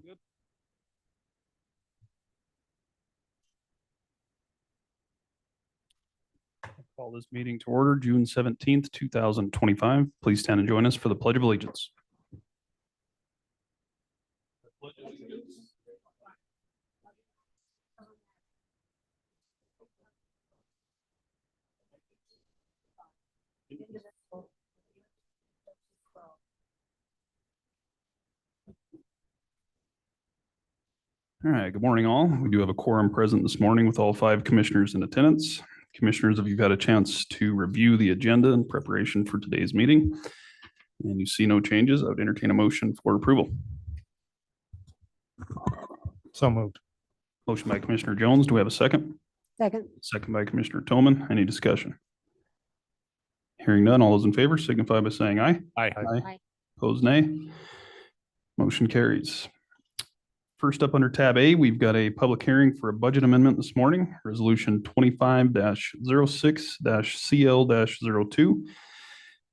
Good. Call this meeting to order, June 17th, 2025. Please stand and join us for the Pledge of Allegiance. All right, good morning all. We do have a quorum present this morning with all 5 commissioners in attendance. Commissioners, if you've had a chance to review the agenda in preparation for today's meeting and you see no changes, I would entertain a motion for approval. So moved. Motion by Commissioner Jones. Do we have a second? Second. Second by Commissioner Toman. Any discussion? Hearing none, all those in favor signify by saying aye. Aye. Aye. Opposed, nay. Motion carries. First up under tab A, we've got a public hearing for a budget amendment this morning, resolution 25-06-CL-02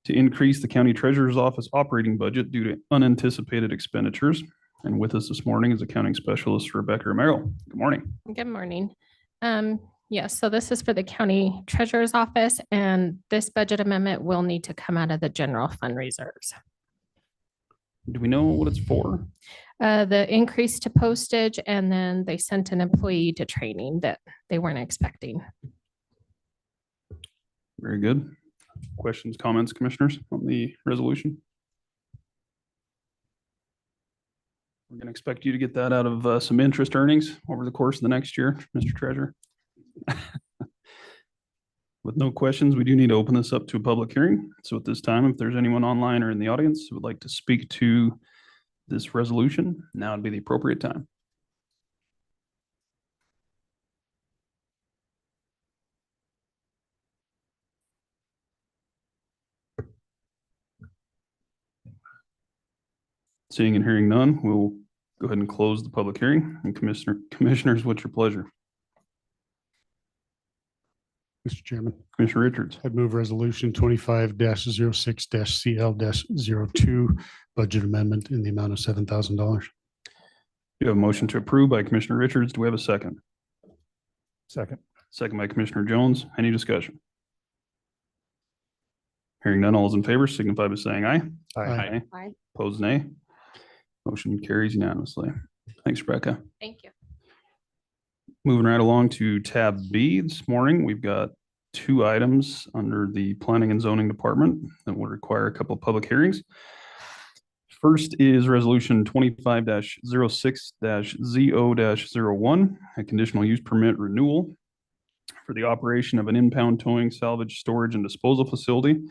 to increase the county treasurer's office operating budget due to unanticipated expenditures. And with us this morning is accounting specialist Rebecca Romero. Good morning. Good morning. Yes, so this is for the county treasurer's office, and this budget amendment will need to come out of the general fund reserves. Do we know what it's for? The increase to postage, and then they sent an employee to training that they weren't expecting. Very good. Questions, comments, commissioners, on the resolution? We're going to expect you to get that out of some interest earnings over the course of the next year, Mr. Treasurer. With no questions, we do need to open this up to a public hearing. So at this time, if there's anyone online or in the audience who would like to speak to this resolution, now would be the appropriate time. Seeing and hearing none, we'll go ahead and close the public hearing. And commissioners, what's your pleasure? Mr. Chairman, Commissioner Richards. I'd move resolution 25-06-CL-02 budget amendment in the amount of $7,000. You have a motion to approve by Commissioner Richards. Do we have a second? Second. Second by Commissioner Jones. Any discussion? Hearing none, all those in favor signify by saying aye. Aye. Aye. Opposed, nay. Motion carries unanimously. Thanks, Rebecca. Thank you. Moving right along to tab B this morning, we've got 2 items under the Planning and Zoning Department that will require a couple of public hearings. First is resolution 25-06-ZO-01, a conditional use permit renewal for the operation of an impound towing, salvage, storage, and disposal facility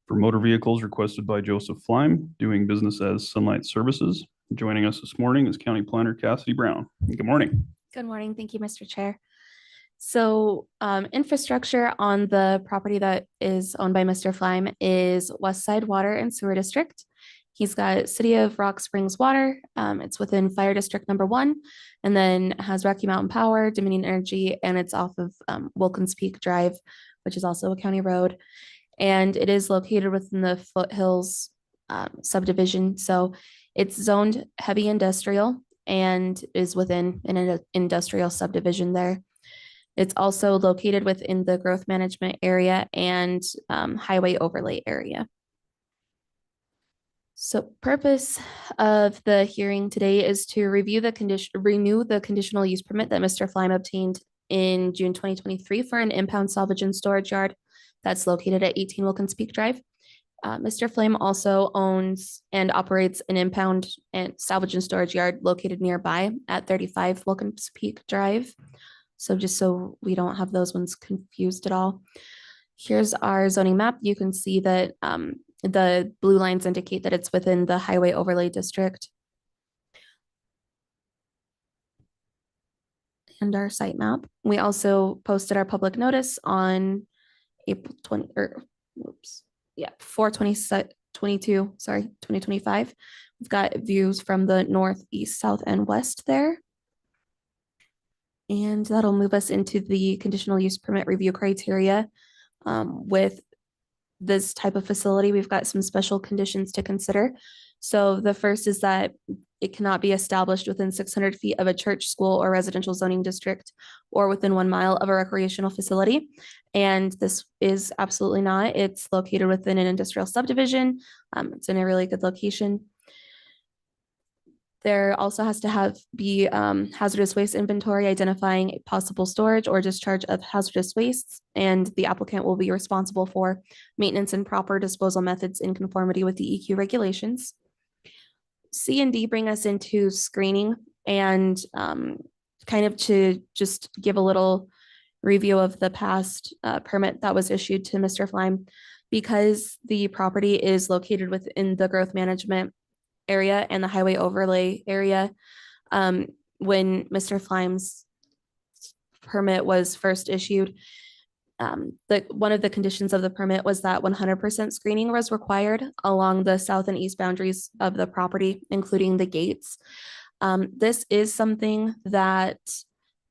for motor vehicles requested by Joseph Fleim, doing business as Sunlight Services. Joining us this morning is County Planner Cassidy Brown. Good morning. Good morning. Thank you, Mr. Chair. So infrastructure on the property that is owned by Mr. Fleim is West Side Water and Sewer District. He's got City of Rock Springs Water. It's within Fire District number 1, and then has Rocky Mountain Power, Dominion Energy, and it's off of Wilkins Peak Drive, which is also a county road. And it is located within the Foothills subdivision. So it's zoned heavy industrial and is within an industrial subdivision there. It's also located within the growth management area and highway overlay area. So purpose of the hearing today is to renew the conditional use permit that Mr. Fleim obtained in June 2023 for an impound salvage and storage yard that's located at 18 Wilkins Peak Drive. Mr. Fleim also owns and operates an impound and salvage and storage yard located nearby at 35 Wilkins Peak Drive. So just so we don't have those ones confused at all. Here's our zoning map. You can see that the blue lines indicate that it's within the highway overlay district. And our site map. We also posted our public notice on April 20, or oops. Yeah, 4/22, sorry, 2025. We've got views from the north, east, south, and west there. And that'll move us into the conditional use permit review criteria. With this type of facility, we've got some special conditions to consider. So the first is that it cannot be established within 600 feet of a church, school, or residential zoning district, or within 1 mile of a recreational facility. And this is absolutely not. It's located within an industrial subdivision. It's in a really good location. There also has to be hazardous waste inventory identifying possible storage or discharge of hazardous wastes, and the applicant will be responsible for maintenance and proper disposal methods in conformity with the EQ regulations. C and D bring us into screening, and kind of to just give a little review of the past permit that was issued to Mr. Flime. Because the property is located within the growth management area and the highway overlay area, when Mr. Flime's permit was first issued, one of the conditions of the permit was that 100% screening was required along the south and east boundaries of the property, including the gates. This is something that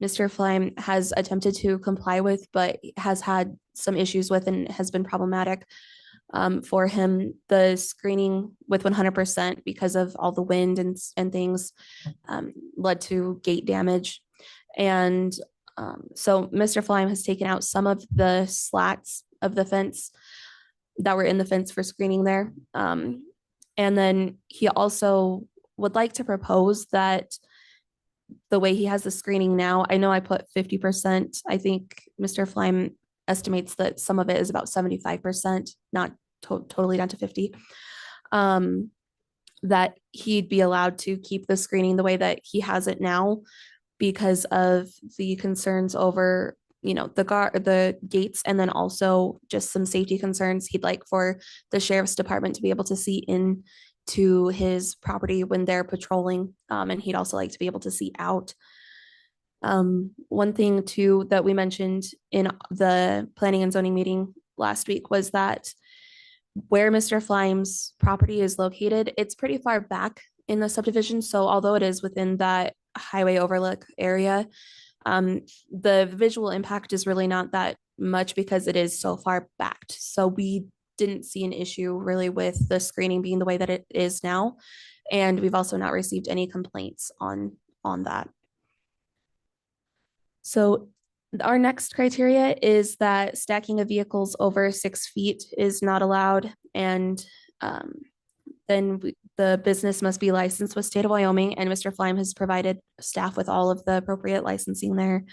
Mr. Flime has attempted to comply with, but has had some issues with and has been problematic for him. The screening with 100%, because of all the wind and things, led to gate damage. And so Mr. Flime has taken out some of the slats of the fence that were in the fence for screening there. And then he also would like to propose that the way he has the screening now, I know I put 50%. I think Mr. Flime estimates that some of it is about 75%, not totally down to 50. That he'd be allowed to keep the screening the way that he has it now, because of the concerns over, the gates, and then also just some safety concerns. He'd like for the sheriff's department to be able to see into his property when they're patrolling, and he'd also like to be able to see out. One thing too that we mentioned in the planning and zoning meeting last week was that where Mr. Flime's property is located, it's pretty far back in the subdivision. So although it is within that highway overlook area, the visual impact is really not that much because it is so far backed. So we didn't see an issue really with the screening being the way that it is now. And we've also not received any complaints on that. So our next criteria is that stacking of vehicles over 6 feet is not allowed. And then the business must be licensed with state of Wyoming, and Mr. Flime has provided staff with all of the appropriate licensing there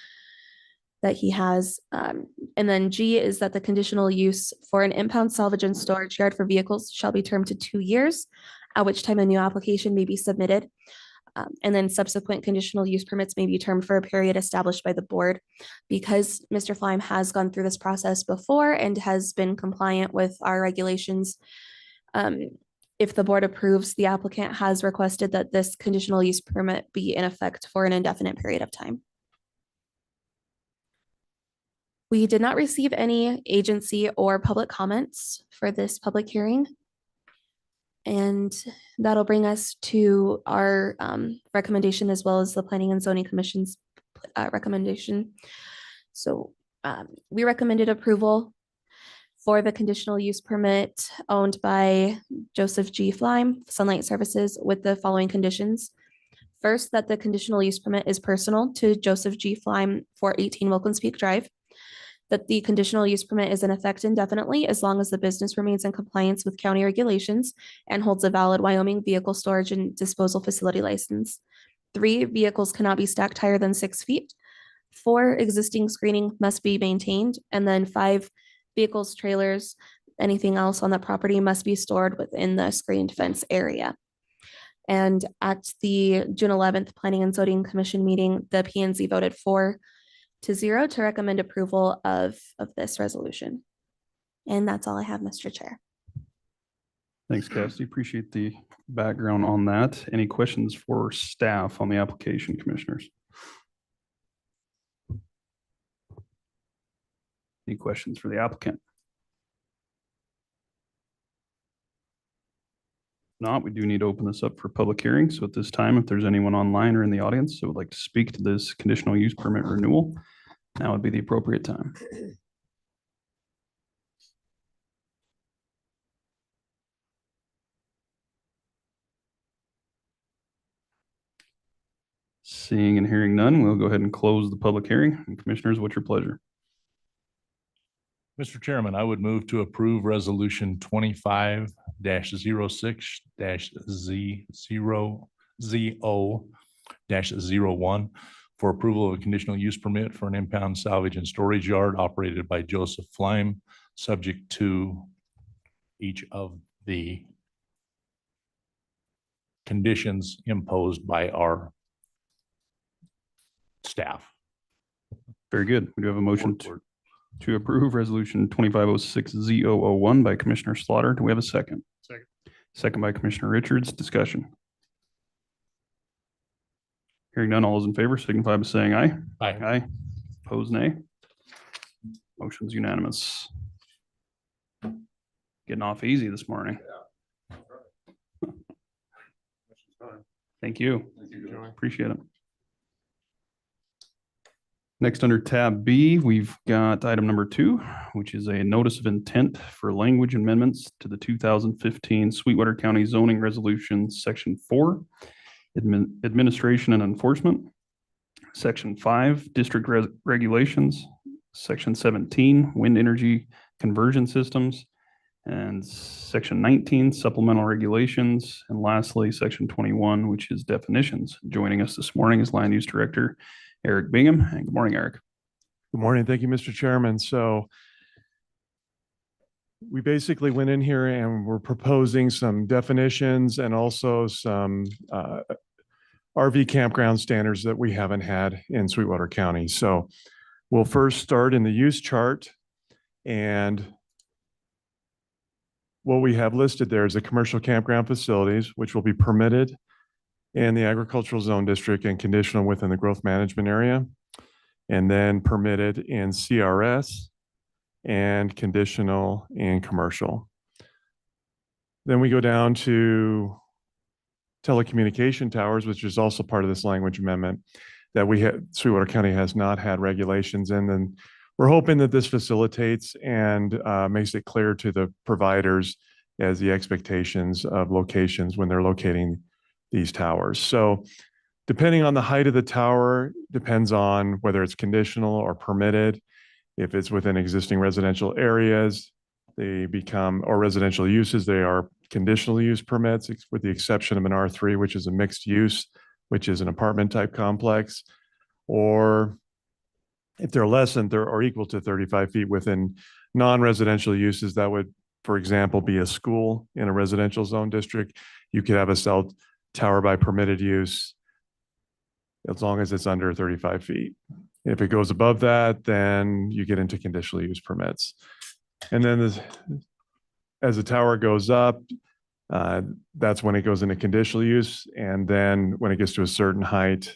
that he has. And then G is that the conditional use for an impound salvage and storage yard for vehicles shall be termed to 2 years, at which time a new application may be submitted. And then subsequent conditional use permits may be termed for a period established by the board. Because Mr. Flime has gone through this process before and has been compliant with our regulations, if the board approves, the applicant has requested that this conditional use permit be in effect for an indefinite period of time. We did not receive any agency or public comments for this public hearing. And that'll bring us to our recommendation, as well as the Planning and Zoning Commission's recommendation. So we recommended approval for the conditional use permit owned by Joseph G. Flime, Sunlight Services, with the following conditions. First, that the conditional use permit is personal to Joseph G. Flime for 18 Wilkins Peak Drive. That the conditional use permit is in effect indefinitely as long as the business remains in compliance with county regulations and holds a valid Wyoming vehicle storage and disposal facility license. 3, vehicles cannot be stacked higher than 6 feet. 4, existing screening must be maintained. And then 5, vehicles, trailers, anything else on the property must be stored within the screened fence area. And at the June 11th Planning and Zoning Commission meeting, the P&Z voted 4-0 to recommend approval of this resolution. And that's all I have, Mr. Chair. Thanks, Cassidy. Appreciate the background on that. Any questions for staff on the application, commissioners? Any questions for the applicant? If not, we do need to open this up for public hearing. So at this time, if there's anyone online or in the audience that would like to speak to this conditional use permit renewal, now would be the appropriate time. Seeing and hearing none, we'll go ahead and close the public hearing. And Commissioners, what's your pleasure? Mr. Chairman, I would move to approve resolution 25-06-Z0-01 for approval of a conditional use permit for an impound salvage and storage yard operated by Joseph Fleim, subject to each of the conditions imposed by our staff. Very good. We do have a motion to approve resolution 25-06-Z001 by Commissioner Slaughter. Do we have a second? Second. Second by Commissioner Richards. Discussion. Hearing none, all those in favor signify by saying aye. Aye. Aye. Opposed, nay. Motion's unanimous. Getting off easy this morning. Thank you. Appreciate it. Next, under tab B, we've got item number 2, which is a notice of intent for language amendments to the 2015 Sweetwater County Zoning Resolution, Section 4, Administration and Enforcement, Section 5, District Regulations, Section 17, Wind Energy Conversion Systems, and Section 19, Supplemental Regulations, and lastly, Section 21, which is definitions. Joining us this morning is Land Use Director Eric Bingham. And good morning, Eric. Good morning. Thank you, Mr. Chairman. So we basically went in here and we're proposing some definitions and also some RV campground standards that we haven't had in Sweetwater County. So we'll first start in the use chart, and what we have listed there is the commercial campground facilities, which will be permitted in the agricultural zone district and conditional within the growth management area, and then permitted in CRS and conditional in commercial. Then we go down to telecommunication towers, which is also part of this language amendment that Sweetwater County has not had regulations in. And we're hoping that this facilitates and makes it clear to the providers as the expectations of locations when they're locating these towers. So depending on the height of the tower, depends on whether it's conditional or permitted. If it's within existing residential areas, they become, or residential uses, they are conditional use permits, with the exception of an R3, which is a mixed use, which is an apartment type complex. Or if they're less than or equal to 35 feet within non-residential uses, that would, for example, be a school in a residential zone district. You could have a cell tower by permitted use as long as it's under 35 feet. If it goes above that, then you get into conditional use permits. And then as the tower goes up, that's when it goes into conditional use. And then when it gets to a certain height,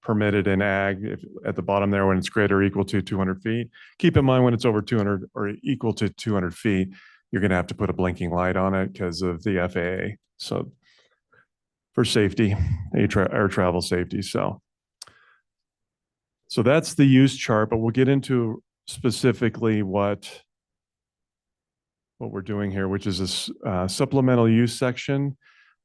permitted in ag, at the bottom there, when it's greater or equal to 200 feet. Keep in mind when it's over 200 or equal to 200 feet, you're going to have to put a blinking light on it because of the FAA. So for safety, air travel safety. So that's the use chart, but we'll get into specifically what we're doing here, which is this supplemental use section,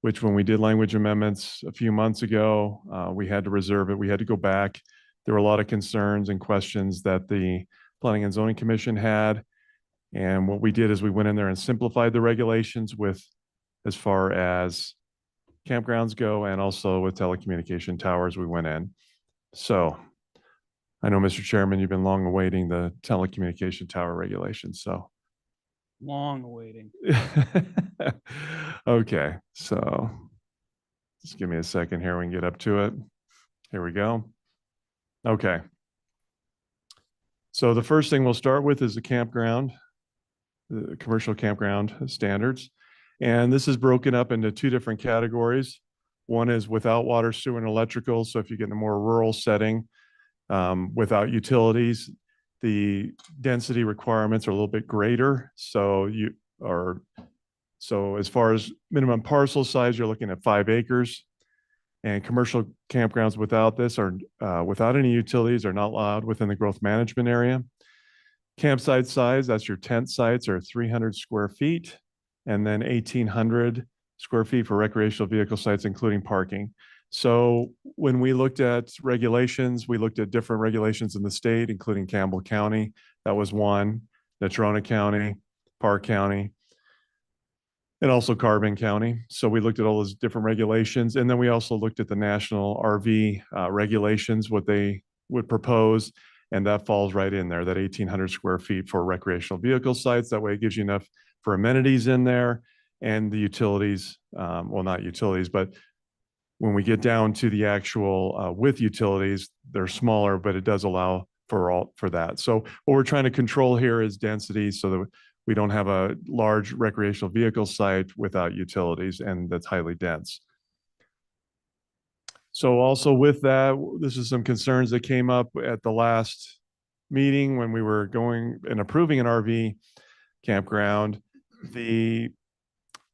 which when we did language amendments a few months ago, we had to reserve it. We had to go back. There were a lot of concerns and questions that the Planning and Zoning Commission had. And what we did is we went in there and simplified the regulations with, as far as campgrounds go, and also with telecommunication towers, we went in. So I know, Mr. Chairman, you've been long awaiting the telecommunication tower regulations, so. Long awaiting. Okay, so just give me a second here. We can get up to it. Here we go. Okay. So the first thing we'll start with is the campground, the commercial campground standards. And this is broken up into 2 different categories. One is without water, sewer, and electrical. So if you get in a more rural setting, without utilities, the density requirements are a little bit greater. So as far as minimum parcel size, you're looking at 5 acres. And commercial campgrounds without this are without any utilities are not allowed within the growth management area. Campsite size, that's your tent sites, are 300 square feet, and then 1,800 square feet for recreational vehicle sites, including parking. So when we looked at regulations, we looked at different regulations in the state, including Campbell County. That was one, Natrona County, Park County, and also Carbon County. So we looked at all those different regulations. And then we also looked at the national RV regulations, what they would propose. And that falls right in there, that 1,800 square feet for recreational vehicle sites. That way it gives you enough for amenities in there and the utilities, well, not utilities, but when we get down to the actual with utilities, they're smaller, but it does allow for that. So what we're trying to control here is density so that we don't have a large recreational vehicle site without utilities and that's highly dense. So also with that, this is some concerns that came up at the last meeting when we were going and approving an RV campground.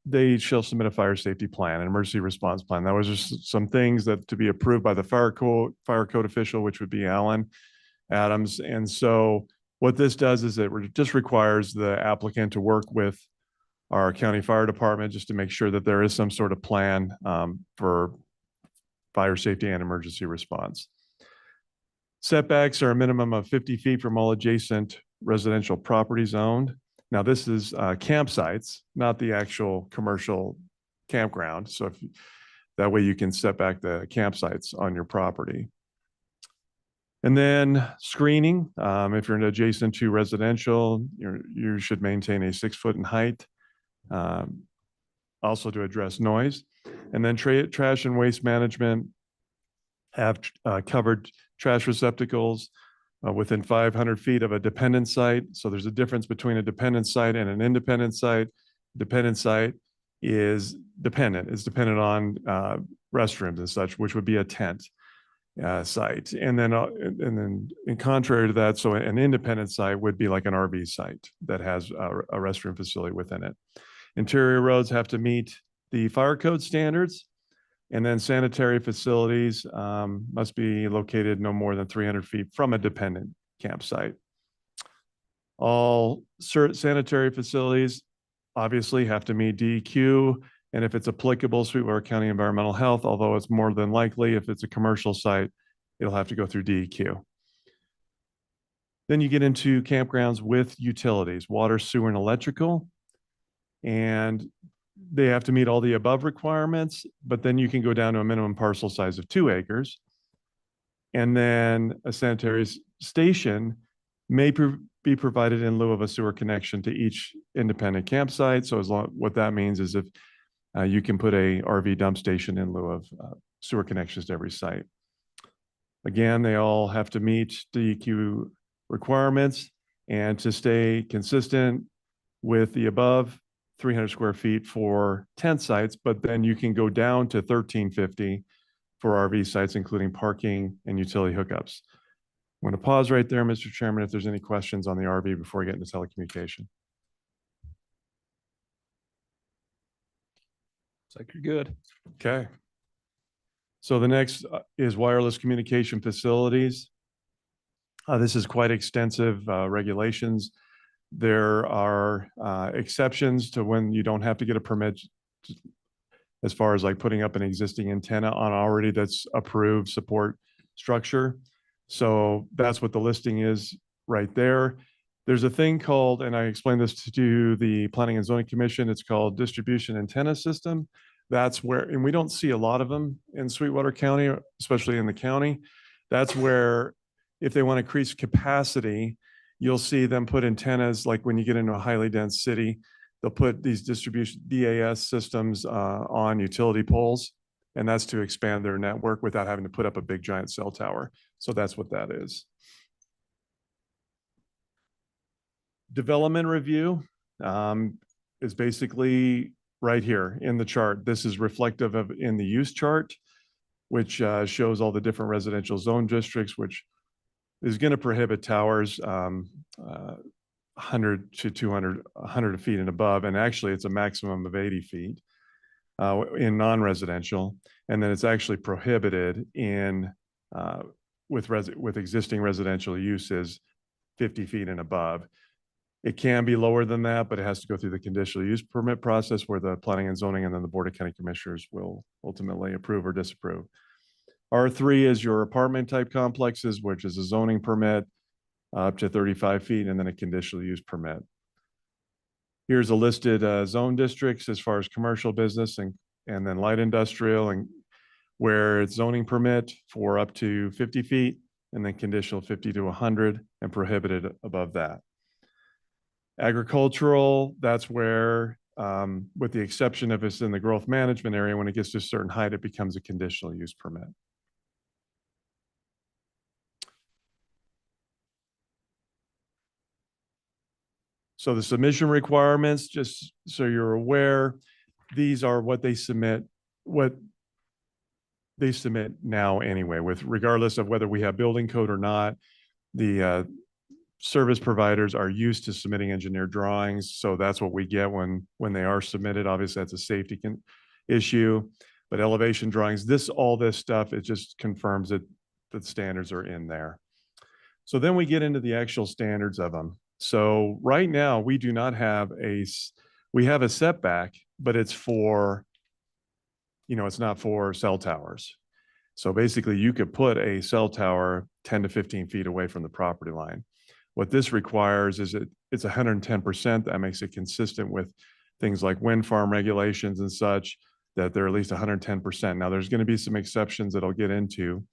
They shall submit a fire safety plan, an emergency response plan. That was just some things that to be approved by the fire code official, which would be Alan Adams. And so what this does is it just requires the applicant to work with our county fire department just to make sure that there is some sort of plan for fire safety and emergency response. Setbacks are a minimum of 50 feet from all adjacent residential properties owned. Now, this is campsites, not the actual commercial campground. So that way you can set back the campsites on your property. And then screening, if you're adjacent to residential, you should maintain a 6 foot in height, also to address noise. And then trash and waste management, have covered trash receptacles within 500 feet of a dependent site. So there's a difference between a dependent site and an independent site. Dependent site is dependent. It's dependent on restrooms and such, which would be a tent site. And then in contrary to that, so an independent site would be like an RV site that has a restroom facility within it. Interior roads have to meet the fire code standards. And then sanitary facilities must be located no more than 300 feet from a dependent campsite. All sanitary facilities obviously have to meet DEQ, and if it's applicable, Sweetwater County Environmental Health, although it's more than likely if it's a commercial site, it'll have to go through DEQ. Then you get into campgrounds with utilities, water, sewer, and electrical. And they have to meet all the above requirements, but then you can go down to a minimum parcel size of 2 acres. And then a sanitary station may be provided in lieu of a sewer connection to each independent campsite. So what that means is if you can put a RV dump station in lieu of sewer connections to every site. Again, they all have to meet DEQ requirements and to stay consistent with the above 300 square feet for tent sites, but then you can go down to 1,350 for RV sites, including parking and utility hookups. I'm going to pause right there, Mr. Chairman, if there's any questions on the RV before we get into telecommunication. Looks like you're good. Okay. So the next is wireless communication facilities. This is quite extensive regulations. There are exceptions to when you don't have to get a permit as far as like putting up an existing antenna on already that's approved support structure. So that's what the listing is right there. There's a thing called, and I explained this to the Planning and Zoning Commission, it's called distribution antenna system. That's where, and we don't see a lot of them in Sweetwater County, especially in the county. That's where if they want to increase capacity, you'll see them put antennas, like when you get into a highly dense city, they'll put these distribution DAS systems on utility poles, and that's to expand their network without having to put up a big giant cell tower. So that's what that is. Development review is basically right here in the chart. This is reflective of in the use chart, which shows all the different residential zone districts, which is going to prohibit towers 100 to 200, 100 feet and above. And actually it's a maximum of 80 feet in non-residential. And then it's actually prohibited in with existing residential uses 50 feet and above. It can be lower than that, but it has to go through the conditional use permit process where the planning and zoning and then the Board of County Commissioners will ultimately approve or disapprove. R3 is your apartment type complexes, which is a zoning permit up to 35 feet, and then a conditional use permit. Here's a listed zone districts as far as commercial business and then light industrial, and where it's zoning permit for up to 50 feet and then conditional 50 to 100 and prohibited above that. Agricultural, that's where, with the exception of it's in the growth management area, when it gets to a certain height, it becomes a conditional use permit. So the submission requirements, just so you're aware, these are what they submit now anyway, with regardless of whether we have building code or not. The service providers are used to submitting engineered drawings, so that's what we get when they are submitted. Obviously, that's a safety issue, but elevation drawings, all this stuff, it just confirms that the standards are in there. So then we get into the actual standards of them. So right now, we do not have we have a setback, but it's for, it's not for cell towers. So basically you could put a cell tower 10 to 15 feet away from the property line. What this requires is it's 110%. That makes it consistent with things like wind farm regulations and such, that they're at least 110%. Now there's going to be some exceptions that I'll get into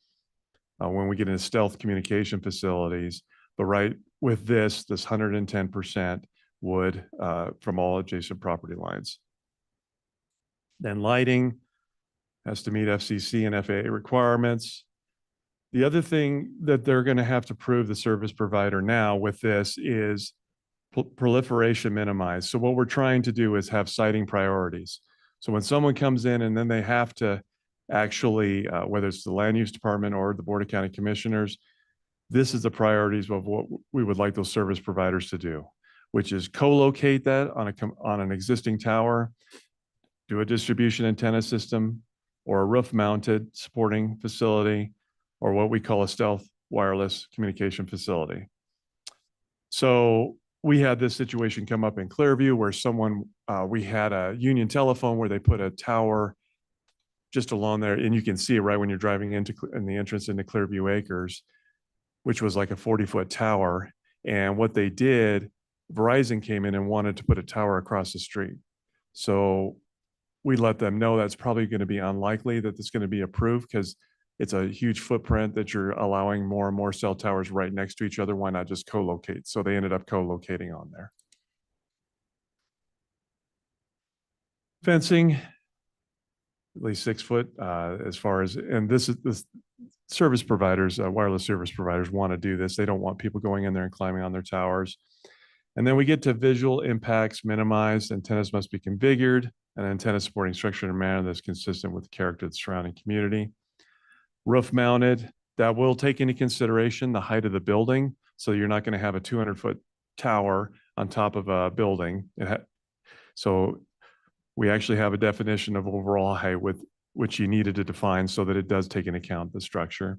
when we get into stealth communication facilities, but right with this 110% would from all adjacent property lines. Then lighting has to meet FCC and FAA requirements. The other thing that they're going to have to prove, the service provider now with this, is proliferation minimized. So what we're trying to do is have siting priorities. So when someone comes in and then they have to actually, whether it's the land use department or the Board of County Commissioners, this is the priorities of what we would like those service providers to do, which is co-locate that on an existing tower, do a distribution antenna system, or a roof-mounted supporting facility, or what we call a stealth wireless communication facility. So we had this situation come up in Clearview where we had a Union Telephone where they put a tower just along there, and you can see it right when you're driving in the entrance into Clearview Acres, which was like a 40-foot tower. And what they did, Verizon came in and wanted to put a tower across the street. So we let them know that's probably going to be unlikely that it's going to be approved, because it's a huge footprint that you're allowing more and more cell towers right next to each other. Why not just co-locate? So they ended up co-locating on there. Fencing, at least 6 foot as far as, and this service providers, wireless service providers want to do this. They don't want people going in there and climbing on their towers. And then we get to visual impacts minimized. Antennas must be configured, an antenna supporting structure in a manner that's consistent with the character of the surrounding community. Roof mounted, that will take into consideration the height of the building. So you're not going to have a 200-foot tower on top of a building. So we actually have a definition of overall height with which you needed to define so that it does take into account the structure.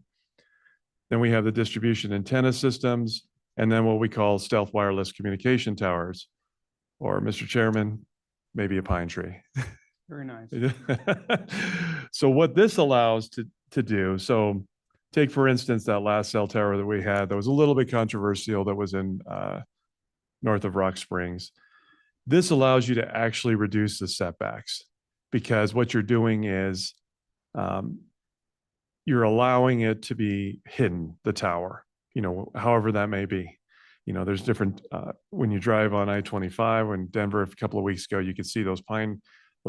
Then we have the distribution antenna systems, and then what we call stealth wireless communication towers, or, Mr. Chairman, maybe a pine tree. Very nice. So what this allows to do, so take for instance that last cell tower that we had that was a little bit controversial, that was in north of Rock Springs. This allows you to actually reduce the setbacks, because what you're doing is you're allowing it to be hidden, the tower, however that may be. There's different, when you drive on I-25 in Denver a couple of weeks ago, you could see those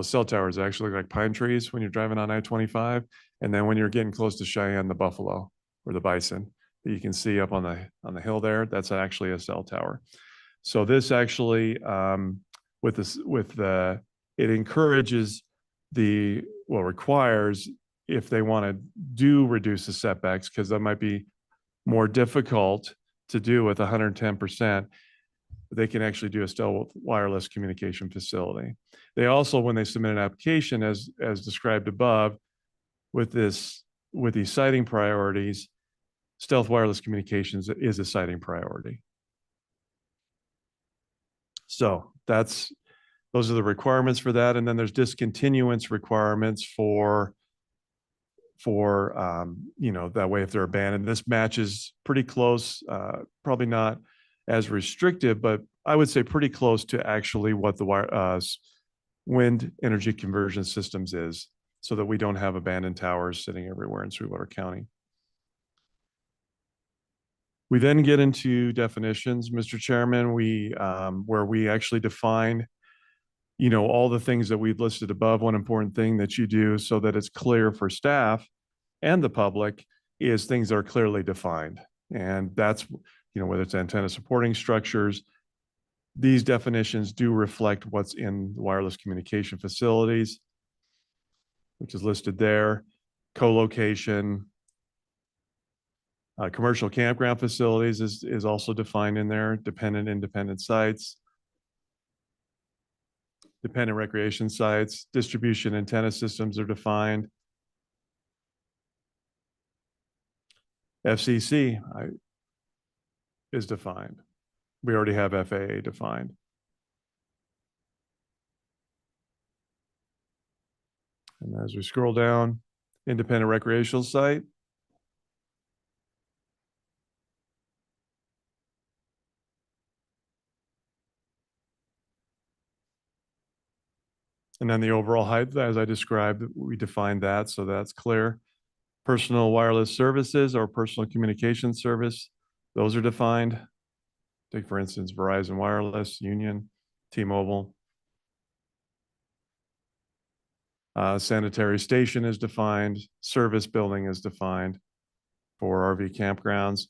cell towers actually look like pine trees when you're driving on I-25. And then when you're getting close to Cheyenne, the buffalo or the bison that you can see up on the hill there, that's actually a cell tower. So this actually, it encourages requires, if they want to reduce the setbacks, because that might be more difficult to do with 110%, they can actually do a stealth wireless communication facility. They also, when they submit an application, as described above, with these siting priorities, stealth wireless communications is a siting priority. So those are the requirements for that. And then there's discontinuance requirements for for, that way if they're abandoned. This matches pretty close, probably not as restrictive, but I would say pretty close to actually what the wind energy conversion systems is, so that we don't have abandoned towers sitting everywhere in Sweetwater County. We then get into definitions, Mr. Chairman, where we actually define, all the things that we've listed above. One important thing that you do so that it's clear for staff and the public is things that are clearly defined. And that's, whether it's antenna supporting structures, these definitions do reflect what's in wireless communication facilities, which is listed there. Co-location, commercial campground facilities is also defined in there. Dependent, independent sites, dependent recreation sites, distribution antenna systems are defined. FCC is defined. We already have FAA defined. And as we scroll down, independent recreational site. And then the overall height, as I described, we defined that, so that's clear. Personal wireless services or personal communication service, those are defined. Take, for instance, Verizon Wireless, Union, T-Mobile. Sanitary station is defined. Service building is defined for RV campgrounds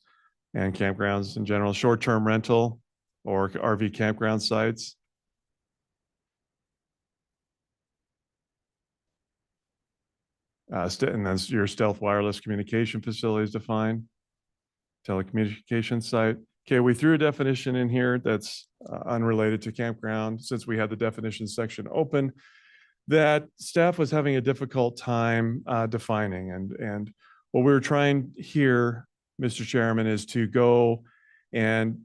and campgrounds in general. Short-term rental or RV campground sites. And then your stealth wireless communication facilities defined. Telecommunications site. Okay, we threw a definition in here that's unrelated to campground, since we had the definition section open, that staff was having a difficult time defining. And what we were trying here, Mr. Chairman, is to go and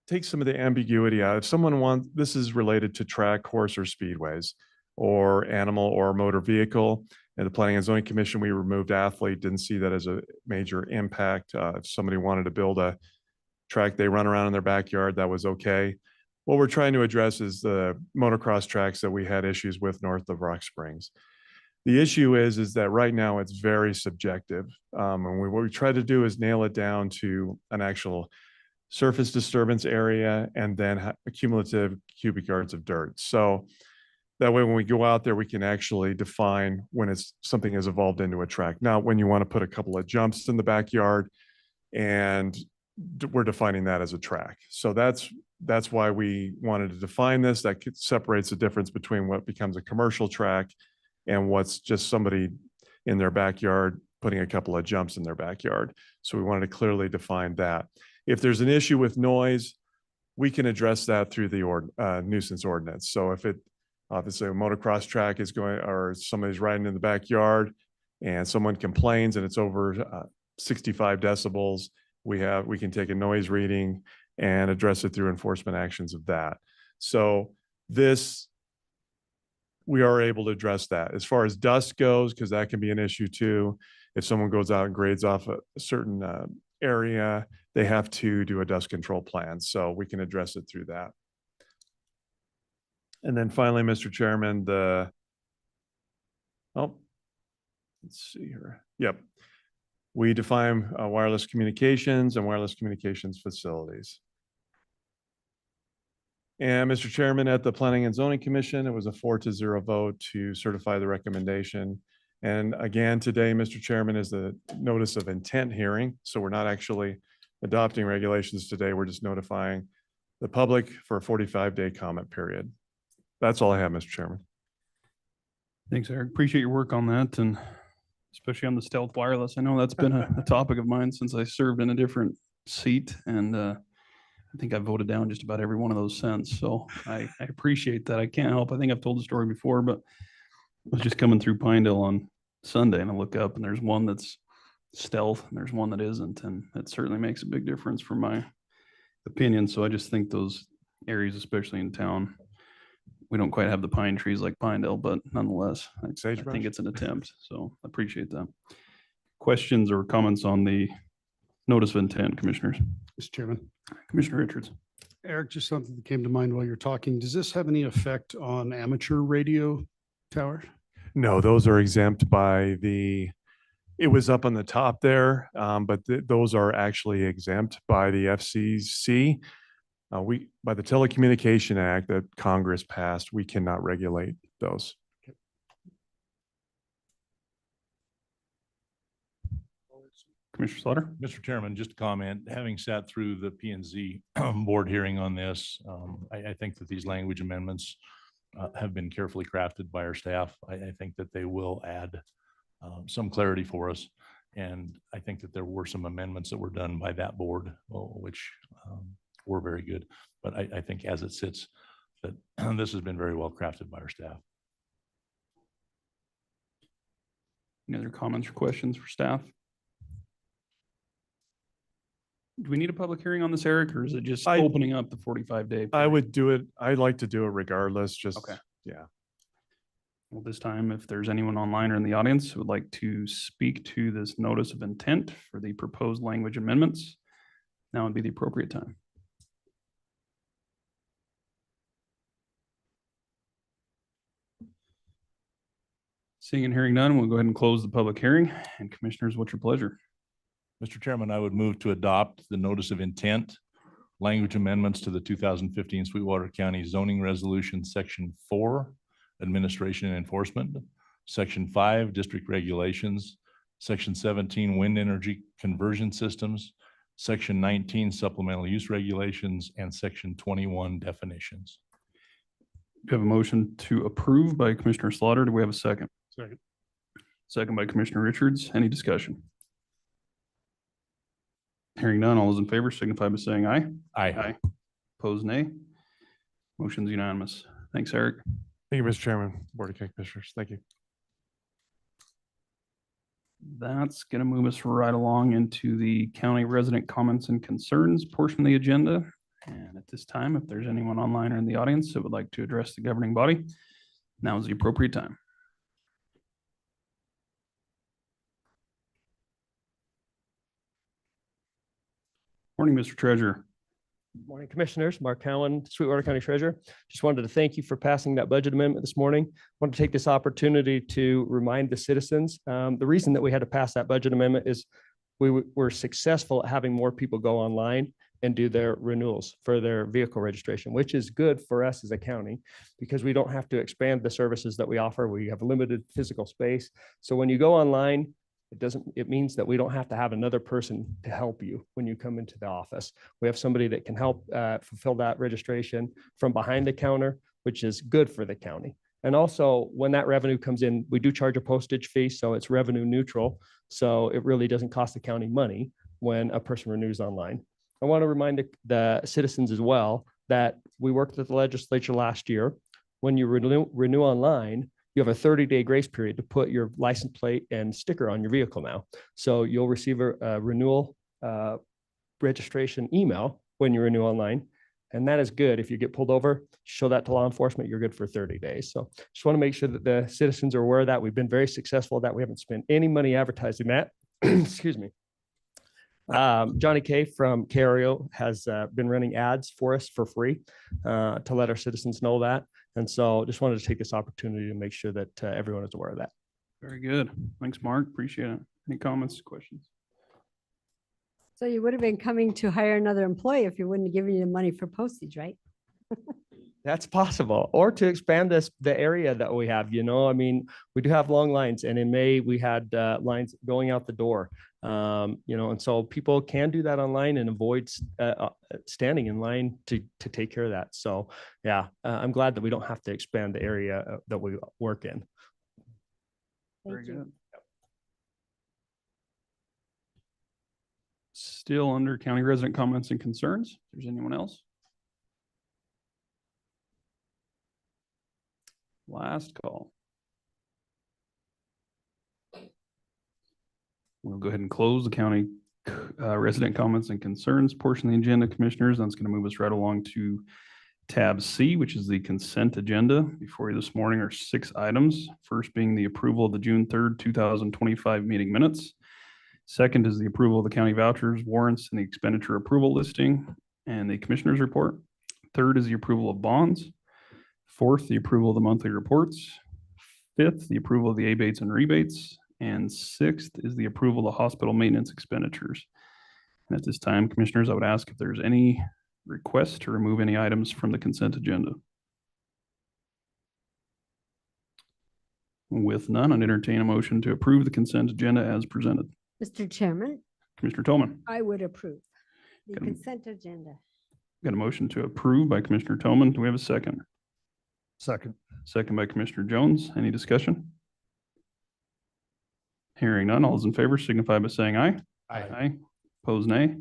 take some of the ambiguity out. If someone wants, this is related to track, course, or speedways, or animal or motor vehicle. And the Planning and Zoning Commission, we removed athlete, didn't see that as a major impact. If somebody wanted to build a track, they run around in their backyard, that was okay. What we're trying to address is the motocross tracks that we had issues with north of Rock Springs. The issue is that right now it's very subjective. And what we try to do is nail it down to an actual surface disturbance area and then cumulative cubic yards of dirt. So that way, when we go out there, we can actually define when it's something has evolved into a track. Not when you want to put a couple of jumps in the backyard, and we're defining that as a track. So that's why we wanted to define this. That separates the difference between what becomes a commercial track and what's just somebody in their backyard putting a couple of jumps in their backyard. So we wanted to clearly define that. If there's an issue with noise, we can address that through the nuisance ordinance. So if obviously a motocross track is going, or somebody's riding in the backyard and someone complains and it's over 65 decibels, we can take a noise reading and address it through enforcement actions of that. So we are able to address that. As far as dust goes, because that can be an issue too. If someone goes out and grades off a certain area, they have to do a dust control plan. So we can address it through that. And then finally, Mr. Chairman, let's see here. Yep. We define wireless communications and wireless communications facilities. And Mr. Chairman, at the Planning and Zoning Commission, it was a 4-0 vote to certify the recommendation. And again, today, Mr. Chairman, is the notice of intent hearing. So we're not actually adopting regulations today. We're just notifying the public for a 45-day comment period. That's all I have, Mr. Chairman. Thanks, Eric. Appreciate your work on that, and especially on the stealth wireless. I know that's been a topic of mine since I served in a different seat, and I think I voted down just about every one of those since. So I appreciate that. I can't help. I think I've told the story before, but I was just coming through Pinedale on Sunday, and I look up, and there's one that's stealth, and there's one that isn't, and that certainly makes a big difference for my opinion. So I just think those areas, especially in town, We don't quite have the pine trees like Pinedale, but nonetheless, I think Sagebrush? it's an attempt. So I appreciate that. Questions or comments on the notice of intent, commissioners? Mr. Chairman. Commissioner Richards. Eric, just something that came to mind while you're talking. Does this have any effect on amateur radio towers? No, those are exempt by it was up on the top there, but those are actually exempt by the FCC. By the Telecommunication Act that Congress passed, we cannot regulate those. Commissioner Slaughter. Mr. Chairman, just a comment, having sat through the P and Z board hearing on this, I think that these language amendments have been carefully crafted by our staff. I think that they will add some clarity for us. And I think that there were some amendments that were done by that board, which were very good. But I think as it sits, that this has been very well crafted by our staff. Any other comments or questions for staff? Do we need a public hearing on this, Eric, or is it just opening up the 45-day? I would do it. I'd like to do it regardless, just, Okay. yeah. Well, this time, if there's anyone online or in the audience who would like to speak to this notice of intent for the proposed language amendments, now would be the appropriate time. Seeing and hearing none, we'll go ahead and close the public hearing. And commissioners, what's your pleasure? Mr. Chairman, I would move to adopt the notice of intent, language amendments to the 2015 Sweetwater County zoning resolution, section 4, administration and enforcement, section 5, district regulations, section 17, wind energy conversion systems, section 19, supplemental use regulations, and section 21, definitions. We have a motion to approve by Commissioner Slaughter. Do we have a second? Second. Second by Commissioner Richards. Any discussion? Hearing none, all those in favor signify by saying aye. Aye. Opposed, nay. Motion's unanimous. Thanks, Eric. Thank you, Mr. Chairman, Board of County Commissioners. Thank you. That's going to move us right along into the county resident comments and concerns portion of the agenda. And at this time, if there's anyone online or in the audience that would like to address the governing body, now is the appropriate time. Morning, Mr. Treasurer. Morning, Commissioners. Mark Cowan, Sweetwater County Treasurer. Just wanted to thank you for passing that budget amendment this morning. I want to take this opportunity to remind the citizens. The reason that we had to pass that budget amendment is we were successful at having more people go online and do their renewals for their vehicle registration, which is good for us as a county because we don't have to expand the services that we offer. We have limited physical space. So when you go online, it means that we don't have to have another person to help you when you come into the office. We have somebody that can help fulfill that registration from behind the counter, which is good for the county. And also when that revenue comes in, we do charge a postage fee, so it's revenue neutral. So it really doesn't cost the county money when a person renews online. I want to remind the citizens as well that we worked with the legislature last year. When you renew online, you have a 30-day grace period to put your license plate and sticker on your vehicle now. So you'll receive a renewal registration email when you renew online. And that is good. If you get pulled over, show that to law enforcement, you're good for 30 days. So just want to make sure that the citizens are aware of that. We've been very successful at that. We haven't spent any money advertising that. Excuse me. Johnny K from KRO has been running ads for us for free to let our citizens know that. And so just wanted to take this opportunity to make sure that everyone is aware of that. Very good. Thanks, Mark. Appreciate it. Any comments, questions? So you would have been coming to hire another employee if you wouldn't have given you the money for postage, right? That's possible, or to expand the area that we have. I mean, we do have long lines, and in May we had lines going out the door. And so people can do that online and avoid standing in line to take care of that. So yeah, I'm glad that we don't have to expand the area that we work in. Very good. Still under county resident comments and concerns. If there's anyone else? Last call. We'll go ahead and close the county resident comments and concerns portion of the agenda, commissioners. That's going to move us right along to Tab C, which is the consent agenda. Before you this morning are 6 items. First being the approval of the June 3rd, 2025 meeting minutes. Second is the approval of the county vouchers, warrants, and the expenditure approval listing and the commissioner's report. Third is the approval of bonds. Fourth, the approval of the monthly reports. Fifth, the approval of the abates and rebates. And sixth is the approval of hospital maintenance expenditures. And at this time, commissioners, I would ask if there's any requests to remove any items from the consent agenda. With none, I'd entertain a motion to approve the consent agenda as presented. Mr. Chairman, Commissioner Toman, I would approve the Got a- consent agenda. got a motion to approve by Commissioner Toman. Do we have a second? Second. Second by Commissioner Jones. Any discussion? Hearing none, all those in favor signify by saying aye. Aye. Opposed, nay.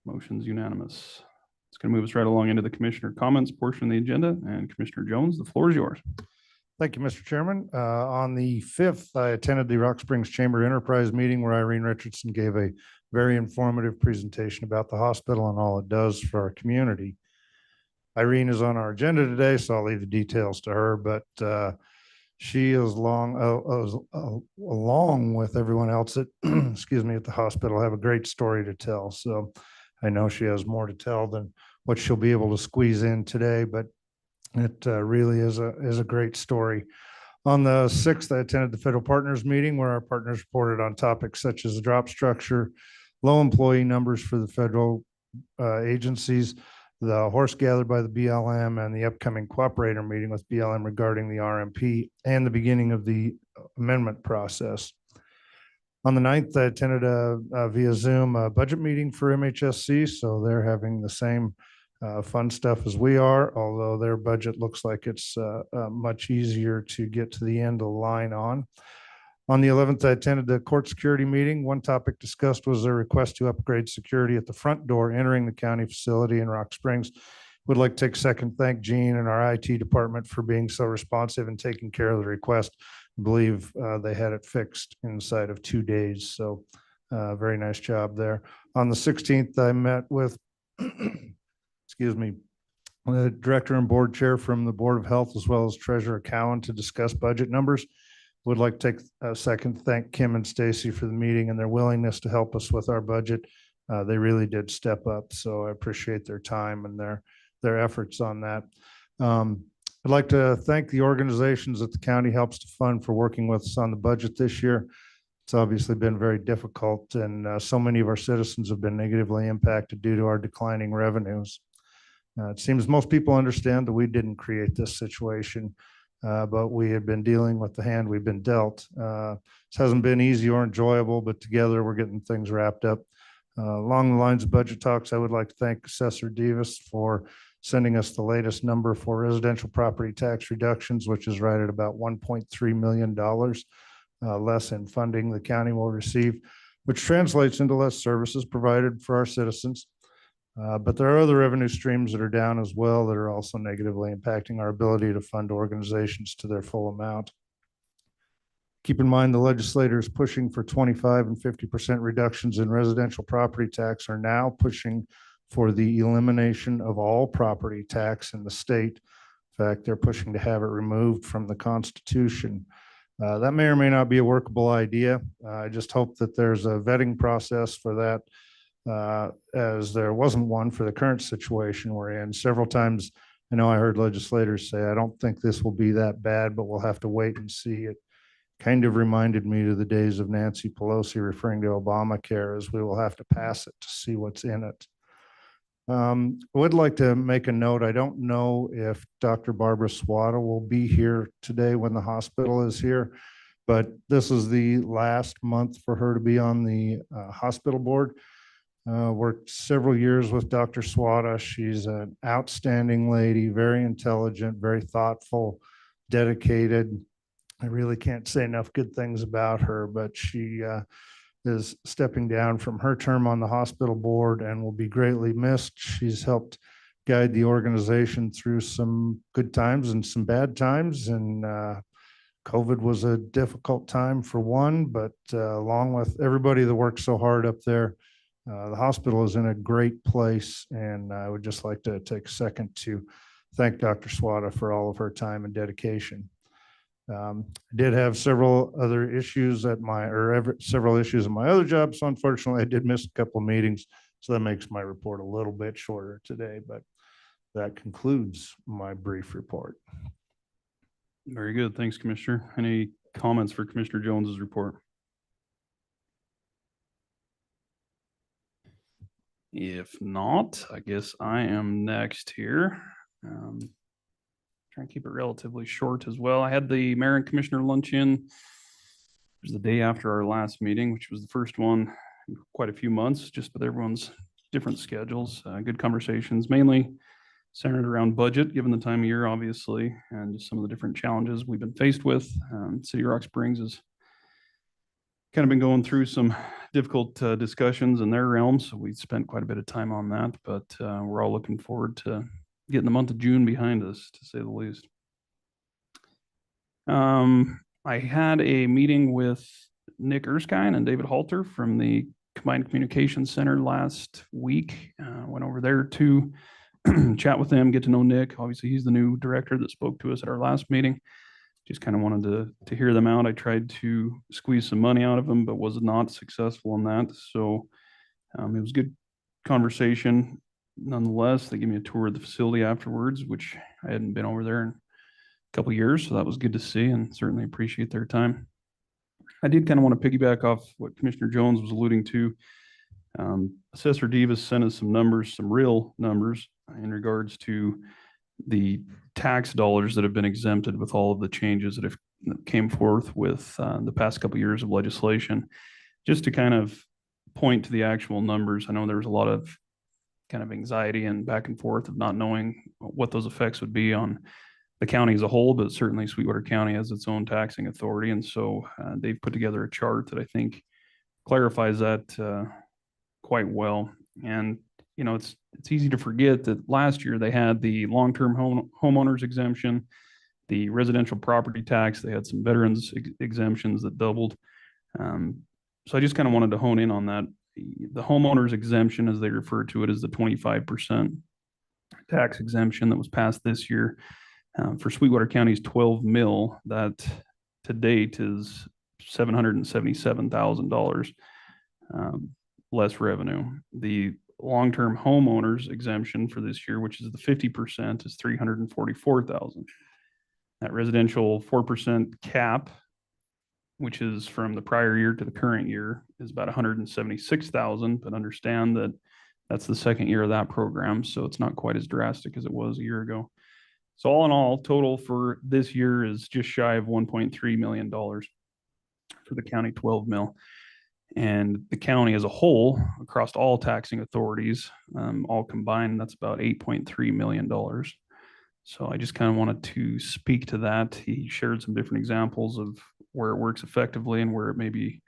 Motion's unanimous. It's going to move us right along into the commissioner comments portion of the agenda. And Commissioner Jones, the floor is yours. Thank you, Mr. Chairman. On the 5th, I attended the Rock Springs Chamber Enterprise meeting where Irene Richardson gave a very informative presentation about the hospital and all it does for our community. Irene is on our agenda today, so I'll leave the details to her, but she is along with everyone else at, excuse me, at the hospital, have a great story to tell. So I know she has more to tell than what she'll be able to squeeze in today, but it really is a great story. On the 6th, I attended the federal partners meeting where our partners reported on topics such as the drop structure, low employee numbers for the federal agencies, the horse gathered by the BLM, and the upcoming cooperator meeting with BLM regarding the RMP and the beginning of the amendment process. On the 9th, I attended via Zoom a budget meeting for MHSC, so they're having the same fun stuff as we are, although their budget looks like it's much easier to get to the end of the line on. On the 11th, I attended the court security meeting. One topic discussed was their request to upgrade security at the front door entering the county facility in Rock Springs. Would like to take a second to thank Gene and our IT department for being so responsive and taking care of the request. I believe they had it fixed inside of 2 days, so very nice job there. On the 16th, I met with excuse me, the director and board chair from the Board of Health, as well as Treasurer Cowan, to discuss budget numbers. Would like to take a second to thank Kim and Stacy for the meeting and their willingness to help us with our budget. They really did step up, so I appreciate their time and their efforts on that. I'd like to thank the organizations that the county helps to fund for working with us on the budget this year. It's obviously been very difficult, and so many of our citizens have been negatively impacted due to our declining revenues. It seems most people understand that we didn't create this situation, but we have been dealing with the hand we've been dealt. This hasn't been easy or enjoyable, but together we're getting things wrapped up. Along the lines of budget talks, I would like to thank Assessor Davis for sending us the latest number for residential property tax reductions, which is right at about $1.3 million less in funding the county will receive, which translates into less services provided for our citizens. But there are other revenue streams that are down as well that are also negatively impacting our ability to fund organizations to their full amount. Keep in mind the legislators pushing for 25% and 50% reductions in residential property tax are now pushing for the elimination of all property tax in the state. In fact, they're pushing to have it removed from the Constitution. That may or may not be a workable idea. I just hope that there's a vetting process for that, as there wasn't one for the current situation we're in. Several times, I know I heard legislators say, I don't think this will be that bad, but we'll have to wait and see. It kind of reminded me to the days of Nancy Pelosi referring to Obamacare, as we will have to pass it to see what's in it. I would like to make a note. I don't know if Dr. Barbara Sweetwater will be here today when the hospital is here, but this is the last month for her to be on the hospital board. Worked several years with Dr. Sweetwater. She's an outstanding lady, very intelligent, very thoughtful, dedicated. I really can't say enough good things about her, but she is stepping down from her term on the hospital board and will be greatly missed. She's helped guide the organization through some good times and some bad times. And COVID was a difficult time for one, but along with everybody that worked so hard up there, The hospital is in a great place, and I would just like to take a second to thank Dr. Swada for all of her time and dedication. I did have several other issues at several issues in my other job, so unfortunately I did miss a couple of meetings, so that makes my report a little bit shorter today, but that concludes my brief report. Very good. Thanks, Commissioner. Any comments for Commissioner Jones's report? If not, I guess I am next here. Try and keep it relatively short as well. I had the mayor and commissioner luncheon. It was the day after our last meeting, which was the first one in quite a few months, just with everyone's different schedules. Good conversations, mainly centered around budget, given the time of year, obviously, and just some of the different challenges we've been faced with. City of Rock Springs has kind of been going through some difficult discussions in their realm, so we spent quite a bit of time on that, but we're all looking forward to getting the month of June behind us, to say the least. I had a meeting with Nick Erskine and David Halter from the Combined Communications Center last week. Went over there to chat with them, get to know Nick. Obviously, he's the new director that spoke to us at our last meeting. Just kind of wanted to hear them out. I tried to squeeze some money out of them, but was not successful in that. So it was a good conversation. Nonetheless, they gave me a tour of the facility afterwards, which I hadn't been over there in a couple of years. So that was good to see, and certainly appreciate their time. I did kind of want to piggyback off what Commissioner Jones was alluding to. Assessor Divas sent us some numbers, some real numbers in regards to the tax dollars that have been exempted with all of the changes that have came forth with the past couple of years of legislation. Just to kind of point to the actual numbers, I know there was a lot of kind of anxiety and back and forth of not knowing what those effects would be on the county as a whole, but certainly Sweetwater County has its own taxing authority. And so they've put together a chart that I think clarifies that quite well. And, you know, it's easy to forget that last year they had the long-term homeowners exemption, the residential property tax, they had some veterans exemptions that doubled. So I just kind of wanted to hone in on that. The homeowners exemption, as they refer to it, is the 25% tax exemption that was passed this year. For Sweetwater County's 12 mil, that to date is $777,000 less revenue. The long-term homeowners exemption for this year, which is the 50%, is $344,000. That residential 4% cap, which is from the prior year to the current year, is about $176,000, but understand that that's the second year of that program, so it's not quite as drastic as it was a year ago. So all in all, total for this year is just shy of $1.3 million for the county 12 mil. And the county as a whole, across all taxing authorities, all combined, that's about $8.3 million. So I just kind of wanted to speak to that. He shared some different examples of where it works effectively and where it maybe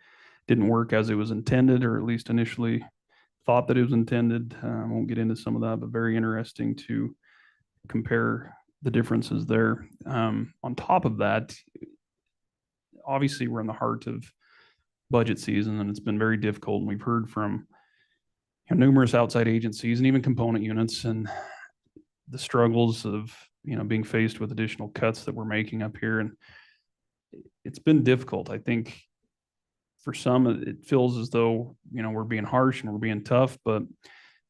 didn't work as it was intended, or at least initially thought that it was intended. I won't get into some of that, but very interesting to compare the differences there. On top of that, obviously we're in the heart of budget season, and it's been very difficult. And we've heard from numerous outside agencies and even component units and the struggles of being faced with additional cuts that we're making up here. And it's been difficult. I think for some, it feels as though we're being harsh and we're being tough, but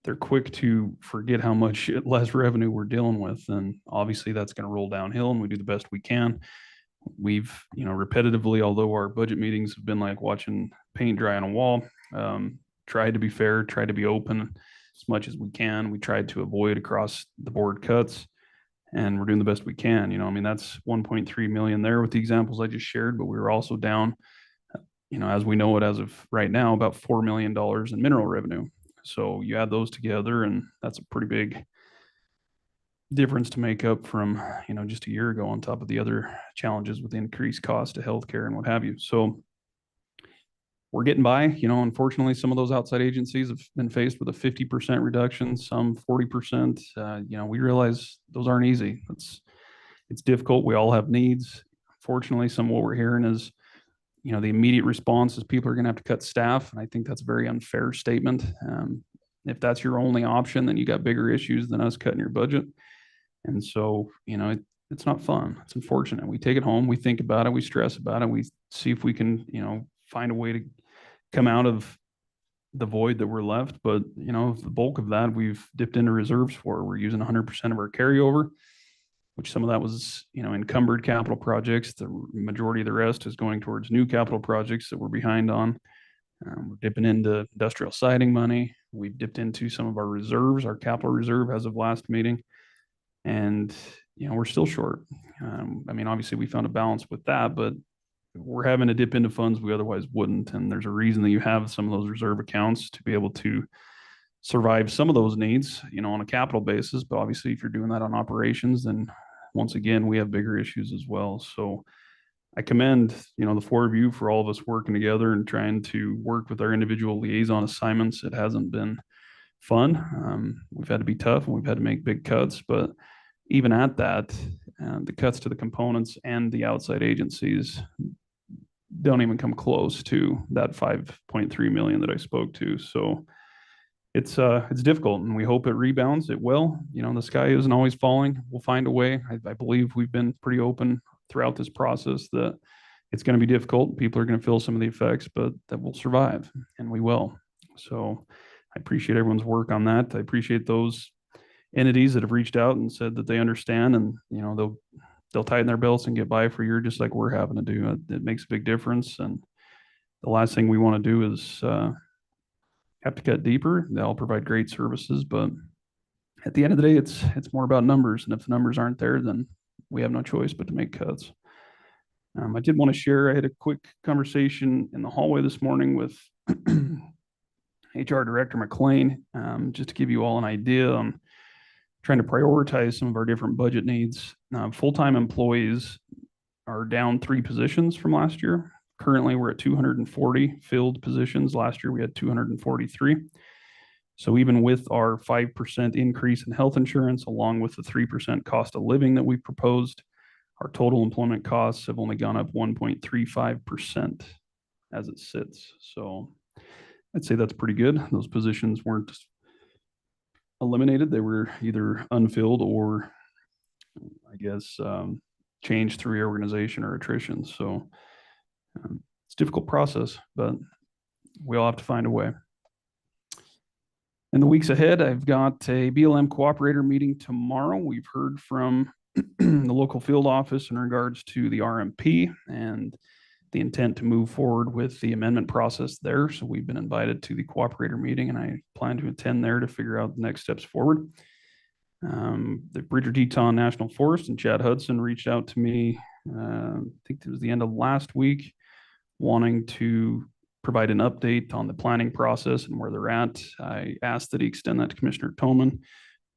they're quick to forget how much less revenue we're dealing with. And obviously that's going to roll downhill, and we do the best we can. We've, repetitively, although our budget meetings have been like watching paint dry on a wall, tried to be fair, tried to be open as much as we can. We tried to avoid across the board cuts, and we're doing the best we can. That's 1.3 million there with the examples I just shared, but we were also down, as we know it as of right now, about $4 million in mineral revenue. So you add those together, and that's a pretty big difference to make up from, just a year ago, on top of the other challenges with increased cost to healthcare and what have you. So we're getting by. Unfortunately, some of those outside agencies have been faced with a 50% reduction, some 40%. We realize those aren't easy. It's difficult. We all have needs. Fortunately, some of what we're hearing is, the immediate response is people are going to have to cut staff. And I think that's a very unfair statement. If that's your only option, then you got bigger issues than us cutting your budget. And so, it's not fun. It's unfortunate. We take it home, we think about it, we stress about it, we see if we can, find a way to come out of the void that we're left. But, the bulk of that we've dipped into reserves for. We're using 100% of our carryover, which some of that was, encumbered capital projects. The majority of the rest is going towards new capital projects that we're behind on. We're dipping into industrial siding money. We've dipped into some of our reserves, our capital reserve as of last meeting. And, we're still short. Obviously we found a balance with that, but we're having to dip into funds we otherwise wouldn't. And there's a reason that you have some of those reserve accounts to be able to survive some of those needs, on a capital basis. But obviously if you're doing that on operations, then once again, we have bigger issues as well. So I commend, the four of you for all of us working together and trying to work with our individual liaison assignments. It hasn't been fun. We've had to be tough and we've had to make big cuts, but even at that, the cuts to the components and the outside agencies don't even come close to that 5.3 million that I spoke to. So it's difficult and we hope it rebounds. It will. The sky isn't always falling. We'll find a way. I believe we've been pretty open throughout this process that it's going to be difficult. People are going to feel some of the effects, but that we'll survive and we will. So I appreciate everyone's work on that. I appreciate those entities that have reached out and said that they understand and, they'll tighten their belts and get by for a year, just like we're having to do. It makes a big difference. And the last thing we want to do is have to cut deeper. They'll provide great services, but at the end of the day, it's more about numbers. And if the numbers aren't there, then we have no choice but to make cuts. I did want to share, I had a quick conversation in the hallway this morning with HR Director McLean, just to give you all an idea on trying to prioritize some of our different budget needs. Full-time employees are down 3 positions from last year. Currently, we're at 240 filled positions. Last year, we had 243. So even with our 5% increase in health insurance, along with the 3% cost of living that we proposed, our total employment costs have only gone up 1.35% as it sits. So I'd say that's pretty good. Those positions weren't eliminated. They were either unfilled or, I guess, changed through reorganization or attrition. So it's a difficult process, but we all have to find a way. In the weeks ahead, I've got a BLM cooperator meeting tomorrow. We've heard from the local field office in regards to the RMP and the intent to move forward with the amendment process there. So we've been invited to the cooperator meeting and I plan to attend there to figure out the next steps forward. The Bridger Teton National Forest and Chad Hudson reached out to me, I think it was the end of last week, wanting to provide an update on the planning process and where they're at. I asked that he extend that to Commissioner Toman,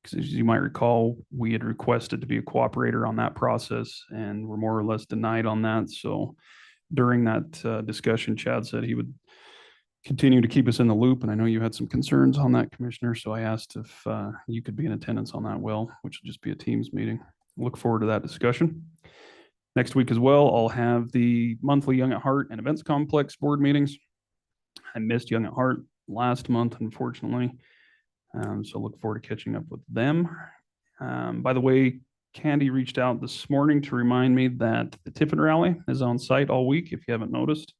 because as you might recall, we had requested to be a cooperator on that process and were more or less denied on that. So during that discussion, Chad said he would continue to keep us in the loop. And I know you had some concerns on that, Commissioner. So I asked if you could be in attendance on that, which will just be a Teams meeting. Look forward to that discussion. Next week as well, I'll have the monthly Young at Heart and Events Complex board meetings. I missed Young at Heart last month, unfortunately. So look forward to catching up with them. By the way, Candy reached out this morning to remind me that the Tiffin Rally is on site all week, if you haven't noticed.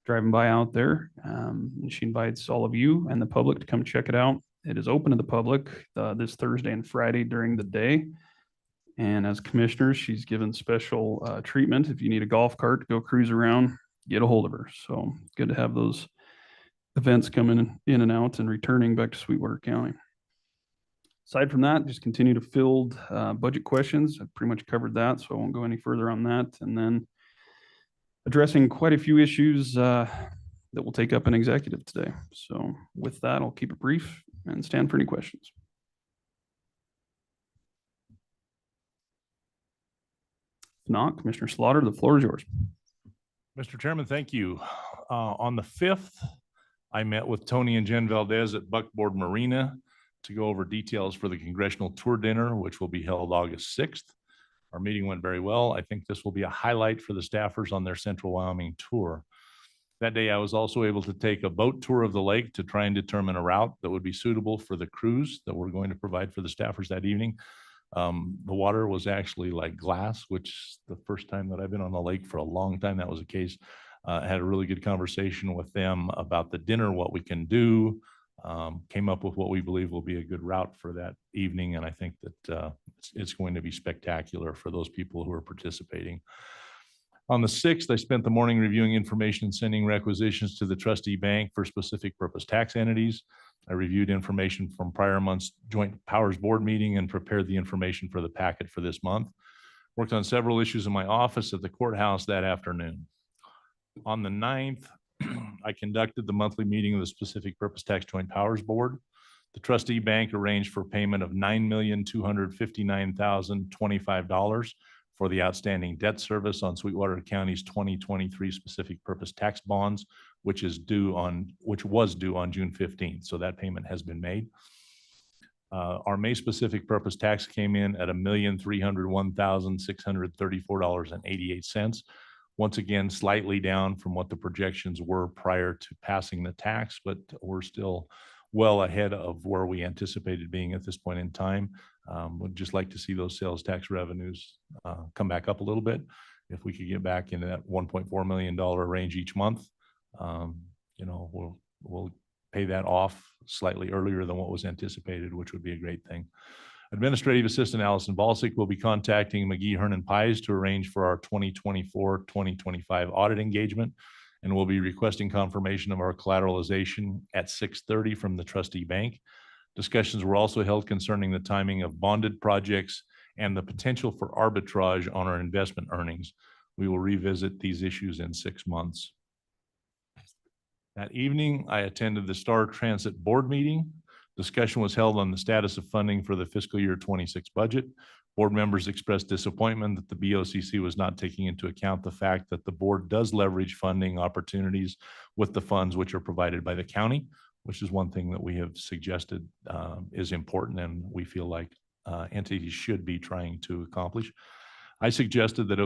Driving by out there. And she invites all of you and the public to come check it out. It is open to the public this Thursday and Friday during the day. And as commissioners, she's given special treatment. If you need a golf cart to go cruise around, get a hold of her. So good to have those events coming in and out and returning back to Sweetwater County. Aside from that, just continue to field budget questions. I've pretty much covered that, so I won't go any further on that. And then addressing quite a few issues that will take up an executive today. So with that, I'll keep it brief and stand for any questions. If not, Commissioner Slaughter, the floor is yours. Mr. Chairman, thank you. On the 5th, I met with Tony and Jen Valdez at Buckboard Marina to go over details for the Congressional Tour Dinner, which will be held August 6th. Our meeting went very well. I think this will be a highlight for the staffers on their Central Wyoming tour. That day, I was also able to take a boat tour of the lake to try and determine a route that would be suitable for the cruise that we're going to provide for the staffers that evening. The water was actually like glass, which the first time that I've been on the lake for a long time, that was the case. I had a really good conversation with them about the dinner, what we can do, came up with what we believe will be a good route for that evening. And I think that it's going to be spectacular for those people who are participating. On the 6th, I spent the morning reviewing information and sending requisitions to the trustee bank for specific purpose tax entities. I reviewed information from prior month's joint powers board meeting and prepared the information for the packet for this month. Worked on several issues in my office at the courthouse that afternoon. On the 9th, I conducted the monthly meeting of the specific purpose tax joint powers board. The trustee bank arranged for payment of $9,259,025 for the outstanding debt service on Sweetwater County's 2023 specific purpose tax bonds, which was due on June 15th. So that payment has been made. Our May specific purpose tax came in at $1,301,634.88. Once again, slightly down from what the projections were prior to passing the tax, but we're still well ahead of where we anticipated being at this point in time. Would just like to see those sales tax revenues come back up a little bit. If we could get back into that $1.4 million range each month, we'll pay that off slightly earlier than what was anticipated, which would be a great thing. Administrative Assistant Allison Balsick will be contacting McGee, Hearn and Pies to arrange for our 2024-2025 audit engagement, and we'll be requesting confirmation of our collateralization at 6:30 from the trustee bank. Discussions were also held concerning the timing of bonded projects and the potential for arbitrage on our investment earnings. We will revisit these issues in 6 months. That evening, I attended the Star Transit Board meeting. Discussion was held on the status of funding for the fiscal year 26 budget. Board members expressed disappointment that the BOCC was not taking into account the fact that the board does leverage funding opportunities with the funds which are provided by the county, which is one thing that we have suggested is important and we feel like entities should be trying to accomplish. I suggested that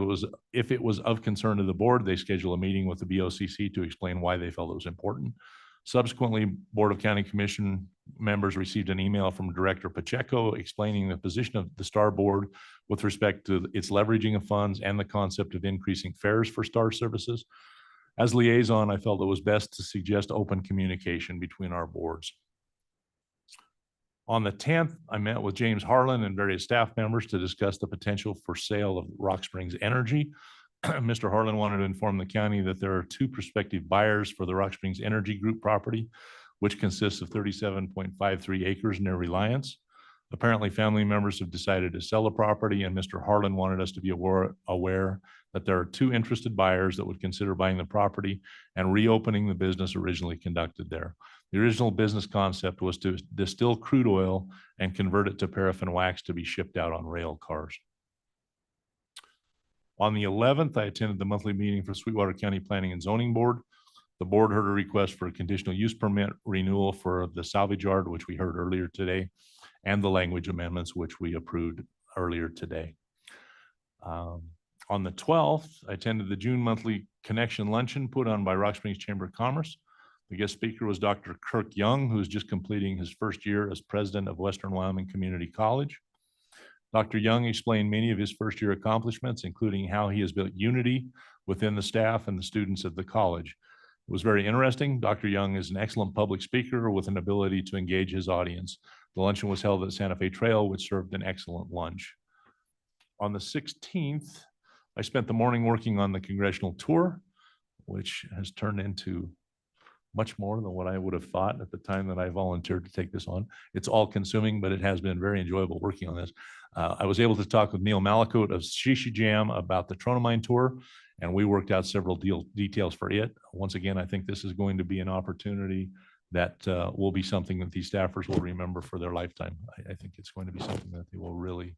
if it was of concern to the board, they schedule a meeting with the BOCC to explain why they felt it was important. Subsequently, Board of County Commission members received an email from Director Pacheco explaining the position of the STAR Board with respect to its leveraging of funds and the concept of increasing fares for STAR services. As liaison, I felt it was best to suggest open communication between our boards. On the 10th, I met with James Harlan and various staff members to discuss the potential for sale of Rock Springs Energy. Mr. Harlan wanted to inform the county that there are 2 prospective buyers for the Rock Springs Energy Group property, which consists of 37.53 acres near Reliance. Apparently, family members have decided to sell the property, and Mr. Harlan wanted us to be aware that there are 2 interested buyers that would consider buying the property and reopening the business originally conducted there. The original business concept was to distill crude oil and convert it to paraffin wax to be shipped out on rail cars. On the 11th, I attended the monthly meeting for Sweetwater County Planning and Zoning Board. The board heard a request for a conditional use permit renewal for the salvage yard, which we heard earlier today, and the language amendments, which we approved earlier today. On the 12th, I attended the June monthly connection luncheon put on by Rock Springs Chamber of Commerce. The guest speaker was Dr. Kirk Young, who is just completing his first year as president of Western Wyoming Community College. Dr. Young explained many of his first year accomplishments, including how he has built unity within the staff and the students at the college. It was very interesting. Dr. Young is an excellent public speaker with an ability to engage his audience. The luncheon was held at Santa Fe Trail, which served an excellent lunch. On the 16th, I spent the morning working on the congressional tour, which has turned into much more than what I would have thought at the time that I volunteered to take this on. It's all consuming, but it has been very enjoyable working on this. I was able to talk with Neil Malakote of Shisha Jam about the Tronomine tour, and we worked out several details for it. Once again, I think this is going to be an opportunity that will be something that these staffers will remember for their lifetime. I think it's going to be something that they will really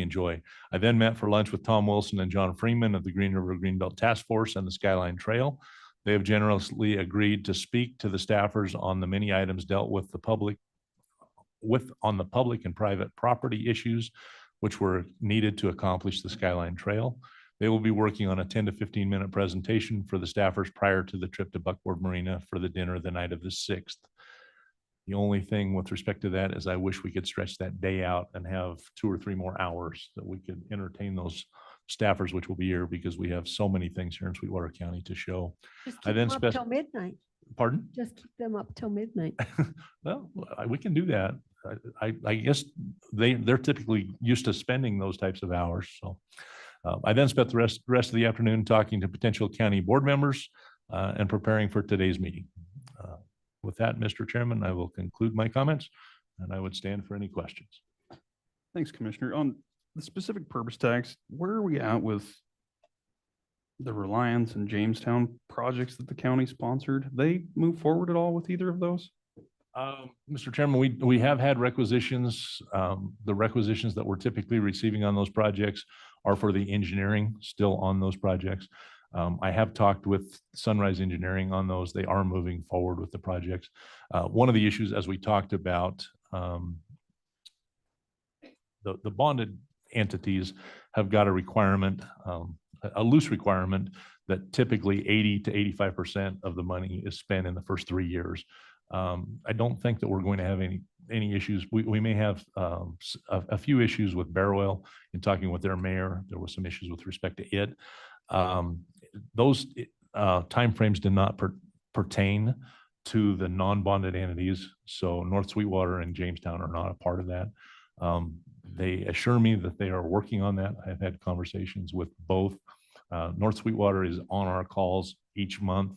enjoy. I then met for lunch with Tom Wilson and John Freeman of the Green River Greenbelt Task Force and the Skyline Trail. They have generously agreed to speak to the staffers on the many items dealt with on the public and private property issues, which were needed to accomplish the Skyline Trail. They will be working on a 10 to 15-minute presentation for the staffers prior to the trip to Buckboard Marina for the dinner the night of the 6th. The only thing with respect to that is I wish we could stretch that day out and have 2 or 3 more hours that we could entertain those staffers, which will be here because we have so many things here in Sweetwater County to show. Just I keep then them up spec- till midnight. Pardon? Just keep them up till midnight. Well, we can do that. I guess they're typically used to spending those types of hours. So I then spent the rest of the afternoon talking to potential county board members and preparing for today's meeting. With that, Mr. Chairman, I will conclude my comments and I would stand for any questions. Thanks, Commissioner. On the specific purpose tax, where are we at with the Reliance and Jamestown projects that the county sponsored? Have they moved forward at all with either of those? Mr. Chairman, we have had requisitions. The requisitions that we're typically receiving on those projects are for the engineering still on those projects. I have talked with Sunrise Engineering on those. They are moving forward with the projects. One of the issues, as we talked about, the bonded entities have got a requirement, a loose requirement that typically 80 to 85% of the money is spent in the first 3 years. I don't think that we're going to have any issues. We may have a few issues with Bear Oil in talking with their mayor. There was some issues with respect to it. Those timeframes did not pertain to the non-bonded entities. So North Sweetwater and Jamestown are not a part of that. They assure me that they are working on that. I've had conversations with both. North Sweetwater is on our calls each month.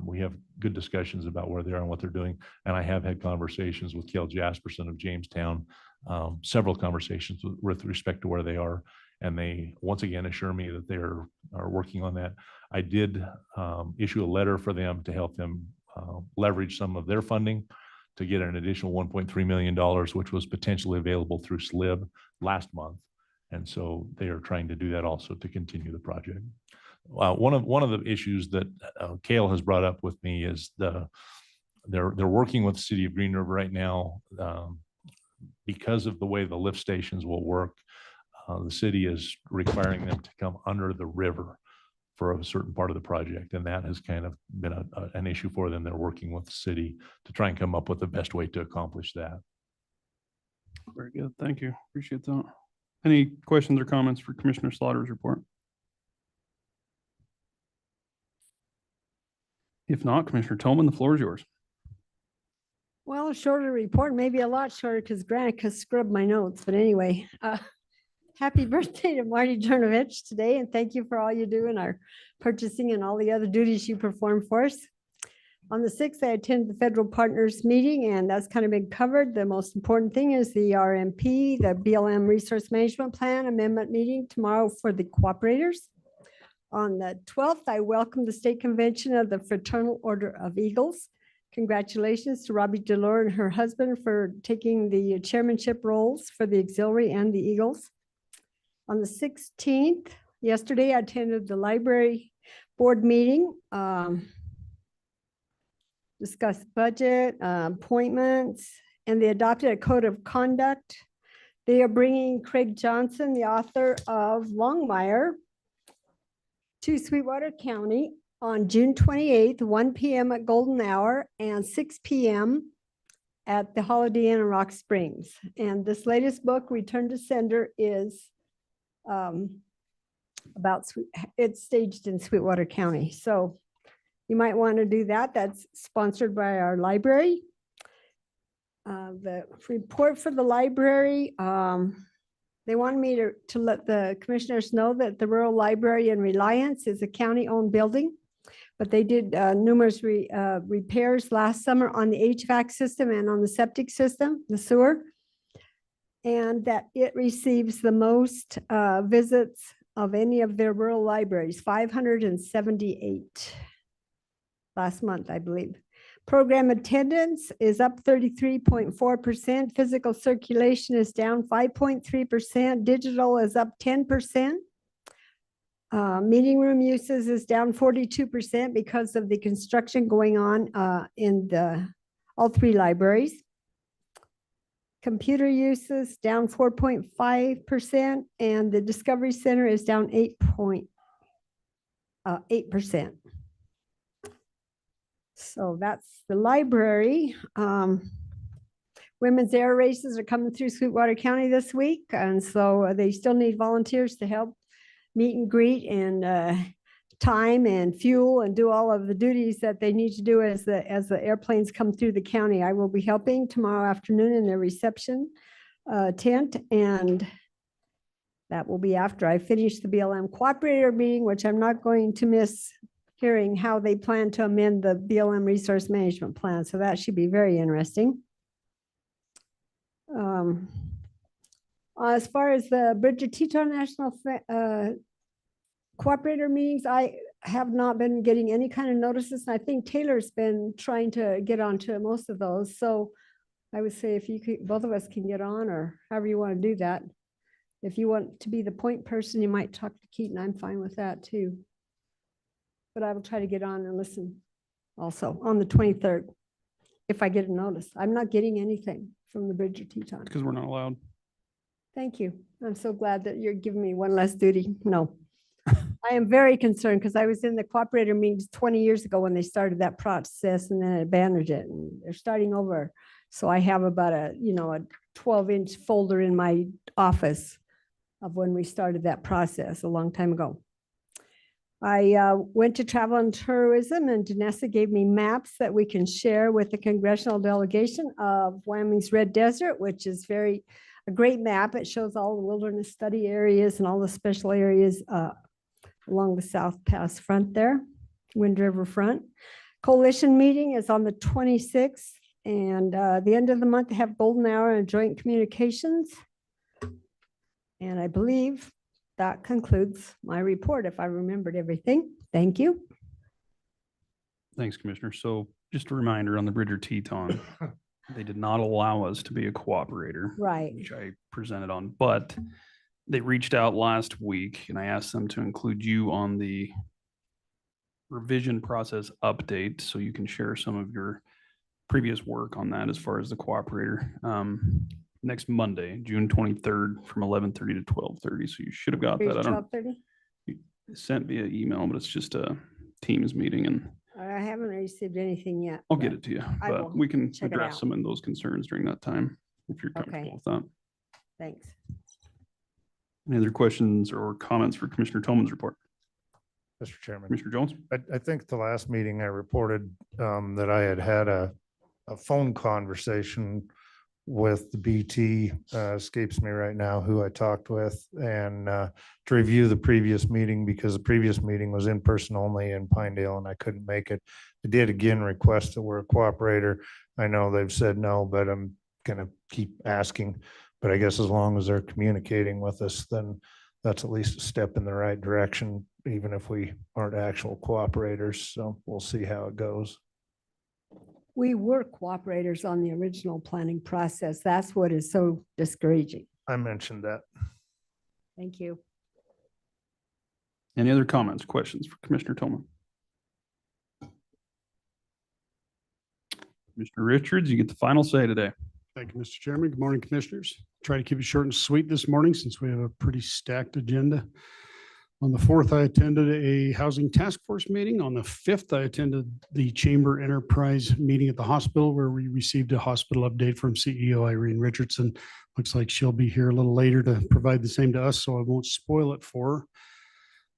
We have good discussions about where they are and what they're doing. And I have had conversations with Kel Jasperson of Jamestown, several conversations with respect to where they are. And they once again assure me that they are working on that. I did issue a letter for them to help them leverage some of their funding to get an additional $1.3 million, which was potentially available through SLIB last month. And so they are trying to do that also to continue the project. One of the issues that Cale has brought up with me is they're working with the city of Green River right now because of the way the lift stations will work. The city is requiring them to come under the river for a certain part of the project, and that has kind of been an issue for them. They're working with the city to try and come up with the best way to accomplish that. Very good. Thank you. Appreciate that. Any questions or comments for Commissioner Slaughter's report? If not, Commissioner Tolman, the floor is yours. Well, a shorter report, maybe a lot shorter because Granica scrubbed my notes, but anyway, happy birthday to Marty Jernovich today, and thank you for all you do in our purchasing and all the other duties you perform for us. On the 6th, I attended the federal partners meeting, and that's kind of been covered. The most important thing is the RMP, the BLM Resource Management Plan Amendment meeting tomorrow for the cooperators. On the 12th, I welcome the State Convention of the Fraternal Order of Eagles. Congratulations to Robbie Delore and her husband for taking the chairmanship roles for the auxiliary and the Eagles. On the 16th, yesterday, I attended the library board meeting, discussed budget, appointments, and they adopted a code of conduct. They are bringing Craig Johnson, the author of Longmire, to Sweetwater County on June 28th, 1 p.m. at Golden Hour and 6 p.m. at the Holiday Inn in Rock Springs. And this latest book, Return to Sender, is it's staged in Sweetwater County. So you might want to do that. That's sponsored by our library. The report for the library, they wanted me to let the commissioners know that the Rural Library in Reliance is a county-owned building, but they did numerous repairs last summer on the HVAC system and on the septic system, the sewer, and that it receives the most visits of any of their rural libraries, 578 last month, I believe. Program attendance is up 33.4%. Physical circulation is down 5.3%. Digital is up 10%. Meeting room uses is down 42% because of the construction going on in all 3 libraries. Computer uses down 4.5%, and the Discovery Center is down 8%. So that's the library. Women's air races are coming through Sweetwater County this week, and so they still need volunteers to help meet and greet and time and fuel and do all of the duties that they need to do as the airplanes come through the county. I will be helping tomorrow afternoon in their reception tent, and that will be after I finish the BLM cooperator meeting, which I'm not going to miss hearing how they plan to amend the BLM resource management plan. So that should be very interesting. As far as the Bridget Teton National cooperator meetings, I have not been getting any kind of notices. And I think Taylor's been trying to get onto most of those. So I would say if you could, both of us can get on, or however you want to do that. If you want to be the point person, you might talk to Keaton. I'm fine with that too. But I will try to get on and listen also on the 23rd. If I get a notice, I'm not getting anything from the Bridget Teton. Because we're not allowed. Thank you. I'm so glad that you're giving me one less duty. No. I am very concerned because I was in the cooperator meetings 20 years ago when they started that process and then abandoned it, and they're starting over. So I have about a 12-inch folder in my office of when we started that process a long time ago. I went to Travel and Tourism, and Danessa gave me maps that we can share with the congressional delegation of Wyoming's Red Desert, which is a great map. It shows all the wilderness study areas and all the special areas along the South Pass front there, Wind River front. Coalition meeting is on the 26th, and the end of the month, they have golden hour and joint communications. And I believe that concludes my report, if I remembered everything. Thank you. Thanks, Commissioner. So just a reminder on the Bridger Teton, they did not allow us to be a cooperator. Right. Which I presented on, but they reached out last week and I asked them to include you on the revision process update so you can share some of your previous work on that as far as the cooperator. Next Monday, June 23rd from 11:30 to 12:30. So you should have got that. I don't 12:30? sent via email, but it's just a Teams meeting and I haven't received anything yet. I'll get it to you, I will but we can check it address out. some of those concerns during that time if you're Okay. comfortable with that. Thanks. Any other questions or comments for Commissioner Tolman's report? Mr. Chairman, Commissioner Jones? I think the last meeting I reported that I had a phone conversation with the BT, escapes me right now who I talked with, and to review the previous meeting, because the previous meeting was in person only in Pinedale and I couldn't make it. I did again request that we're a cooperator. I know they've said no, but I'm gonna keep asking. But I guess as long as they're communicating with us, then that's at least a step in the right direction, even if we aren't actual cooperators. So we'll see how it goes. We were cooperators on the original planning process. That's what is so discouraging. I mentioned that. Thank you. Any other comments, questions for Commissioner Tolman? Commissioner Richards, you get the final say today. Thank you, Mr. Chairman. Good morning, Commissioners. Try to keep it short and sweet this morning since we have a pretty stacked agenda. On the 4th, I attended a housing task force meeting. On the 5th, I attended the Chamber Enterprise meeting at the hospital where we received a hospital update from CEO Irene Richardson. Looks like she'll be here a little later to provide the same to us, so I won't spoil it for her.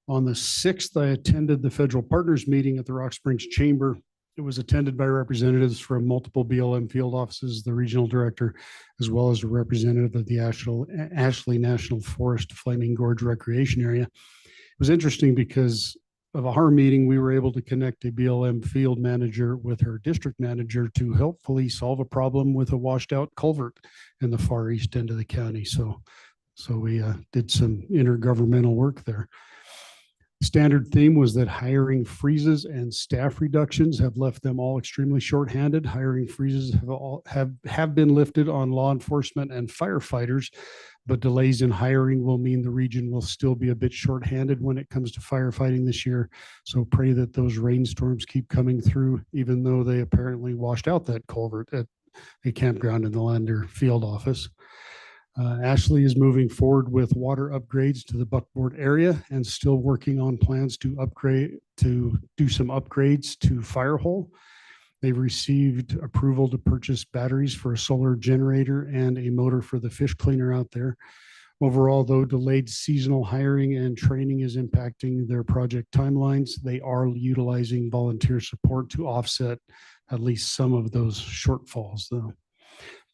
On the 6th, I attended the Federal Partners meeting at the Rock Springs Chamber. It was attended by representatives from multiple BLM field offices, the regional director, as well as a representative of the Ashley National Forest Flaming Gorge Recreation Area. It was interesting because of our meeting, we were able to connect a BLM field manager with her district manager to helpfully solve a problem with a washed out culvert in the far east end of the county. So we did some intergovernmental work there. Standard theme was that hiring freezes and staff reductions have left them all extremely shorthanded. Hiring freezes have been lifted on law enforcement and firefighters, but delays in hiring will mean the region will still be a bit shorthanded when it comes to firefighting this year. So pray that those rainstorms keep coming through, even though they apparently washed out that culvert a campground in the Lander Field Office. Ashley is moving forward with water upgrades to the Buckboard area and still working on plans to do some upgrades to Firehole. They've received approval to purchase batteries for a solar generator and a motor for the fish cleaner out there. Overall, though delayed seasonal hiring and training is impacting their project timelines, they are utilizing volunteer support to offset at least some of those shortfalls, though.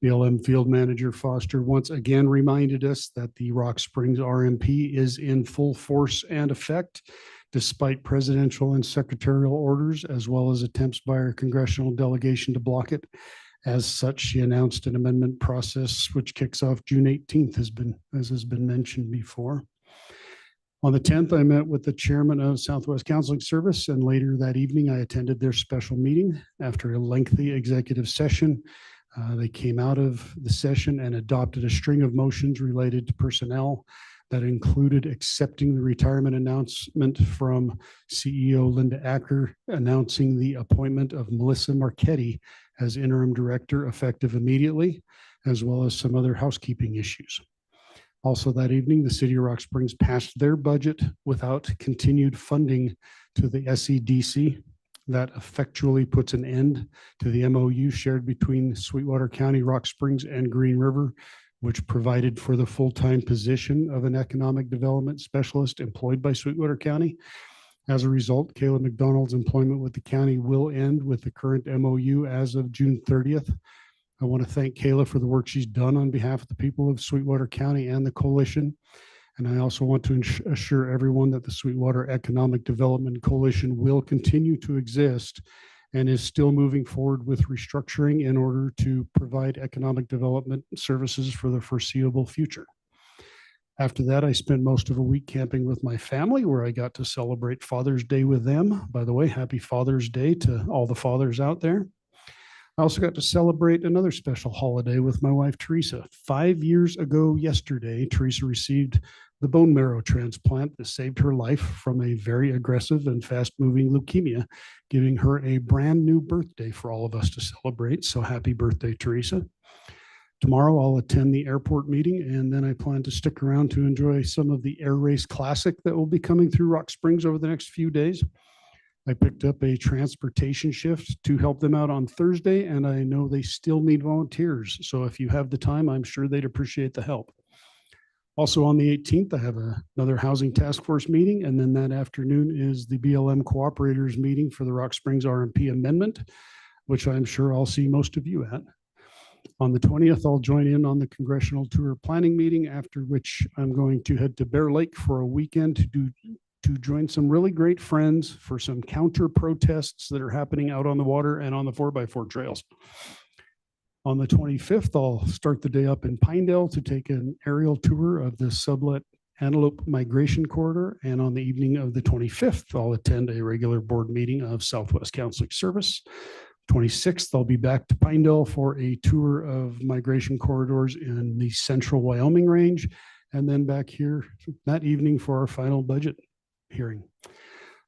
BLM Field Manager Foster once again reminded us that the Rock Springs RMP is in full force and effect, despite presidential and secretarial orders, as well as attempts by our congressional delegation to block it. As such, she announced an amendment process which kicks off June 18th, as has been mentioned before. On the 10th, I met with the chairman of Southwest Counseling Service, and later that evening, I attended their special meeting. After a lengthy executive session, they came out of the session and adopted a string of motions related to personnel that included accepting the retirement announcement from CEO Linda Acker, announcing the appointment of Melissa Marchetti as interim director effective immediately, as well as some other housekeeping issues. Also that evening, the city of Rock Springs passed their budget without continued funding to the SEDC. That effectually puts an end to the MOU shared between Sweetwater County, Rock Springs, and Green River, which provided for the full-time position of an economic development specialist employed by Sweetwater County. As a result, Kayla McDonald's employment with the county will end with the current MOU as of June 30th. I want to thank Kayla for the work she's done on behalf of the people of Sweetwater County and the coalition. And I also want to assure everyone that the Sweetwater Economic Development Coalition will continue to exist and is still moving forward with restructuring in order to provide economic development services for the foreseeable future. After that, I spent most of a week camping with my family, where I got to celebrate Father's Day with them. By the way, happy Father's Day to all the fathers out there. I also got to celebrate another special holiday with my wife, Teresa. 5 years ago yesterday, Teresa received the bone marrow transplant that saved her life from a very aggressive and fast-moving leukemia, giving her a brand new birthday for all of us to celebrate. So happy birthday, Teresa. Tomorrow, I'll attend the airport meeting, and then I plan to stick around to enjoy some of the Air Race Classic that will be coming through Rock Springs over the next few days. I picked up a transportation shift to help them out on Thursday, and I know they still need volunteers. So if you have the time, I'm sure they'd appreciate the help. Also on the 18th, I have another housing task force meeting, and then that afternoon is the BLM cooperators meeting for the Rock Springs RMP amendment, which I'm sure I'll see most of you at. On the 20th, I'll join in on the congressional tour planning meeting, after which I'm going to head to Bear Lake for a weekend to join some really great friends for some counter protests that are happening out on the water and on the 4x4 trails. On the 25th, I'll start the day up in Pinedale to take an aerial tour of the sublet Antelope Migration Corridor. And on the evening of the 25th, I'll attend a regular board meeting of Southwest Counseling Service. 26th, I'll be back to Pinedale for a tour of migration corridors in the central Wyoming range, and then back here that evening for our final budget hearing.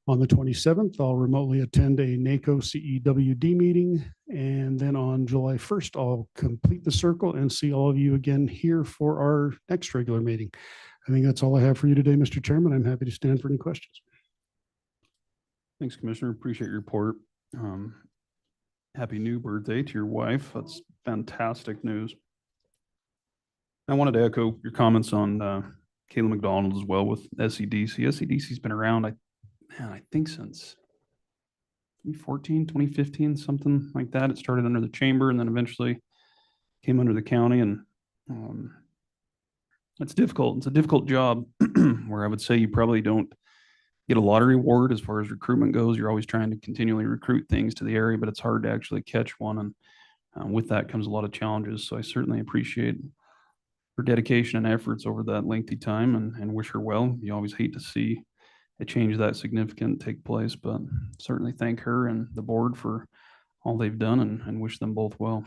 On the 27th, I'll remotely attend a NACO CEWD meeting, and then on July 1st, I'll complete the circle and see all of you again here for our next regular meeting. I think that's all I have for you today, Mr. Chairman. I'm happy to stand for any questions. Thanks, Commissioner. Appreciate your report. Happy new birthday to your wife. That's fantastic news. I wanted to echo your comments on Kayla McDonald as well with SEDC. SEDC's been around, I think since 2014, 2015, something like that. It started under the chamber and then eventually came under the county, and it's difficult. It's a difficult job where I would say you probably don't get a lottery award as far as recruitment goes. You're always trying to continually recruit things to the area, but it's hard to actually catch one. And with that comes a lot of challenges. So I certainly appreciate her dedication and efforts over that lengthy time, and wish her well. You always hate to see a change that significant take place, but certainly thank her and the board for all they've done, and wish them both well.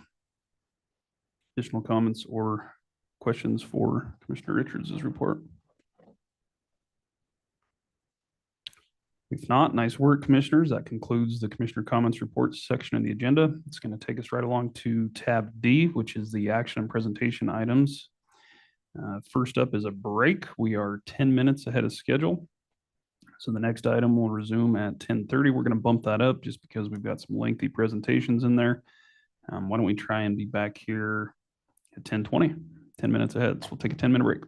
Additional comments or questions for Commissioner Richards' report? If not, nice work, commissioners. That concludes the commissioner comments reports section of the agenda. It's going to take us right along to tab D, which is the action and presentation items. First up is a break. We are 10 minutes ahead of schedule. So the next item will resume at 10:30. We're going to bump that up just because we've got some lengthy presentations in there. Why don't we try and be back here at 10:20, 10 minutes ahead. So we'll take a 10-minute break.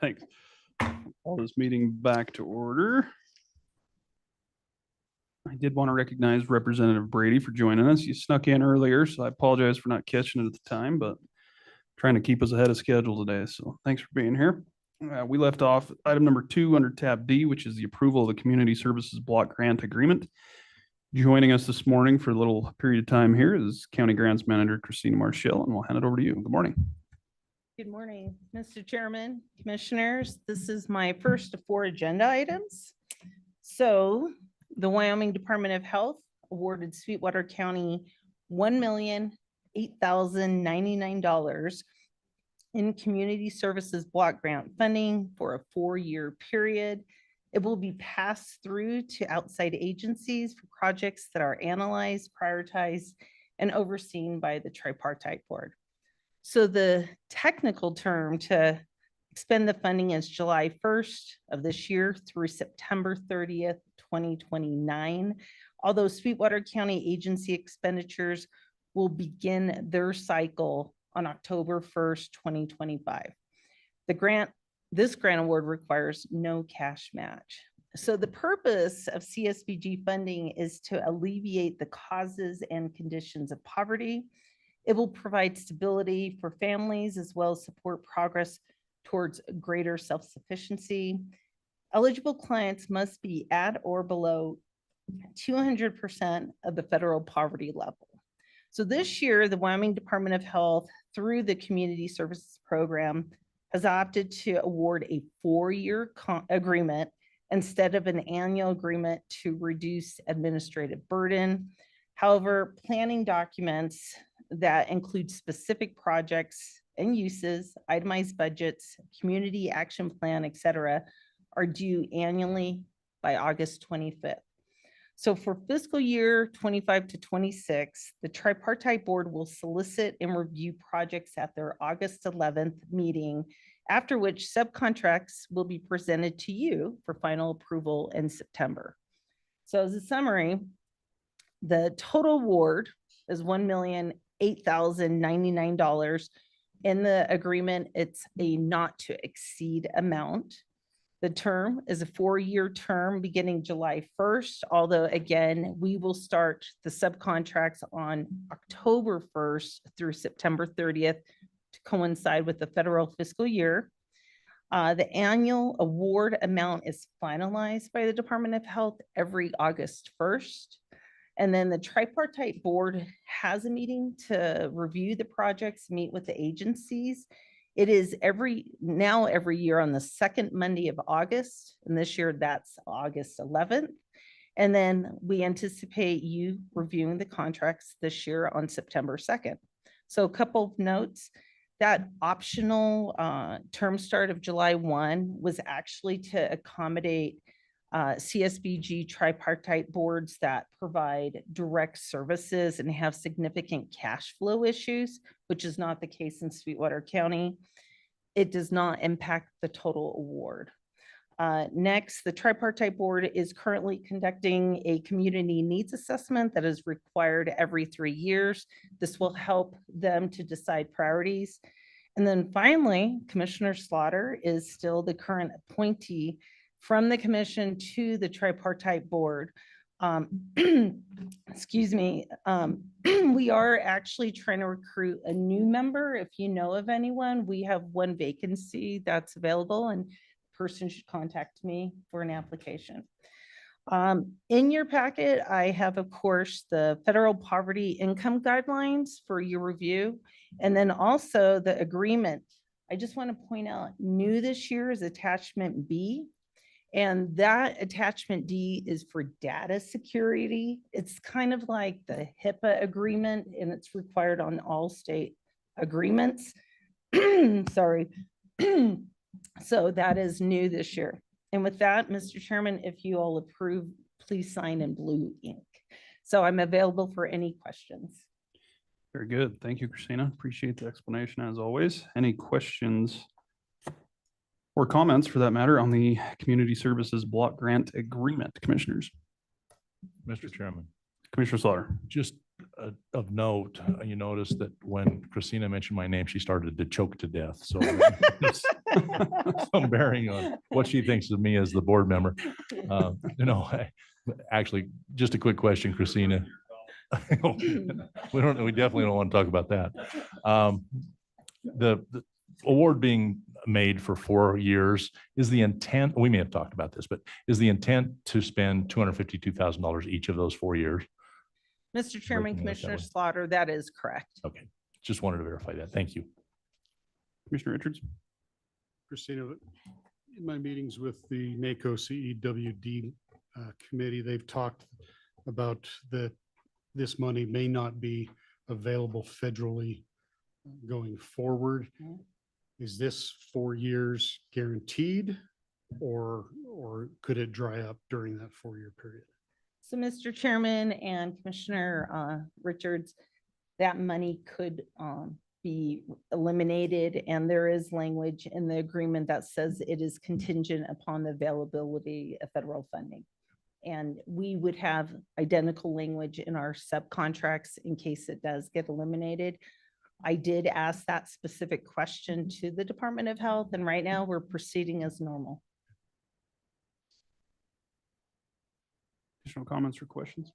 Thanks. Call this meeting back to order. I did want to recognize Representative Brady for joining us. You snuck in earlier, so I apologize for not catching it at the time, but trying to keep us ahead of schedule today. So thanks for being here. We left off item number 2 under tab D, which is the approval of the Community Services Block Grant Agreement. Joining us this morning for a little period of time here is County Grants Manager Christina Marshall, and we'll hand it over to you. Good morning. Good morning, Mr. Chairman, Commissioners. This is my first of 4 agenda items. So the Wyoming Department of Health awarded Sweetwater County $1,008,099 in community services block grant funding for a 4-year period. It will be passed through to outside agencies for projects that are analyzed, prioritized, and overseen by the tripartite board. So the technical term to expend the funding is July 1st of this year through September 30th, 2029. Although Sweetwater County agency expenditures will begin their cycle on October 1st, 2025. This grant award requires no cash match. So the purpose of CSBG funding is to alleviate the causes and conditions of poverty. It will provide stability for families as well as support progress towards greater self-sufficiency. Eligible clients must be at or below 200% of the federal poverty level. So this year, the Wyoming Department of Health, through the Community Services Program, has opted to award a 4-year agreement instead of an annual agreement to reduce administrative burden. However, planning documents that include specific projects and uses, itemized budgets, community action plan, et cetera, are due annually by August 25th. So for fiscal year 25 to 26, the tripartite board will solicit and review projects at their August 11th meeting, after which subcontracts will be presented to you for final approval in September. So as a summary, the total award is $1,008,099. In the agreement, it's a not to exceed amount. The term is a 4-year term beginning July 1st, although again, we will start the subcontracts on October 1st through September 30th to coincide with the federal fiscal year. The annual award amount is finalized by the Department of Health every August 1st. And then the tripartite board has a meeting to review the projects, meet with the agencies. It is every year on the second Monday of August, and this year that's August 11th. And then we anticipate you reviewing the contracts this year on September 2nd. So a couple of notes. That optional term start of July 1 was actually to accommodate CSBG tripartite boards that provide direct services and have significant cash flow issues, which is not the case in Sweetwater County. It does not impact the total award. Next, the tripartite board is currently conducting a community needs assessment that is required every 3 years. This will help them to decide priorities. And then finally, Commissioner Slaughter is still the current appointee from the commission to the tripartite board. Excuse me. We are actually trying to recruit a new member. If you know of anyone, we have 1 vacancy that's available and the person should contact me for an application. In your packet, I have, of course, the federal poverty income guidelines for your review, and then also the agreement. I just want to point out, new this year is attachment B. And that attachment D is for data security. It's kind of like the HIPAA agreement, and it's required on all state agreements. Sorry. So that is new this year. And with that, Mr. Chairman, if you all approve, please sign in blue ink. So I'm available for any questions. Very good. Thank you, Christina. Appreciate the explanation as always. Any questions or comments for that matter on the Community Services Block Grant Agreement, commissioners? Mr. Chairman, Commissioner Slaughter. just of note, you notice that when Christina mentioned my name, she started to choke to death. So there's some bearing on what she thinks of me as the board member. Actually, just a quick question, Christina. We definitely don't want to talk about that. The award being made for 4 years is the intent, we may have talked about this, but is the intent to spend $252,000 each of those 4 years? Mr. Chairman, Breaking it up that Commissioner way. Slaughter, that is correct. Okay, just wanted to verify that. Thank you. Commissioner Richards? Christina, in my meetings with the NACO CEWD committee, they've talked about that this money may not be available federally going forward. Is this 4 years guaranteed, or could it dry up during that 4-year period? So, Mr. Chairman and Commissioner Richards, that money could be eliminated, and there is language in the agreement that says it is contingent upon the availability of federal funding. And we would have identical language in our subcontracts in case it does get eliminated. I did ask that specific question to the Department of Health, and right now we're proceeding as normal. Additional comments or questions?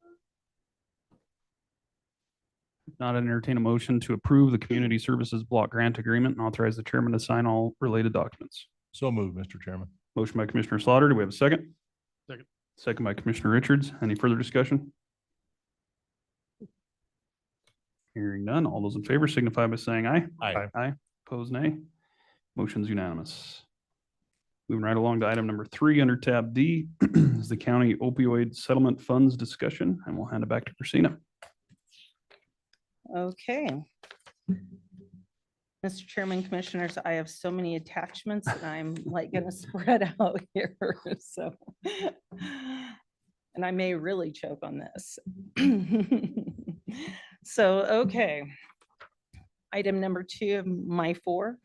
If not, I'd entertain a motion to approve the Community Services Block Grant Agreement and authorize the chairman to sign all related documents. So moved, Mr. Chairman. Motion by Commissioner Slaughter. Do we have a second? Second. Second by Commissioner Richards. Any further discussion? Hearing none. All those in favor signify by saying aye. Aye. Aye. Opposed, nay. Motion's unanimous. Moving right along to item number 3 under tab D is the county opioid settlement funds discussion, and we'll hand it back to Christina. Okay. Mr. Chairman, Commissioners, I have so many attachments that I'm like gonna spread out here, so. And I may really choke on this. So, okay. Item number 2 of my 4.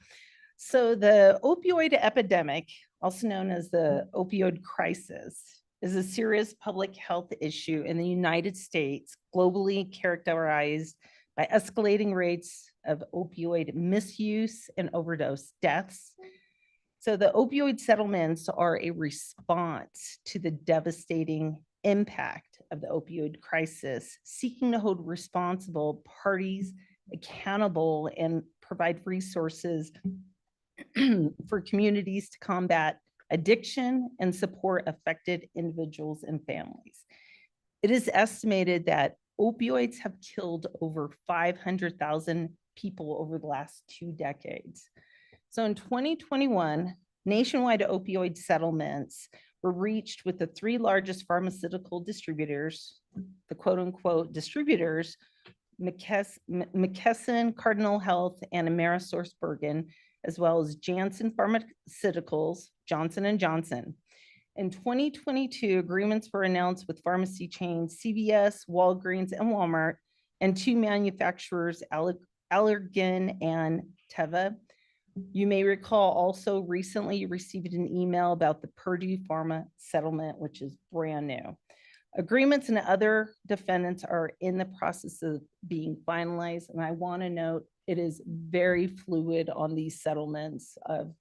So the opioid epidemic, also known as the opioid crisis, is a serious public health issue in the United States, globally characterized by escalating rates of opioid misuse and overdose deaths. So the opioid settlements are a response to the devastating impact of the opioid crisis, seeking to hold responsible parties accountable and provide resources for communities to combat addiction and support affected individuals and families. It is estimated that opioids have killed over 500,000 people over the last 2 decades. So in 2021, nationwide opioid settlements were reached with the 3 largest pharmaceutical distributors, the quote unquote distributors, McKesson, Cardinal Health, and AmerisourceBergen, as well as Janssen Pharmaceuticals, Johnson & Johnson. In 2022, agreements were announced with pharmacy chains CVS, Walgreens, and Walmart, and 2 manufacturers, Allergan and Teva. You may recall also recently you received an email about the Purdue Pharma settlement, which is brand new. Agreements and other defendants are in the process of being finalized, and I want to note it is very fluid on these settlements of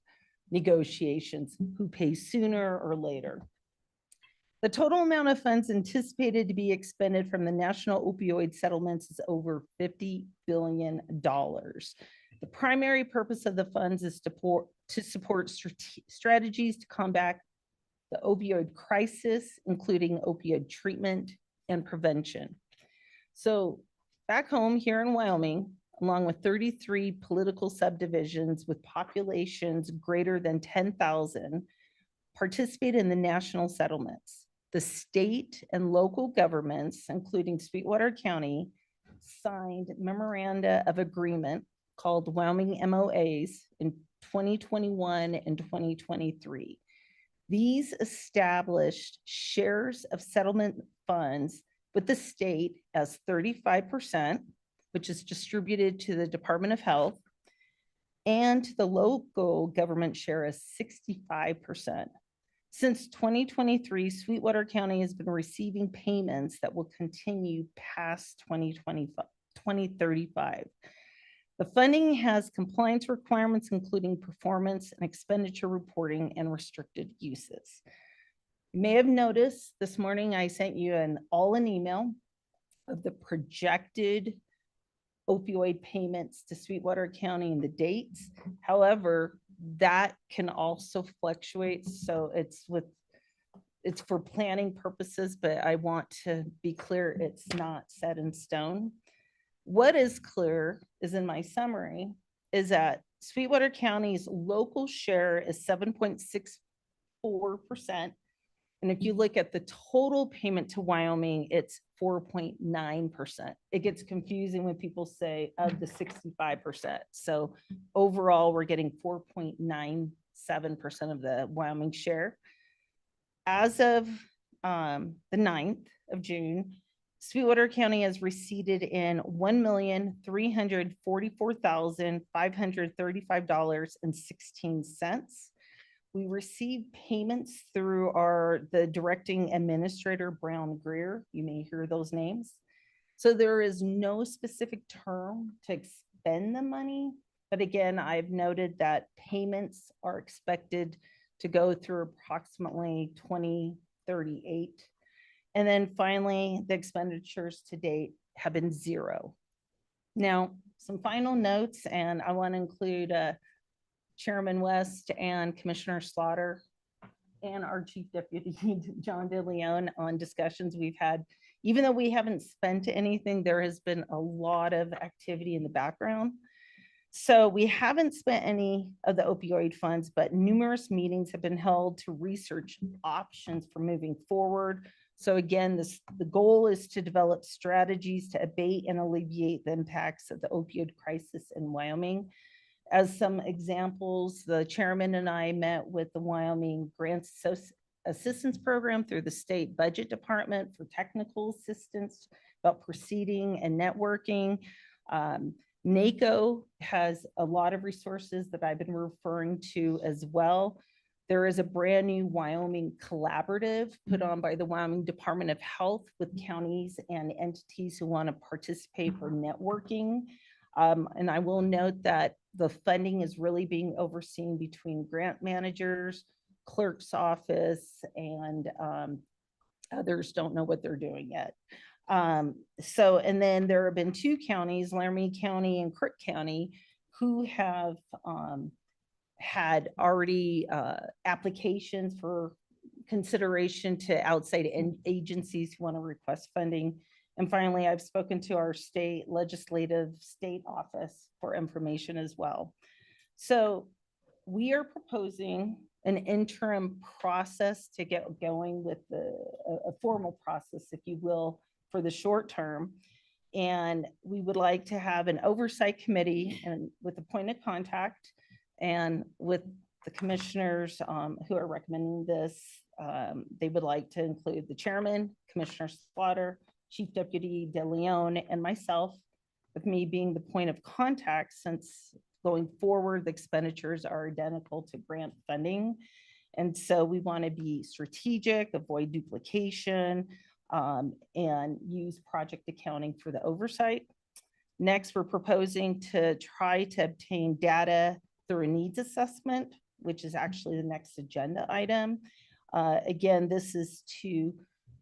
negotiations, who pays sooner or later. The total amount of funds anticipated to be expended from the national opioid settlements is over $50 billion. The primary purpose of the funds is to support strategies to combat the opioid crisis, including opioid treatment and prevention. So back home here in Wyoming, along with 33 political subdivisions with populations greater than 10,000, participate in the national settlements. The state and local governments, including Sweetwater County, signed memoranda of agreement called Wyoming MOAs in 2021 and 2023. These established shares of settlement funds with the state as 35%, which is distributed to the Department of Health, and the local government share is 65%. Since 2023, Sweetwater County has been receiving payments that will continue past 2035. The funding has compliance requirements, including performance and expenditure reporting and restricted uses. You may have noticed this morning, I sent you an email of the projected opioid payments to Sweetwater County and the dates. However, that can also fluctuate. So it's for planning purposes, but I want to be clear, it's not set in stone. What is clear is in my summary is that Sweetwater County's local share is 7.64%. And if you look at the total payment to Wyoming, it's 4.9%. It gets confusing when people say of the 65%. So overall, we're getting 4.97% of the Wyoming share. As of the 9th of June, Sweetwater County has received in $1,344,535.16. We receive payments through the directing administrator, Brown Greer. You may hear those names. So there is no specific term to expend the money. But again, I've noted that payments are expected to go through approximately 2038. And then finally, the expenditures to date have been zero. Now, some final notes, and I want to include Chairman West and Commissioner Slaughter and our Chief Deputy, John DeLeon, on discussions we've had. Even though we haven't spent anything, there has been a lot of activity in the background. So we haven't spent any of the opioid funds, but numerous meetings have been held to research options for moving forward. So again, the goal is to develop strategies to abate and alleviate the impacts of the opioid crisis in Wyoming. As some examples, the chairman and I met with the Wyoming Grants Assistance Program through the state budget department for technical assistance about proceeding and networking. NACO has a lot of resources that I've been referring to as well. There is a brand new Wyoming collaborative put on by the Wyoming Department of Health with counties and entities who want to participate for networking. And I will note that the funding is really being overseen between grant managers, clerk's office, and others don't know what they're doing yet. And then there have been two counties, Laramie County and Crook County, who have had already applications for consideration to outside agencies who want to request funding. And finally, I've spoken to our state legislative state office for information as well. So we are proposing an interim process to get going with a formal process, if you will, for the short term. And we would like to have an oversight committee and with a point of contact and with the commissioners who are recommending this. They would like to include the chairman, Commissioner Slaughter, Chief Deputy DeLeon, and myself, with me being the point of contact, since going forward, the expenditures are identical to grant funding. And so we want to be strategic, avoid duplication, and use project accounting for the oversight. Next, we're proposing to try to obtain data through a needs assessment, which is actually the next agenda item. Again, this is to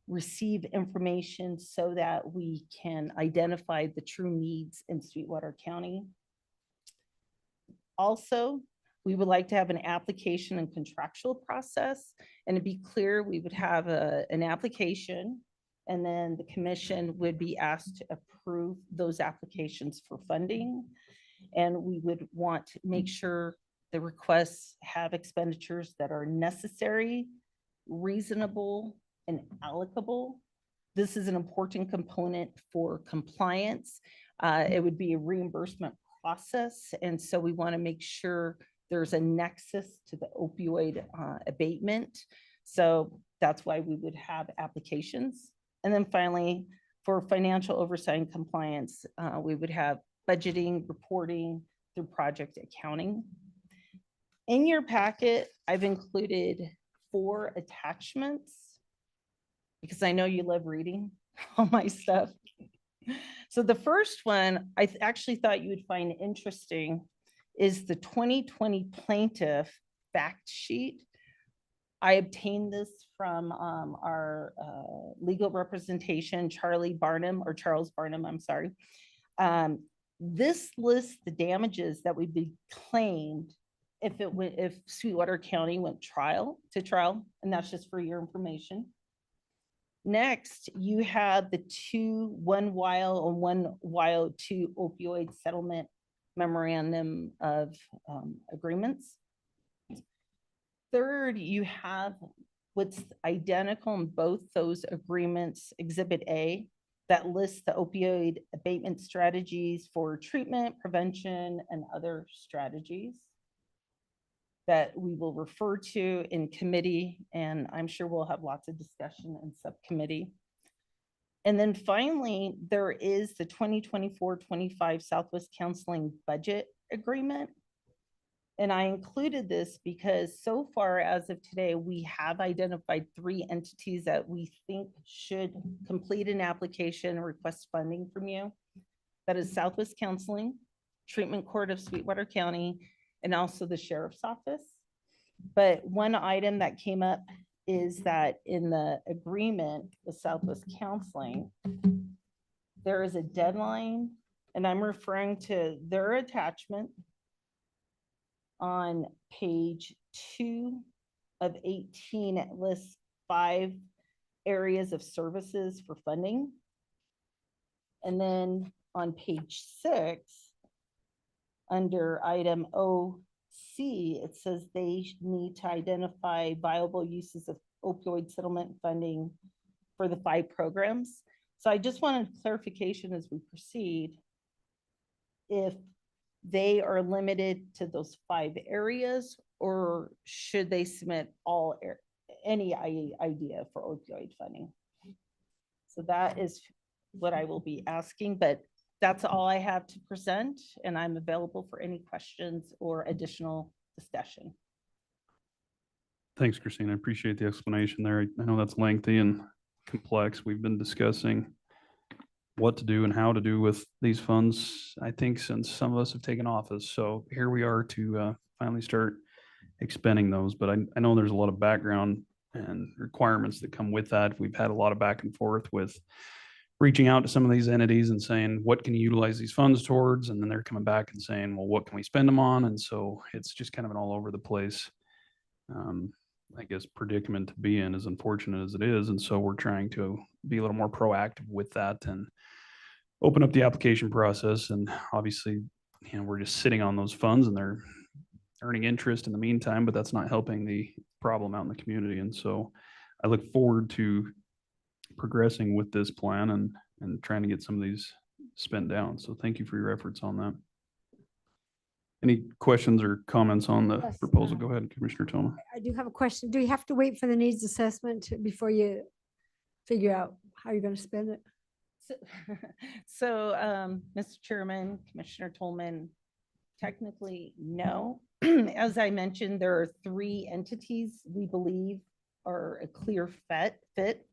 receive information so that we can identify the true needs in Sweetwater County. Also, we would like to have an application and contractual process. And to be clear, we would have an application, and then the commission would be asked to approve those applications for funding. And we would want to make sure the requests have expenditures that are necessary, reasonable, and allocable. This is an important component for compliance. It would be a reimbursement process. And so we want to make sure there's a nexus to the opioid abatement. So that's why we would have applications. And then finally, for financial oversight and compliance, we would have budgeting, reporting through project accounting. In your packet, I've included 4 attachments because I know you love reading all my stuff. So the first one I actually thought you would find interesting is the 2020 plaintiff fact sheet. I obtained this from our legal representation, Charles Barnum, I'm sorry. This lists the damages that would be claimed if Sweetwater County went to trial, and that's just for your information. Next, you have the 1 while and 1 while 2 opioid settlement memorandum of agreements. Third, you have what's identical in both those agreements, Exhibit A, that lists the opioid abatement strategies for treatment, prevention, and other strategies that we will refer to in committee, and I'm sure we'll have lots of discussion in subcommittee. And then finally, there is the 2024-25 Southwest Counseling Budget Agreement. And I included this because so far as of today, we have identified 3 entities that we think should complete an application and request funding from you. That is Southwest Counseling, Treatment Court of Sweetwater County, and also the Sheriff's Office. But one item that came up is that in the agreement with Southwest Counseling, there is a deadline, and I'm referring to their attachment on page 2 of 18. It lists 5 areas of services for funding. And then on page 6, under item OC, it says they need to identify viable uses of opioid settlement funding for the 5 programs. So I just wanted clarification as we proceed, if they are limited to those 5 areas, or should they submit any idea for opioid funding? So that is what I will be asking, but that's all I have to present, and I'm available for any questions or additional discussion. Thanks, Christine. I appreciate the explanation there. I know that's lengthy and complex. We've been discussing what to do and how to do with these funds, I think, since some of us have taken office. So here we are to finally start expending those. But I know there's a lot of background and requirements that come with that. We've had a lot of back and forth with reaching out to some of these entities and saying, what can you utilize these funds towards? And then they're coming back and saying, well, what can we spend them on? And so it's just kind of an all over the place, I guess, predicament to be in, as unfortunate as it is. And so we're trying to be a little more proactive with that and open up the application process. And obviously, we're just sitting on those funds and they're earning interest in the meantime, but that's not helping the problem out in the community. And so I look forward to progressing with this plan and trying to get some of these spent down. So thank you for your efforts on that. Any questions or comments on the Yes, proposal? Go ahead, Commissioner Toma. I do have a question. Do you have to wait for the needs assessment before you figure out how you're going to spend it? So, Mr. Chairman, Commissioner Tolman, technically, no. As I mentioned, there are 3 entities we believe are a clear fit,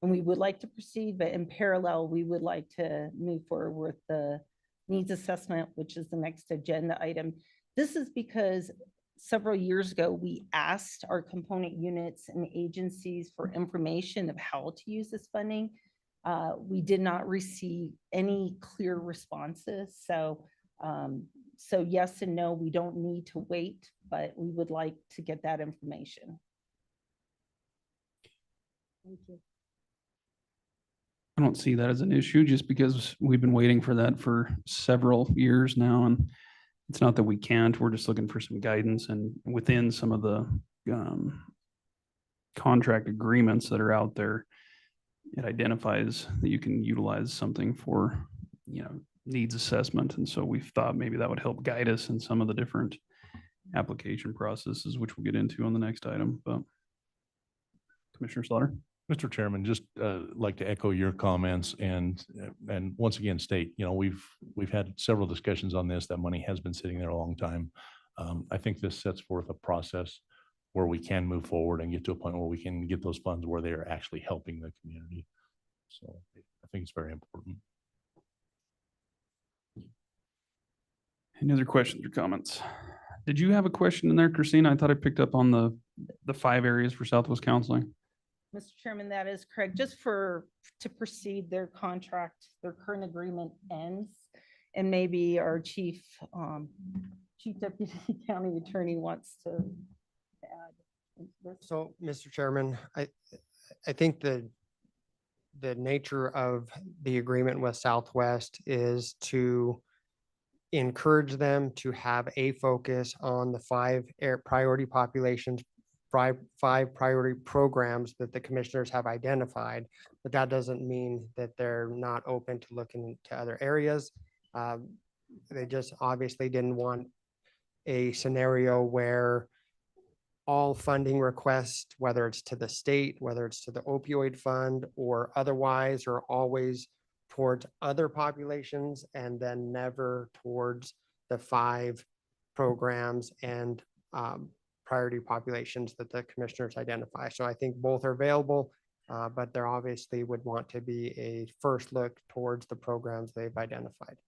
and we would like to proceed, but in parallel, we would like to move forward with the needs assessment, which is the next agenda item. This is because several years ago, we asked our component units and agencies for information of how to use this funding. We did not receive any clear responses. So yes and no, we don't need to wait, but we would like to get that information. Thank you. I don't see that as an issue just because we've been waiting for that for several years now. And it's not that we can't, we're just looking for some guidance, and within some of the contract agreements that are out there, it identifies that you can utilize something for, needs assessment. And so we thought maybe that would help guide us in some of the different application processes, which we'll get into on the next item. But Commissioner Slaughter. Mr. Chairman, just like to echo your comments and once again state, we've had several discussions on this. That money has been sitting there a long time. I think this sets forth a process where we can move forward and get to a point where we can get those funds where they are actually helping the community. So I think it's very important. Any other questions or comments? Did you have a question in there, Christina? I thought I picked up on the 5 areas for Southwest Counseling. Mr. Chairman, that is correct. Just to proceed, their contract, their current agreement ends. And maybe our chief deputy county attorney wants to add this. So, Mr. Chairman, I think the nature of the agreement with Southwest is to encourage them to have a focus on the 5 priority populations, 5 priority programs that the commissioners have identified. But that doesn't mean that they're not open to looking into other areas. They just obviously didn't want a scenario where all funding requests, whether it's to the state, whether it's to the opioid fund or otherwise, are always towards other populations and then never towards the 5 programs and priority populations that the commissioners identify. So I think both are available, but there obviously would want to be a first look towards the programs they've identified.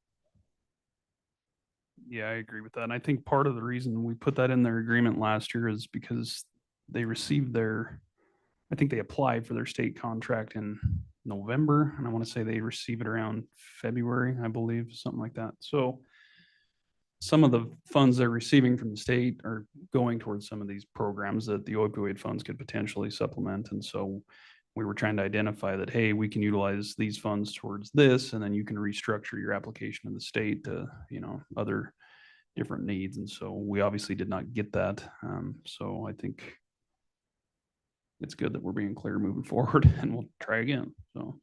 Yeah, I agree with that. And I think part of the reason we put that in their agreement last year is because they received I think they applied for their state contract in November, and I want to say they receive it around February, I believe, something like that. So some of the funds they're receiving from the state are going towards some of these programs that the opioid funds could potentially supplement. And so we were trying to identify that, hey, we can utilize these funds towards this, and then you can restructure your application in the state to, other different needs. And so we obviously did not get that. So I think it's good that we're being clear moving forward, and we'll try again. So.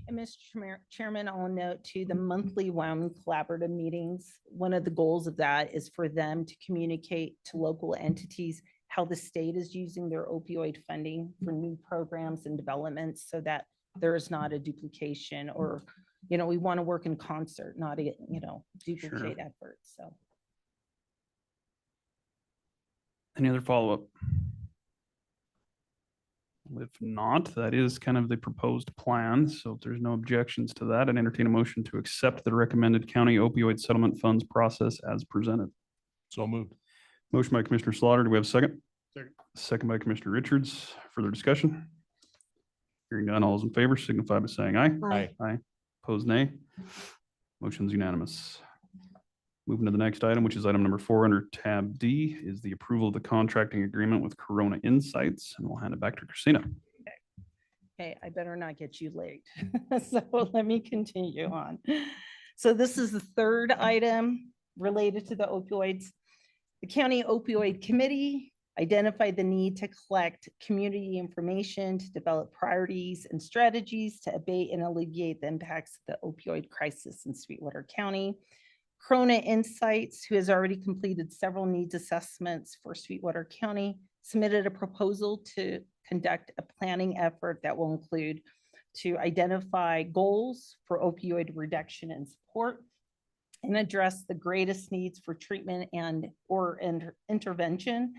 And Mr. Chairman, I'll note too, the monthly Wyoming collaborative meetings, one of the goals of that is for them to communicate to local entities how the state is using their opioid funding for new programs and developments so that there is not a duplication or, we want to work in concert, not, duplicate efforts. So. Any other follow-up? If not, that is kind of the proposed plan. So if there's no objections to that, I'd entertain a motion to accept the recommended county opioid settlement funds process as presented. So moved. Motion by Commissioner Slaughter. Do we have a second? Second. Second by Commissioner Richards. Further discussion? Hearing none, all those in favor signify by saying aye. Aye. Aye. Opposed, nay. Motion's unanimous. Moving to the next item, which is item number 4 under tab D, is the approval of the contracting agreement with Corona Insights, and we'll hand it back to Christina. Okay, I better not get you late. So let me continue on. So this is the third item related to the opioids. The County Opioid Committee identified the need to collect community information to develop priorities and strategies to abate and alleviate the impacts of the opioid crisis in Sweetwater County. Corona Insights, who has already completed several needs assessments for Sweetwater County, submitted a proposal to conduct a planning effort that will include to identify goals for opioid reduction and support and address the greatest needs for treatment or intervention.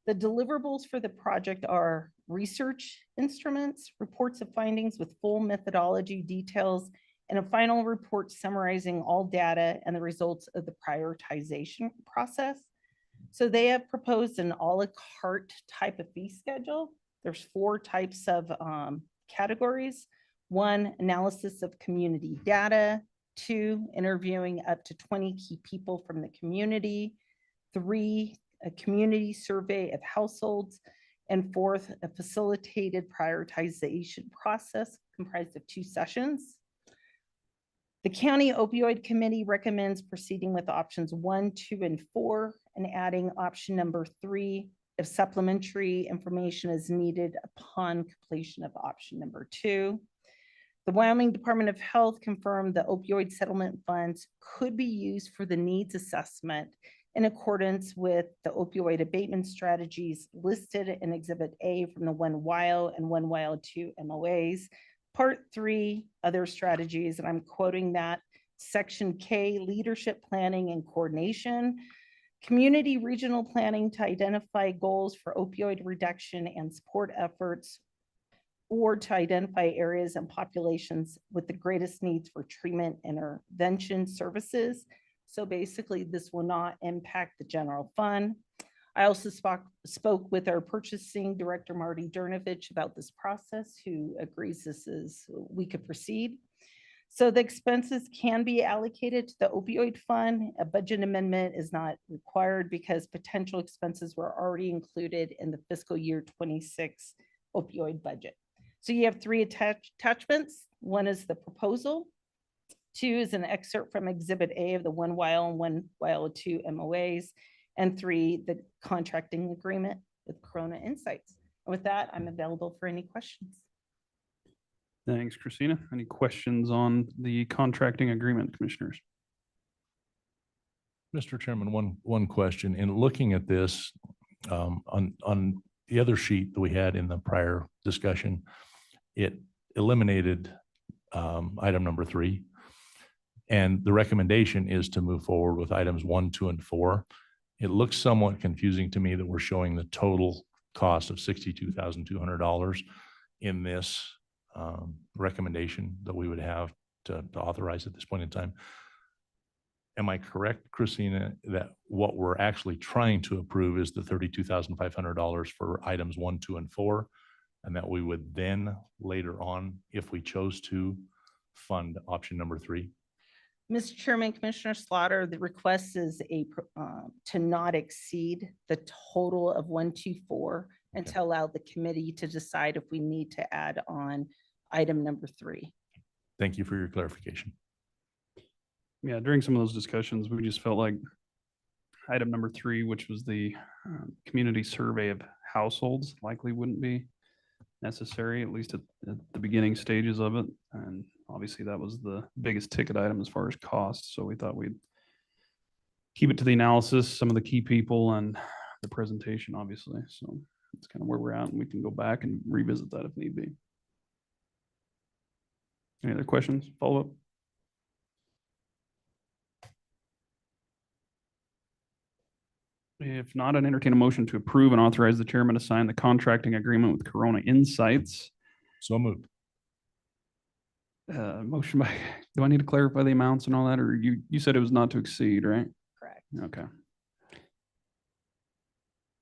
The deliverables for the project are research instruments, reports of findings with full methodology details, and a final report summarizing all data and the results of the prioritization process. So they have proposed an a la carte type of fee schedule. There's 4 types of categories. 1, analysis of community data. 2, interviewing up to 20 key people from the community. 3, a community survey of households. And 4th, a facilitated prioritization process comprised of 2 sessions. The County Opioid Committee recommends proceeding with options 1, 2, and 4, and adding option number 3 if supplementary information is needed upon completion of option number 2. The Wyoming Department of Health confirmed the opioid settlement funds could be used for the needs assessment in accordance with the opioid abatement strategies listed in Exhibit A from the 1WIO and 1WIO2 MOAs. Part 3, other strategies, and I'm quoting that, Section K, leadership planning and coordination. Community regional planning to identify goals for opioid reduction and support efforts, or to identify areas and populations with the greatest needs for treatment and intervention services. So basically, this will not impact the general fund. I also spoke with our purchasing director, Marty Dernovich, about this process, who agrees we could proceed. So the expenses can be allocated to the opioid fund. A budget amendment is not required because potential expenses were already included in the fiscal year 26 opioid budget. So you have three attachments. One is the proposal. Two is an excerpt from Exhibit A of the 1YL and 1YL2 MOAs. And three, the contracting agreement with Corona Insights. With that, I'm available for any questions. Thanks, Christina. Any questions on the contracting agreement, commissioners? Mr. Chairman, one question. In looking at this, on the other sheet that we had in the prior discussion, it eliminated item number 3. And the recommendation is to move forward with items 1, 2, and 4. It looks somewhat confusing to me that we're showing the total cost of $62,200 in this recommendation that we would have to authorize at this point in time. Am I correct, Christina, that what we're actually trying to approve is the $32,500 for items 1, 2, and 4, and that we would then later on, if we chose to, fund option number 3? Mr. Chairman, Commissioner Slaughter, the request is to not exceed the total of 124 and to allow the committee to decide if we need to add on item number 3. Thank you for your clarification. Yeah, during some of those discussions, we just felt like item number 3, which was the community survey of households, likely wouldn't be necessary, at least at the beginning stages of it. And obviously that was the biggest ticket item as far as costs. So we thought we'd keep it to the analysis, some of the key people and the presentation, obviously. So that's kind of where we're at, and we can go back and revisit that if need be. Any other questions, follow up? If not, I'd entertain a motion to approve and authorize the chairman to sign the contracting agreement with Corona Insights. So moved. Motion by, do I need to clarify the amounts and all that, or you said it was not to exceed, right? Correct. Okay.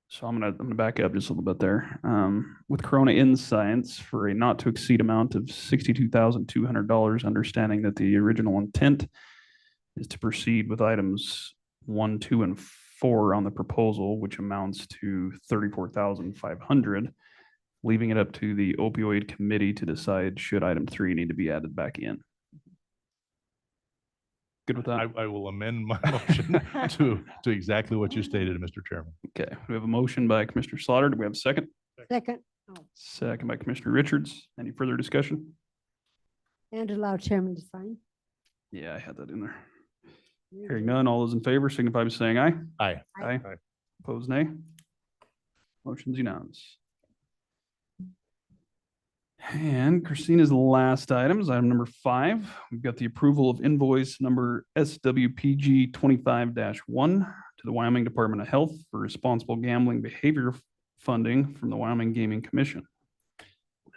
So I'm gonna back up just a little bit there. With Corona Insights for a not to exceed amount of $62,200, understanding that the original intent is to proceed with items 1, 2, and 4 on the proposal, which amounts to $34,500, leaving it up to the opioid committee to decide should item 3 need to be added back in. Good with that? I will amend my motion to exactly what you stated, Mr. Chairman. Okay, we have a motion by Commissioner Slaughter. Do we have a second? Second. Second by Commissioner Richards. Any further discussion? And allow chairman to sign. Yeah, I had that in there. Hearing none, all those in favor signify by saying aye. Aye. Aye. Opposed, nay. Motion's unanimous. And Christina's last items, item number 5, we've got the approval of invoice number SWPG 25-1 to the Wyoming Department of Health for responsible gambling behavior funding from the Wyoming Gaming Commission.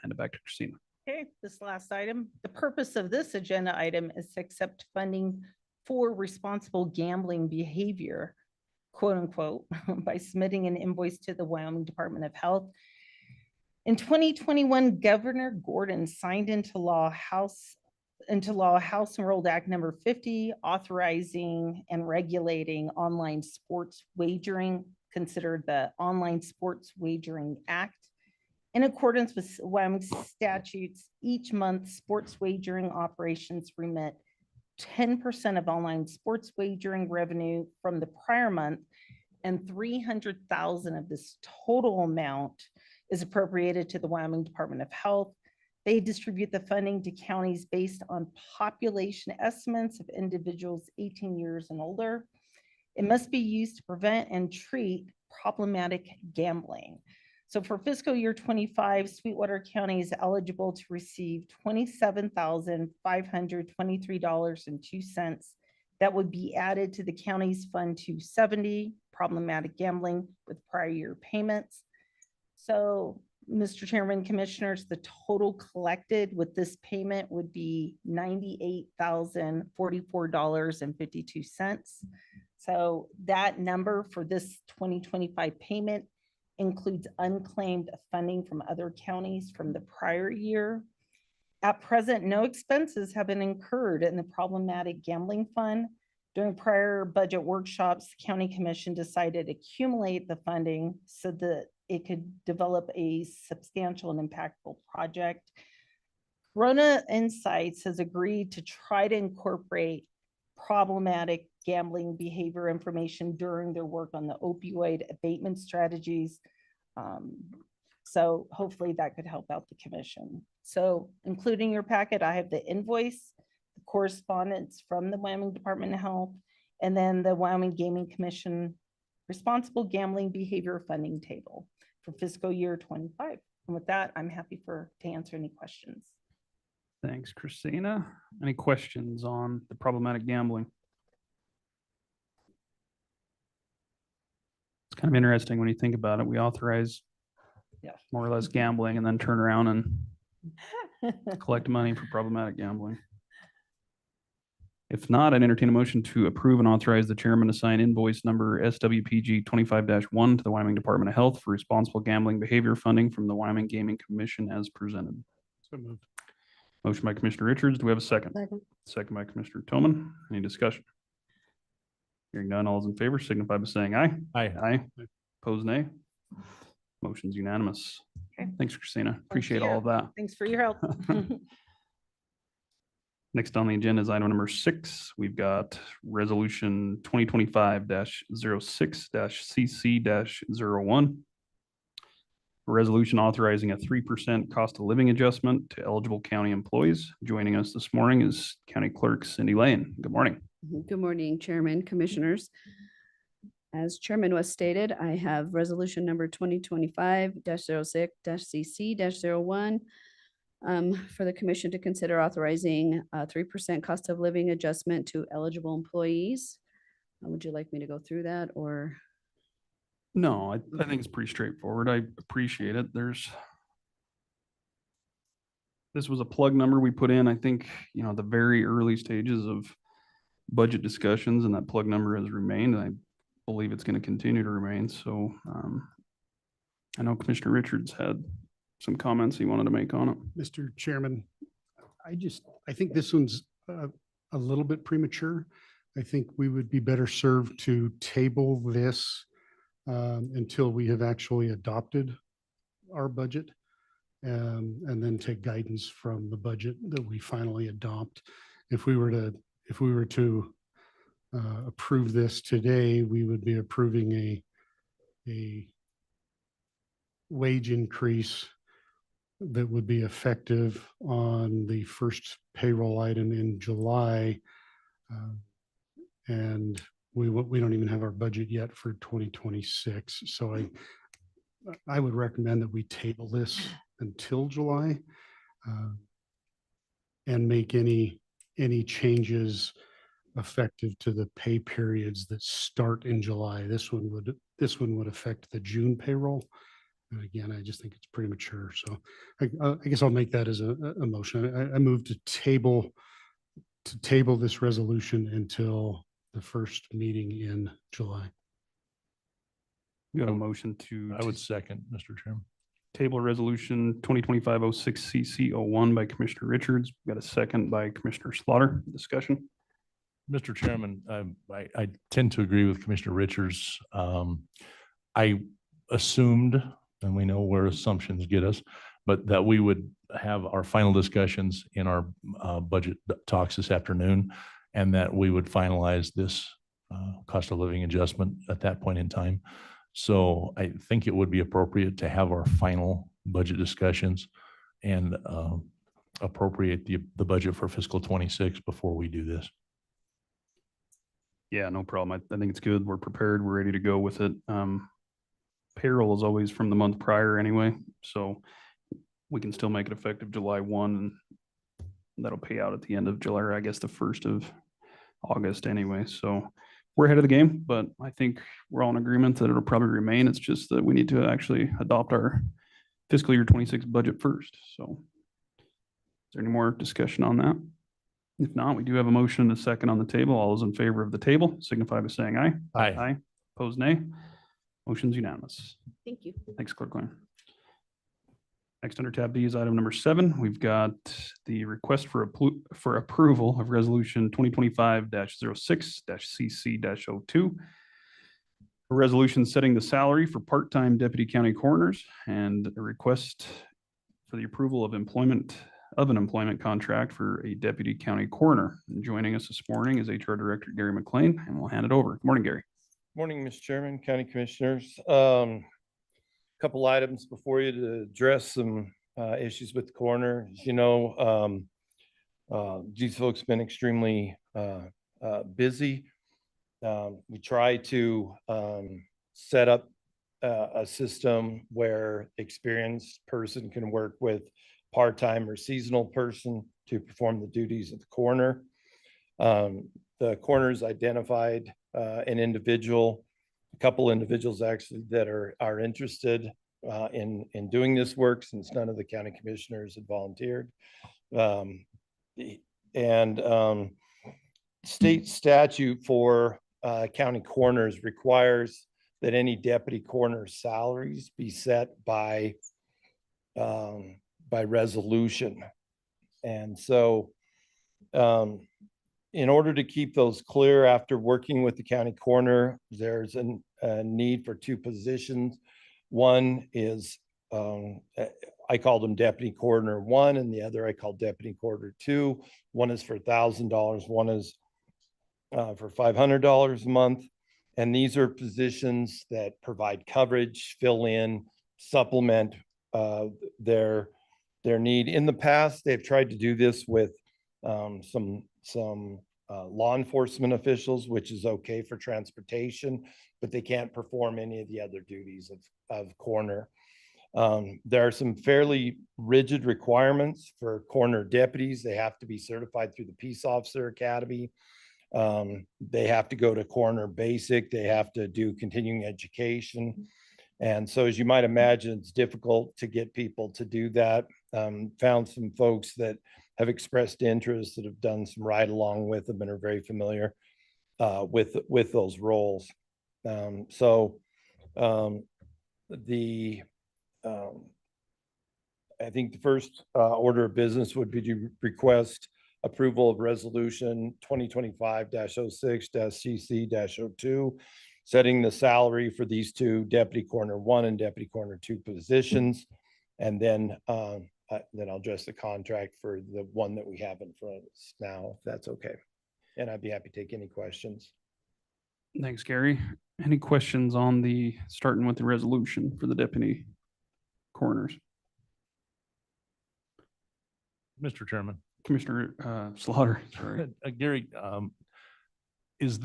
Hand it back to Christina. Okay, this last item. The purpose of this agenda item is to accept funding for responsible gambling behavior, quote unquote, by submitting an invoice to the Wyoming Department of Health. In 2021, Governor Gordon signed into law House Enrolled Act number 50, authorizing and regulating online sports wagering, considered the Online Sports Wagering Act. In accordance with Wyoming statutes, each month sports wagering operations remit 10% of online sports wagering revenue from the prior month, and $300,000 of this total amount is appropriated to the Wyoming Department of Health. They distribute the funding to counties based on population estimates of individuals 18 years and older. It must be used to prevent and treat problematic gambling. So for fiscal year 25, Sweetwater County is eligible to receive $27,523.02 that would be added to the county's Fund 270, problematic gambling with prior year payments. So, Mr. Chairman, Commissioners, the total collected with this payment would be $98,044.52. So that number for this 2025 payment includes unclaimed funding from other counties from the prior year. At present, no expenses have been incurred in the problematic gambling fund. During prior budget workshops, the County Commission decided to accumulate the funding so that it could develop a substantial and impactful project. Corona Insights has agreed to try to incorporate problematic gambling behavior information during their work on the opioid abatement strategies. So hopefully that could help out the commission. So including your packet, I have the invoice, the correspondence from the Wyoming Department of Health, and then the Wyoming Gaming Commission responsible gambling behavior funding table for fiscal year 25. And with that, I'm happy to answer any questions. Thanks, Christina. Any questions on the problematic gambling? It's kind of interesting when you think about it. We authorize more or less gambling and then turn around and collect money for problematic gambling. If not, I'd entertain a motion to approve and authorize the chairman to sign invoice number SWPG 25-1 to the Wyoming Department of Health for responsible gambling behavior funding from the Wyoming Gaming Commission as presented. So moved. Motion by Commissioner Richards. Do we have a second? Second. Second by Commissioner Toman. Any discussion? Hearing none, all is in favor signify by saying aye. Aye. Aye. Opposed, nay. Motion's unanimous. Okay. Thanks, Christina. Appreciate all of that. Thanks for your help. Next on the agenda is item number 6. We've got resolution 2025-06-CC-01. A resolution authorizing a 3% cost of living adjustment to eligible county employees. Joining us this morning is County Clerk Cindy Lane. Good morning. Good morning, Chairman, Commissioners. As Chairman was stated, I have resolution number 2025-06-CC-01 for the commission to consider authorizing a 3% cost of living adjustment to eligible employees. Would you like me to go through that or? No, I think it's pretty straightforward. I appreciate it. This was a plug number we put in, I think, the very early stages of budget discussions, and that plug number has remained. And I believe it's going to continue to remain. So I know Commissioner Richards had some comments he wanted to make on it. Mr. Chairman, I think this one's a little bit premature. I think we would be better served to table this until we have actually adopted our budget and then take guidance from the budget that we finally adopt. If we were to approve this today, we would be approving a wage increase that would be effective on the first payroll item in July. And we don't even have our budget yet for 2026. So I would recommend that we table this until July and make any changes effective to the pay periods that start in July. This one would affect the June payroll. And again, I just think it's premature. So I guess I'll make that as a motion. I move to table this resolution until the first meeting in July. You got a motion to I would second, Mr. Chairman. table resolution 2025-06-CC-01 by Commissioner Richards. We got a second by Commissioner Slaughter. Discussion. Mr. Chairman, I tend to agree with Commissioner Richards. I assumed, and we know where assumptions get us, but that we would have our final discussions in our budget talks this afternoon, and that we would finalize this cost of living adjustment at that point in time. So I think it would be appropriate to have our final budget discussions and appropriate the budget for fiscal 26 before we do this. Yeah, no problem. I think it's good. We're prepared. We're ready to go with it. Payroll is always from the month prior anyway, so we can still make it effective July 1, and that'll pay out at the end of July, or I guess the 1st of August anyway, so we're ahead of the game, but I think we're all in agreement that it'll probably remain. It's just that we need to actually adopt our fiscal year 26 budget first, so. Is there any more discussion on that? If not, we do have a motion and a second on the table. All those in favor of the table signify by saying aye. Aye. Aye. Opposed, nay. Motion's unanimous. Thank you. Thanks, Clerk Lane. Next under tab B is item number 7. We've got the request for approval of resolution 2025-06-CC-02. A resolution setting the salary for part-time deputy county coroners and a request for the approval of an employment contract for a deputy county coroner. And joining us this morning is HR Director Gary McLean, and we'll hand it over. Good morning, Gary. Morning, Mr. Chairman, County Commissioners. Couple items before you to address some issues with the coroner. As you know, these folks have been extremely busy. We try to set up a system where experienced person can work with part-time or seasonal person to perform the duties of the coroner. The coroner's identified an individual, a couple individuals actually that are interested in doing this work, since none of the county commissioners had volunteered. State statute for county coroners requires that any deputy coroner's salaries be set by resolution. And so in order to keep those clear, after working with the county coroner, there's a need for 2 positions. One is, I called them Deputy Coroner 1, and the other I called Deputy Coroner 2. One is for $1,000, one is for $500 a month. And these are positions that provide coverage, fill in, supplement their need. In the past, they've tried to do this with some law enforcement officials, which is okay for transportation, but they can't perform any of the other duties of coroner. There are some fairly rigid requirements for coroner deputies. They have to be certified through the Peace Officer Academy. They have to go to coroner basic. They have to do continuing education. And so, as you might imagine, it's difficult to get people to do that. Found some folks that have expressed interest, that have done some ride along with them and are very familiar with those roles. I think the first order of business would be to request approval of resolution 2025-06-CC-02, setting the salary for these 2 Deputy Coroner 1 and Deputy Coroner 2 positions. And then I'll address the contract for the one that we have in front of us now, if that's okay. And I'd be happy to take any questions. Thanks, Gary. Any questions on starting with the resolution for the deputy coroners? Mr. Chairman. Commissioner Slaughter, sorry. Gary, is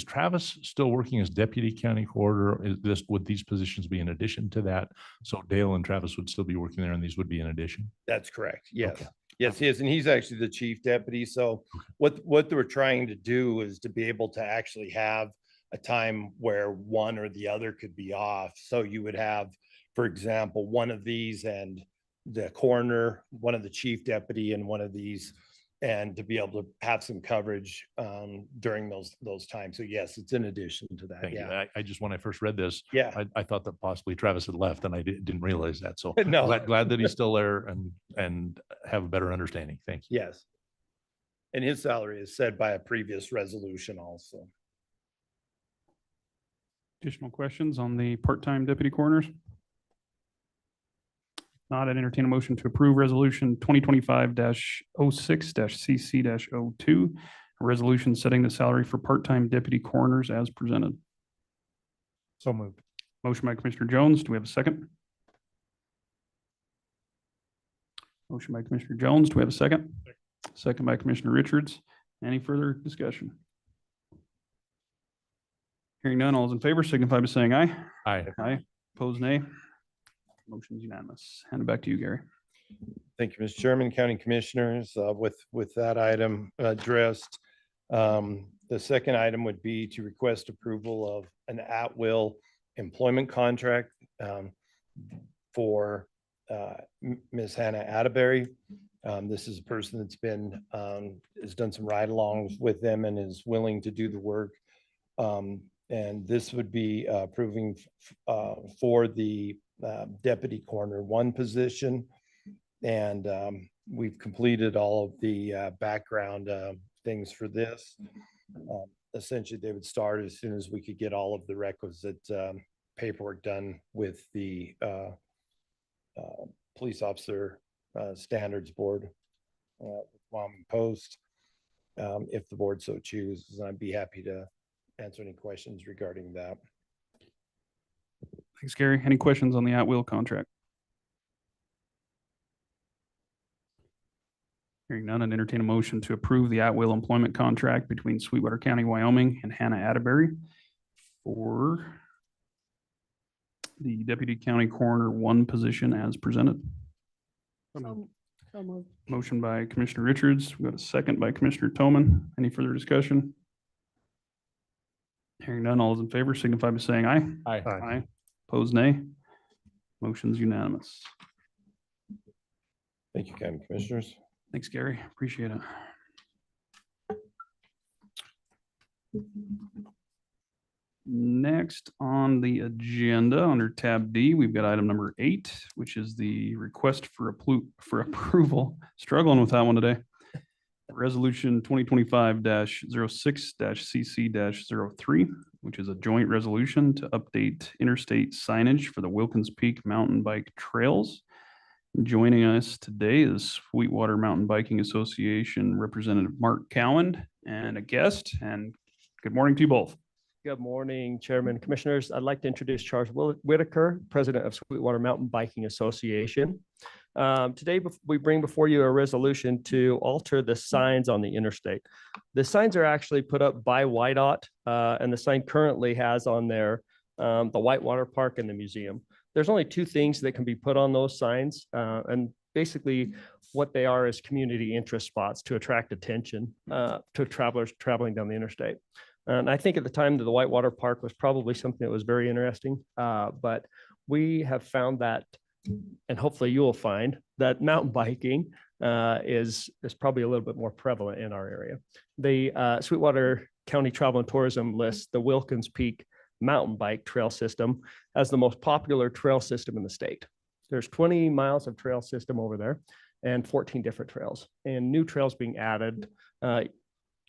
Travis still working as deputy county coroner? Would these positions be in addition to that? So Dale and Travis would still be working there, and these would be in addition? That's correct. Yes. Okay. Yes, he is. And he's actually the chief deputy. So what they were trying to do is to be able to actually have a time where one or the other could be off. So you would have, for example, one of these and the coroner, one of the chief deputy and one of these, and to be able to have some coverage during those times. So yes, it's in addition to that. Thank you. Yeah. I just, when I first read this, Yeah. I thought that possibly Travis had left, and I didn't realize that. So No. glad that he's still there and have a better understanding. Thank you. Yes. And his salary is set by a previous resolution also. Additional questions on the part-time deputy coroners? Not, I'd entertain a motion to approve resolution 2025-06-CC-02, a resolution setting the salary for part-time deputy coroners as presented. So moved. Motion by Commissioner Jones. Do we have a second? Motion by Commissioner Jones. Do we have a second? Second by Commissioner Richards. Any further discussion? Hearing none, all those in favor signify by saying aye. Aye. Aye. Opposed, nay. Motion's unanimous. Hand it back to you, Gary. Thank you, Mr. Chairman, County Commissioners. With that item addressed, The second item would be to request approval of an at-will employment contract for Ms. Hannah Atterbury. This is a person that's been, has done some ride-alongs with them and is willing to do the work. And this would be approving for the Deputy Coroner 1 position. And we've completed all of the background things for this. Essentially, they would start as soon as we could get all of the requisite paperwork done with the Police Officer Standards Board, Wyoming Post, if the board so chooses. I'd be happy to answer any questions regarding that. Thanks, Gary. Any questions on the at-will contract? Hearing none, I'd entertain a motion to approve the at-will employment contract between Sweetwater County, Wyoming and Hannah Atterbury for the Deputy County Coroner 1 position as presented. Motion by Commissioner Richards. We've got a second by Commissioner Toman. Any further discussion? Hearing none, all those in favor signify by saying aye. Aye. Aye. Opposed, nay. Motion's unanimous. Thank you, County Commissioners. Thanks, Gary. Appreciate it. Next on the agenda, under tab D, we've got item number 8, which is the request for approval. Struggling with that one today. Resolution 2025-06-CC-03, which is a joint resolution to update interstate signage for the Wilkins Peak Mountain Bike Trails. Joining us today is Sweetwater Mountain Biking Association Representative Mark Cowan and a guest. And good morning to you both. Good morning, Chairman, Commissioners. I'd like to introduce Charles Whitaker, President of Sweetwater Mountain Biking Association. Today, we bring before you a resolution to alter the signs on the interstate. The signs are actually put up by YDOT, and the sign currently has on there the Whitewater Park and the museum. There's only 2 things that can be put on those signs, and basically what they are is community interest spots to attract attention to travelers traveling down the interstate. And I think at the time that the Whitewater Park was probably something that was very interesting, but we have found that, and hopefully you will find that mountain biking is probably a little bit more prevalent in our area. The Sweetwater County Travel and Tourism lists the Wilkins Peak Mountain Bike Trail System as the most popular trail system in the state. There's 20 miles of trail system over there and 14 different trails, and new trails being added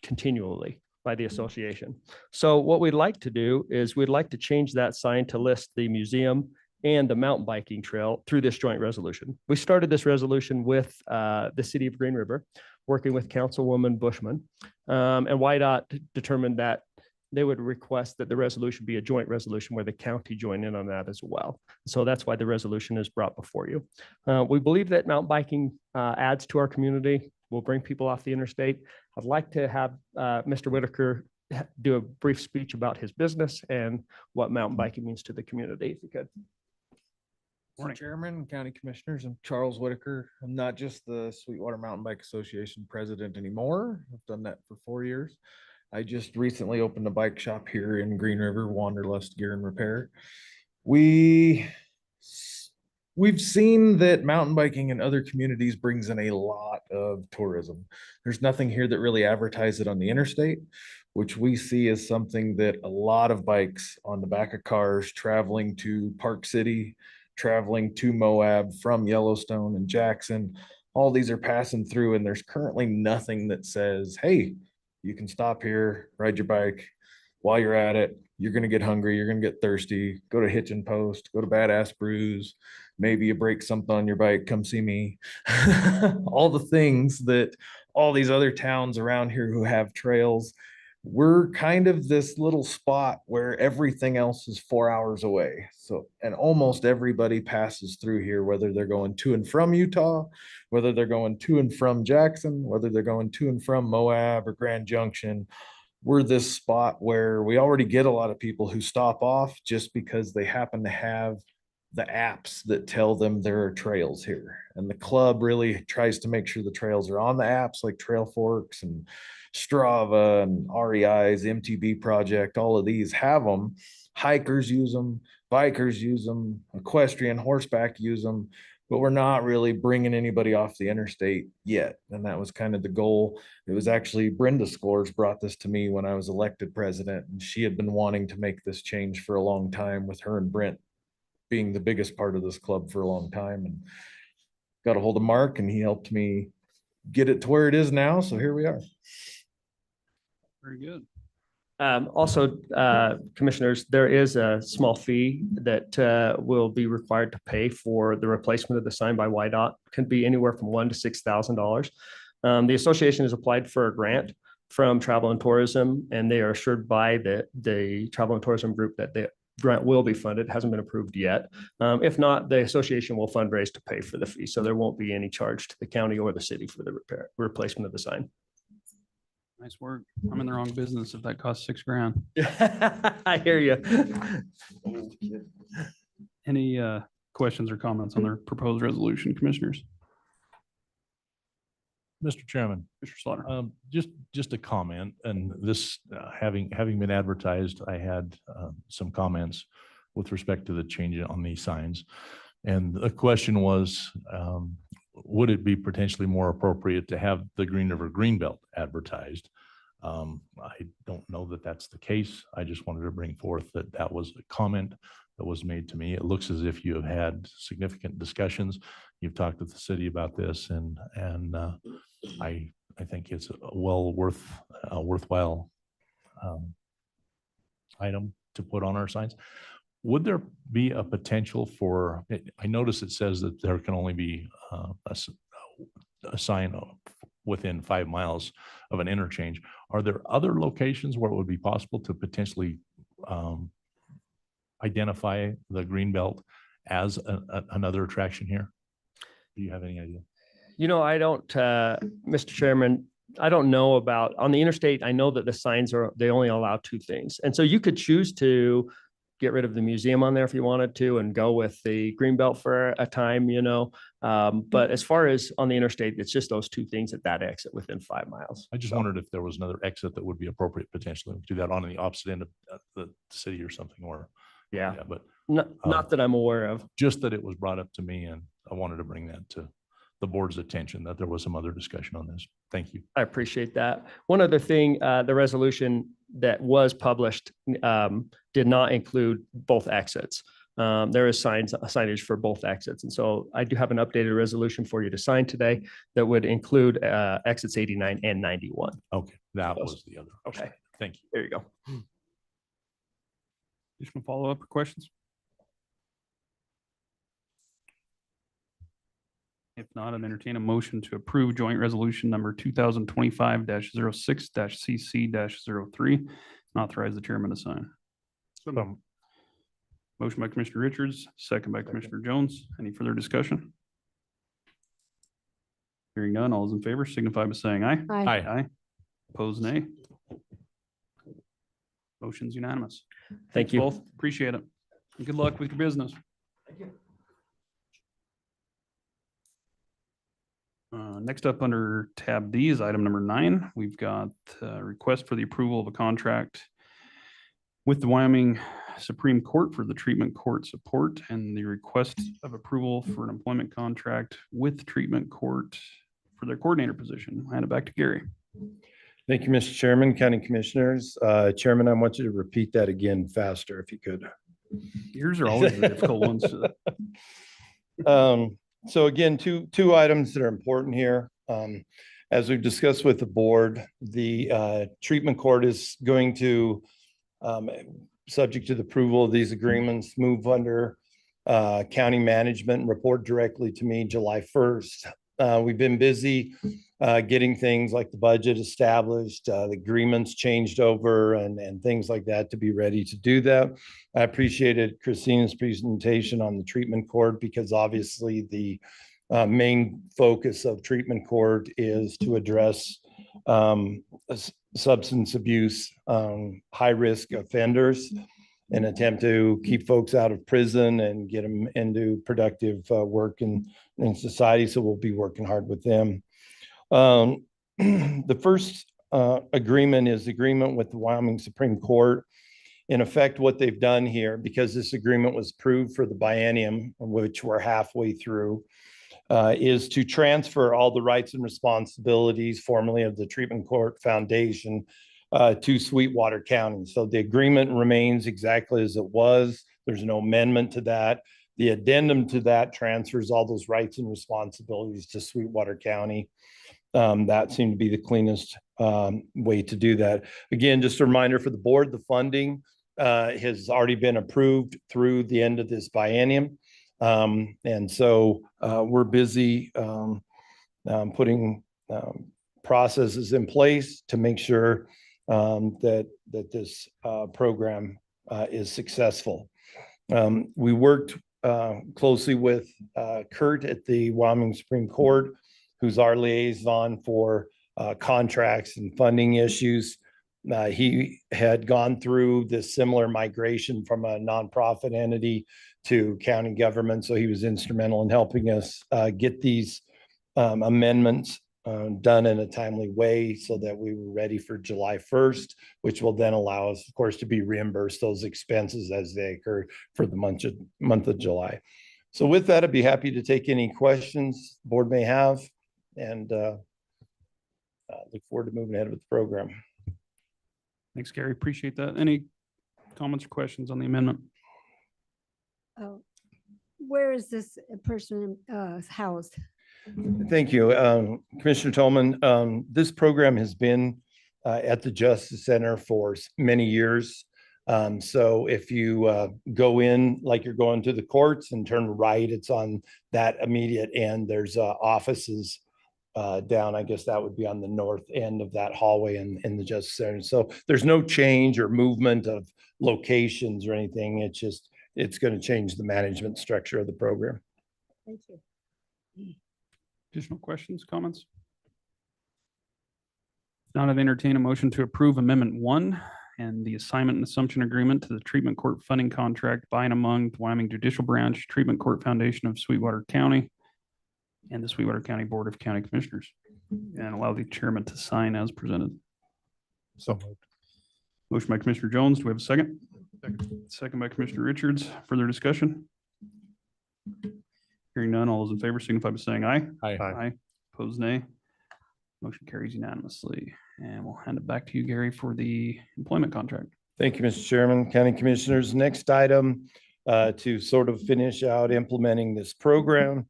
continually by the association. So what we'd like to do is we'd like to change that sign to list the museum and the mountain biking trail through this joint resolution. We started this resolution with the city of Green River, working with Councilwoman Bushman, and YDOT determined that they would request that the resolution be a joint resolution where the county join in on that as well. So that's why the resolution is brought before you. We believe that mountain biking adds to our community, will bring people off the interstate. I'd like to have Mr. Whitaker do a brief speech about his business and what mountain biking means to the community, if you could. Morning, Chairman, County Commissioners. I'm Charles Whitaker. I'm not just the Sweetwater Mountain Bike Association president anymore. I've done that for 4 years. I just recently opened a bike shop here in Green River, Wanderlust Gear and Repair. We've seen that mountain biking in other communities brings in a lot of tourism. There's nothing here that really advertises it on the interstate, which we see as something that a lot of bikes on the back of cars traveling to Park City, traveling to Moab from Yellowstone and Jackson, all these are passing through, and there's currently nothing that says, hey, you can stop here, ride your bike. While you're at it, you're going to get hungry, you're going to get thirsty, go to Hitch and Post, go to Badass Brews, maybe you break something on your bike, come see me. All the things that all these other towns around here who have trails, we're kind of this little spot where everything else is 4 hours away. So, and almost everybody passes through here, whether they're going to and from Utah, whether they're going to and from Jackson, whether they're going to and from Moab or Grand Junction. We're this spot where we already get a lot of people who stop off just because they happen to have the apps that tell them there are trails here. And the club really tries to make sure the trails are on the apps like Trail Forks and Strava and REI's MTB project. All of these have them. Hikers use them, bikers use them, equestrian, horseback use them, but we're not really bringing anybody off the interstate yet. And that was kind of the goal. It was actually Brenda Scores brought this to me when I was elected president, and she had been wanting to make this change for a long time, with her and Brent being the biggest part of this club for a long time, and got a hold of Mark and he helped me get it to where it is now. So here we are. Very good. Also, commissioners, there is a small fee that will be required to pay for the replacement of the sign by YDOT. Can be anywhere from $1,000 to $6,000. The association has applied for a grant from Travel and Tourism, and they are assured by the Travel and Tourism group that the grant will be funded. It hasn't been approved yet. If not, the association will fundraise to pay for the fee. So there won't be any charge to the county or the city for the replacement of the sign. Nice work. I'm in the wrong business if that costs $6,000. I hear you. Any questions or comments on their proposed resolution, commissioners? Mr. Chairman, Mr. Slaughter. Just a comment, and this, having been advertised, I had some comments with respect to the change on these signs. And the question was, would it be potentially more appropriate to have the Green River Greenbelt advertised? I don't know that that's the case. I just wanted to bring forth that was a comment that was made to me. It looks as if you have had significant discussions. You've talked with the city about this, and I think it's a worthwhile item to put on our signs. Would there be a potential for, I notice it says that there can only be a sign within 5 miles of an interchange. Are there other locations where it would be possible to potentially identify the Greenbelt as another attraction here? Do you have any idea? You know, I don't, Mr. Chairman, I don't know about, on the interstate, I know that the signs they only allow 2 things. And so you could choose to get rid of the museum on there if you wanted to and go with the Greenbelt for a time, you know. But as far as on the interstate, it's just those 2 things at that exit within 5 miles. I just wondered if there was another exit that would be appropriate potentially. Do that on the opposite end of the city or something, or yeah, but not that I'm aware of. Just that it was brought up to me, and I wanted to bring that to the board's attention, that there was some other discussion on this. Thank you. I appreciate that. One other thing, the resolution that was published did not include both exits. There is signage for both exits. And so I do have an updated resolution for you to sign today that would include exits 89 and 91. Okay, that was the other. Okay, thank you. There you go. Additional follow-up or questions? If not, I'd entertain a motion to approve joint resolution number 2025-06-CC-03 and authorize the chairman to sign. Motion by Commissioner Richards, second by Commissioner Jones. Any further discussion? Hearing none, all those in favor signify by saying aye. Aye. Aye. Opposed, nay. Motion's unanimous. Thank you. Both. Appreciate it. And good luck with your business. Thank you. Next up under tab D is item number 9. We've got a request for the approval of a contract with the Wyoming Supreme Court for the treatment court support, and the request of approval for an employment contract with treatment court for their coordinator position. I'll hand it back to Gary. Thank you, Mr. Chairman, County Commissioners. Chairman, I want you to repeat that again faster if you could. Yours are always the difficult ones. So again, two items that are important here. As we've discussed with the board, the treatment court is going to, subject to the approval of these agreements, move under county management and report directly to me July 1st. We've been busy getting things like the budget established, the agreements changed over and things like that to be ready to do that. I appreciated Christina's presentation on the treatment court, because obviously the main focus of treatment court is to address substance abuse, high risk offenders. an attempt to keep folks out of prison and get them into productive work in society. So we'll be working hard with them. The first agreement is agreement with the Wyoming Supreme Court. In effect, what they've done here, because this agreement was approved for the biennium, which we're halfway through, is to transfer all the rights and responsibilities formerly of the Treatment Court Foundation to Sweetwater County. So the agreement remains exactly as it was. There's no amendment to that. The addendum to that transfers all those rights and responsibilities to Sweetwater County. That seemed to be the cleanest way to do that. Again, just a reminder for the board, the funding has already been approved through the end of this biennium. And so we're busy putting processes in place to make sure that this program is successful. We worked closely with Kurt at the Wyoming Supreme Court, who's our liaison for contracts and funding issues. He had gone through this similar migration from a nonprofit entity to county government. So he was instrumental in helping us get these amendments done in a timely way so that we were ready for July 1st, which will then allow us, of course, to be reimbursed those expenses as they occur for the month of July. So with that, I'd be happy to take any questions the board may have, and look forward to moving ahead with the program. Thanks, Gary. Appreciate that. Any comments or questions on the amendment? Where is this person housed? Thank you, Commissioner Tolman. This program has been at the Justice Center for many years. So if you go in like you're going to the courts and turn right, it's on that immediate end. There's offices down, I guess that would be on the north end of that hallway in the Justice Center. So there's no change or movement of locations or anything. It's just, it's going to change the management structure of the program. Thank you. Additional questions, comments? Now I'd entertain a motion to approve Amendment 1 and the assignment and assumption agreement to the Treatment Court funding contract by and among the Wyoming Judicial Branch, Treatment Court Foundation of Sweetwater County, and the Sweetwater County Board of County Commissioners, and allow the chairman to sign as presented. So moved. Motion by Commissioner Jones. Do we have a second? Second by Commissioner Richards. Further discussion? Hearing none, all those in favor signify by saying aye. Aye. Aye. Opposed, nay. Motion carries unanimously. And we'll hand it back to you, Gary, for the employment contract. Thank you, Mr. Chairman, County Commissioners. Next item to sort of finish out implementing this program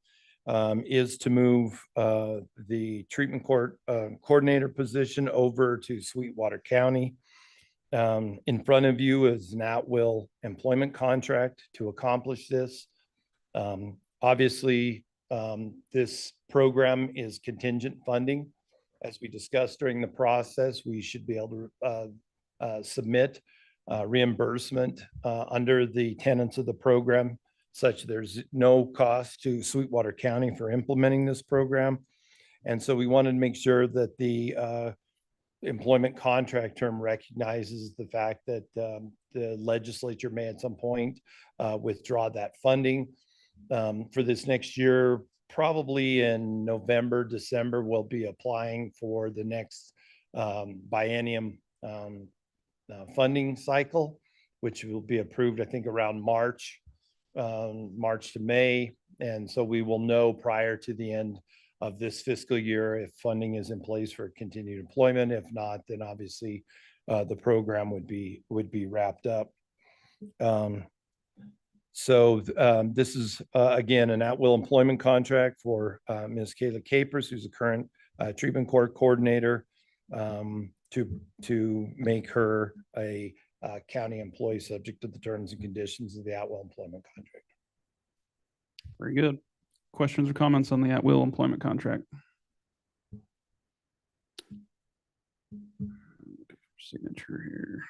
is to move the treatment court coordinator position over to Sweetwater County. In front of you is an at-will employment contract to accomplish this. Obviously, this program is contingent funding. As we discussed during the process, we should be able to submit reimbursement under the tenets of the program, such there's no cost to Sweetwater County for implementing this program. And so we wanted to make sure that the employment contract term recognizes the fact that the legislature may at some point withdraw that funding. For this next year, probably in November, December, we'll be applying for the next biennium funding cycle, which will be approved, I think, around March to May. And so we will know prior to the end of this fiscal year if funding is in place for continued employment. If not, then obviously the program would be wrapped up. So this is, again, an at-will employment contract for Ms. Kayla Capers, who's the current treatment court coordinator, to make her a county employee subject to the terms and conditions of the at-will employment contract. Very good. Questions or comments on the at-will employment contract? Signature here.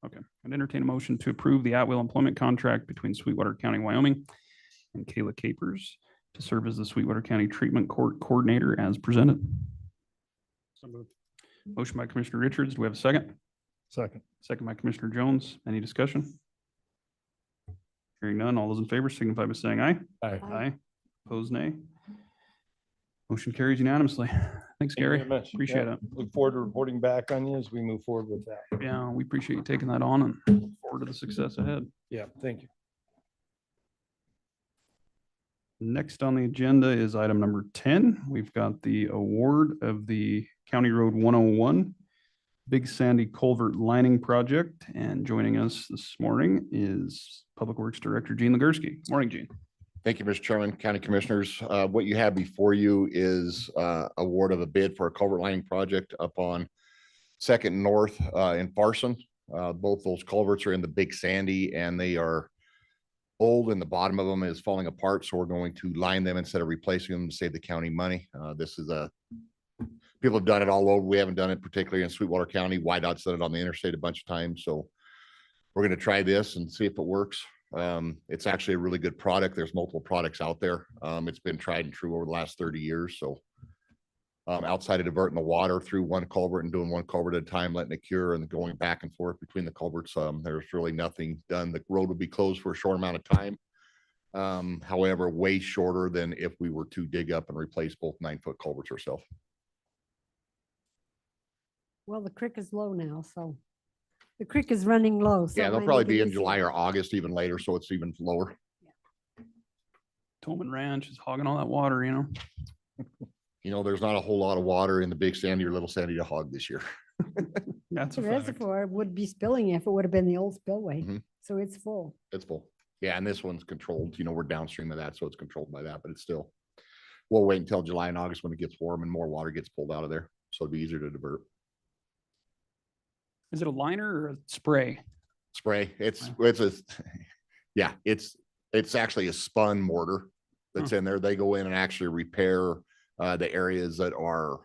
Okay, I'd entertain a motion to approve the at-will employment contract between Sweetwater County, Wyoming and Kayla Capers to serve as the Sweetwater County Treatment Court Coordinator as presented. So moved. Motion by Commissioner Richards. Do we have a second? Second. Second by Commissioner Jones. Any discussion? Hearing none. All those in favor signify by saying aye. Aye. Aye. Opposed, nay. Motion carries unanimously. Thanks, Thank you Gary. very much. Appreciate Yeah. it. Look forward to reporting back on you as we move forward with that. Yeah, we appreciate you taking that on and look forward to the success ahead. Yeah, thank you. Next on the agenda is item number 10. We've got the award of the County Road 101 Big Sandy Culvert Lining Project. And joining us this morning is Public Works Director Gene Legursky. Morning, Gene. Thank you, Mr. Chairman, County Commissioners. What you have before you is award of a bid for a culvert lining project up on Second North in Farson. Both those culverts are in the Big Sandy and they are old and the bottom of them is falling apart. So we're going to line them instead of replacing them to save the county money. This is people have done it all over. We haven't done it particularly in Sweetwater County. YDOT's done it on the interstate a bunch of times. So we're going to try this and see if it works. It's actually a really good product. There's multiple products out there. It's been tried and true over the last 30 years. So outside of diverting the water through one culvert and doing one culvert at a time, letting it cure and going back and forth between the culverts, there's really nothing done. The road will be closed for a short amount of time. However, way shorter than if we were to dig up and replace both 9-foot culverts ourselves. Well, the creek is low now, so the creek is running low. so Yeah, it they'll might probably make it be in easier. July or August, even later, so it's even lower. Tolman Ranch is hogging all that water, you know. You know, there's not a whole lot of water in the Big Sandy or Little Sandy to hog this year. That's The a fact. reservoir would be spilling if it would have been the old spillway, Mhm. so it's full. It's full. Yeah, and this one's controlled, you know, we're downstream of that, so it's controlled by that, but it's still, we'll wait until July and August when it gets warm and more water gets pulled out of there. So it'll be easier to divert. Is it a liner or a spray? Spray, it's a, yeah, it's actually a spun mortar that's in there. They go in and actually repair the areas that are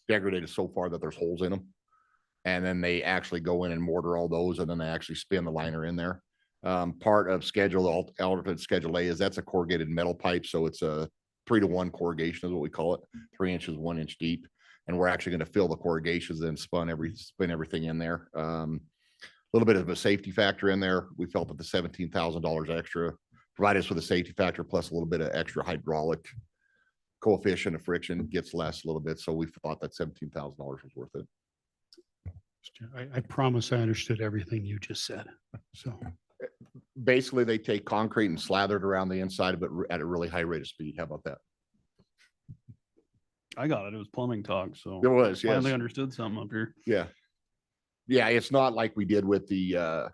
degraded so far that there's holes in them. And then they actually go in and mortar all those and then they actually spin the liner in there. Part of schedule, alternate schedule A is that's a corrugated metal pipe. So it's a 3-to-1 corrugation is what we call it, 3 inches, 1 inch deep. And we're actually going to fill the corrugations and spin everything in there. A little bit of a safety factor in there. We felt that the $17,000 extra provided us with a safety factor plus a little bit of extra hydraulic coefficient of friction gets less a little bit. So we thought that $17,000 was worth it. I promise I understood everything you just said. So Basically, they take concrete and slather it around the inside of it at a really high rate of speed. How about that? I got it. It was plumbing talk, so. It was, yes. Finally understood something up here. Yeah. Yeah, it's not like we did with the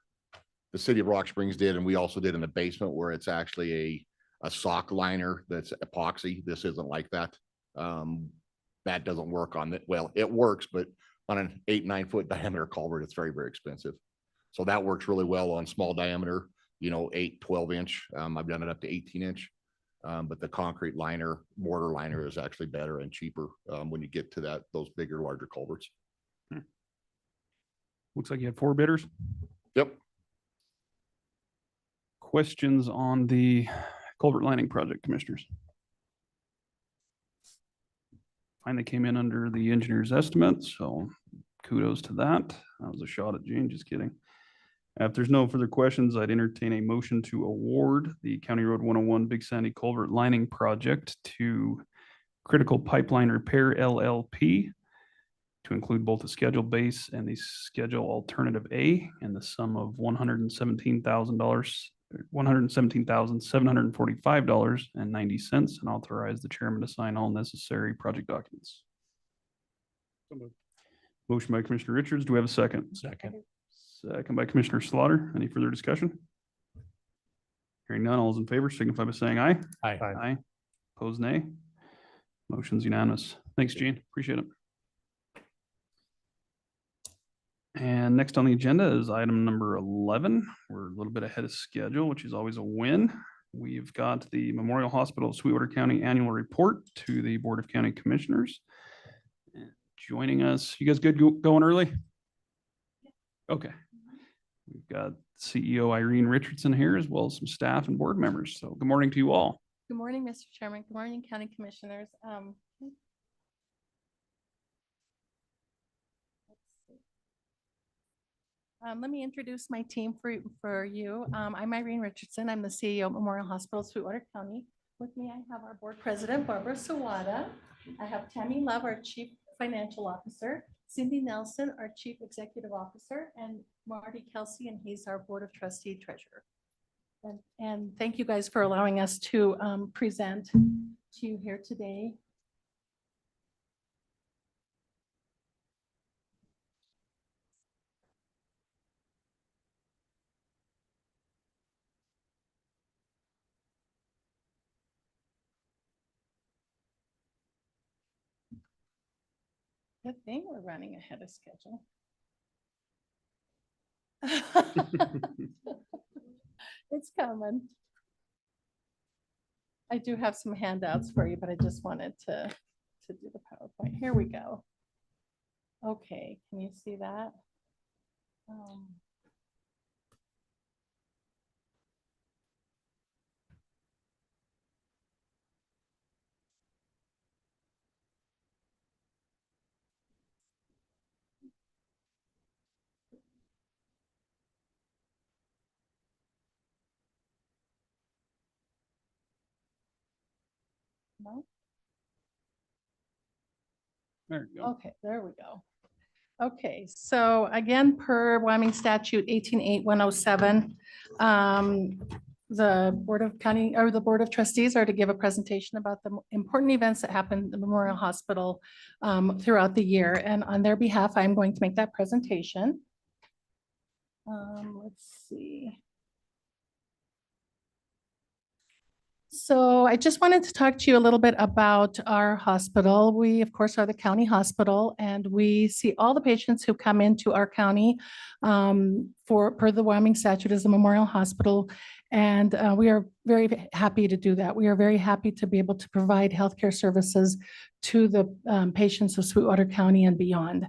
city of Rock Springs did, and we also did in the basement where it's actually a sock liner that's epoxy. This isn't like that. That doesn't work on it. Well, it works, but on an 8-9 foot diameter culvert, it's very, very expensive. So that works really well on small diameter, you know, 8-12 inch. I've done it up to 18 inch. But the concrete liner, mortar liner is actually better and cheaper when you get to those bigger, larger culverts. Looks like you had 4 bidders. Yep. Questions on the culvert lining project, commissioners? Fine, they came in under the engineer's estimate, so kudos to that. That was a shot at Gene, just kidding. If there's no further questions, I'd entertain a motion to award the County Road 101 Big Sandy Culvert Lining Project to Critical Pipeline Repair LLP to include both the schedule base and the schedule alternative A in the sum of $117,745.90 and authorize the chairman to sign all necessary project documents. Motion by Commissioner Richards. Do we have a second? Second. Second by Commissioner Slaughter. Any further discussion? Hearing none, all those in favor signify by saying aye. Aye. Aye. Opposed, nay. Motion's unanimous. Thanks, Gene. Appreciate it. And next on the agenda is item number 11. We're a little bit ahead of schedule, which is always a win. We've got the Memorial Hospital of Sweetwater County Annual Report to the Board of County Commissioners. And joining us, you guys good going early? Okay. We've got CEO Irene Richardson here, as well as some staff and board members. So good morning to you all. Good morning, Mr. Chairman. Good morning, County Commissioners. Let me introduce my team for you. I'm Irene Richardson. I'm the CEO of Memorial Hospital, Sweetwater County. With me, I have our board president, Barbara Sawada. I have Tammy Love, our chief financial officer, Cindy Nelson, our chief executive officer, and Marty Kelsey, and he's our board of trustee treasurer. And thank you guys for allowing us to present to you here today. Good thing we're running ahead of schedule. It's coming. I do have some handouts for you, but I just wanted to do the PowerPoint. Here we go. Okay, can you see that? No? There you go. Okay, there we go. Okay, so again, per Wyoming statute 188107, the Board of County or the Board of Trustees are to give a presentation about the important events that happen at the Memorial Hospital throughout the year. And on their behalf, I'm going to make that presentation. Let's see. So I just wanted to talk to you a little bit about our hospital. We, of course, are the county hospital, and we see all the patients who come into our county per the Wyoming statute as a Memorial Hospital. And we are very happy to do that. We are very happy to be able to provide healthcare services to the patients of Sweetwater County and beyond.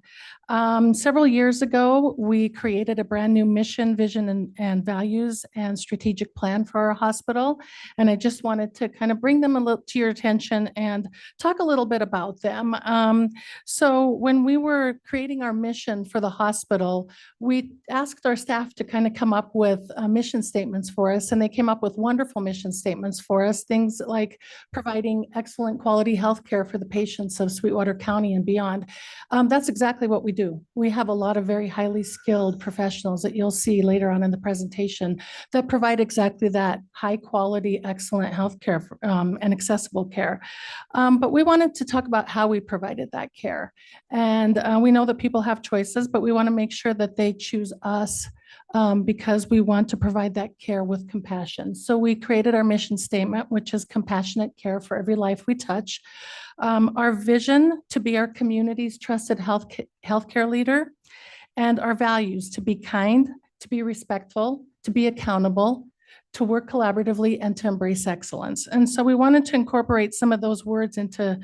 Several years ago, we created a brand new mission, vision, and values and strategic plan for our hospital. And I just wanted to kind of bring them a little to your attention and talk a little bit about them. So when we were creating our mission for the hospital, we asked our staff to kind of come up with mission statements for us, and they came up with wonderful mission statements for us, things like providing excellent quality healthcare for the patients of Sweetwater County and beyond. That's exactly what we do. We have a lot of very highly skilled professionals that you'll see later on in the presentation that provide exactly that high quality, excellent healthcare and accessible care. But we wanted to talk about how we provided that care. And we know that people have choices, but we want to make sure that they choose us because we want to provide that care with compassion. So we created our mission statement, which is compassionate care for every life we touch. Our vision to be our community's trusted healthcare leader, and our values to be kind, to be respectful, to be accountable, to work collaboratively, and to embrace excellence. And so we wanted to incorporate some of those words into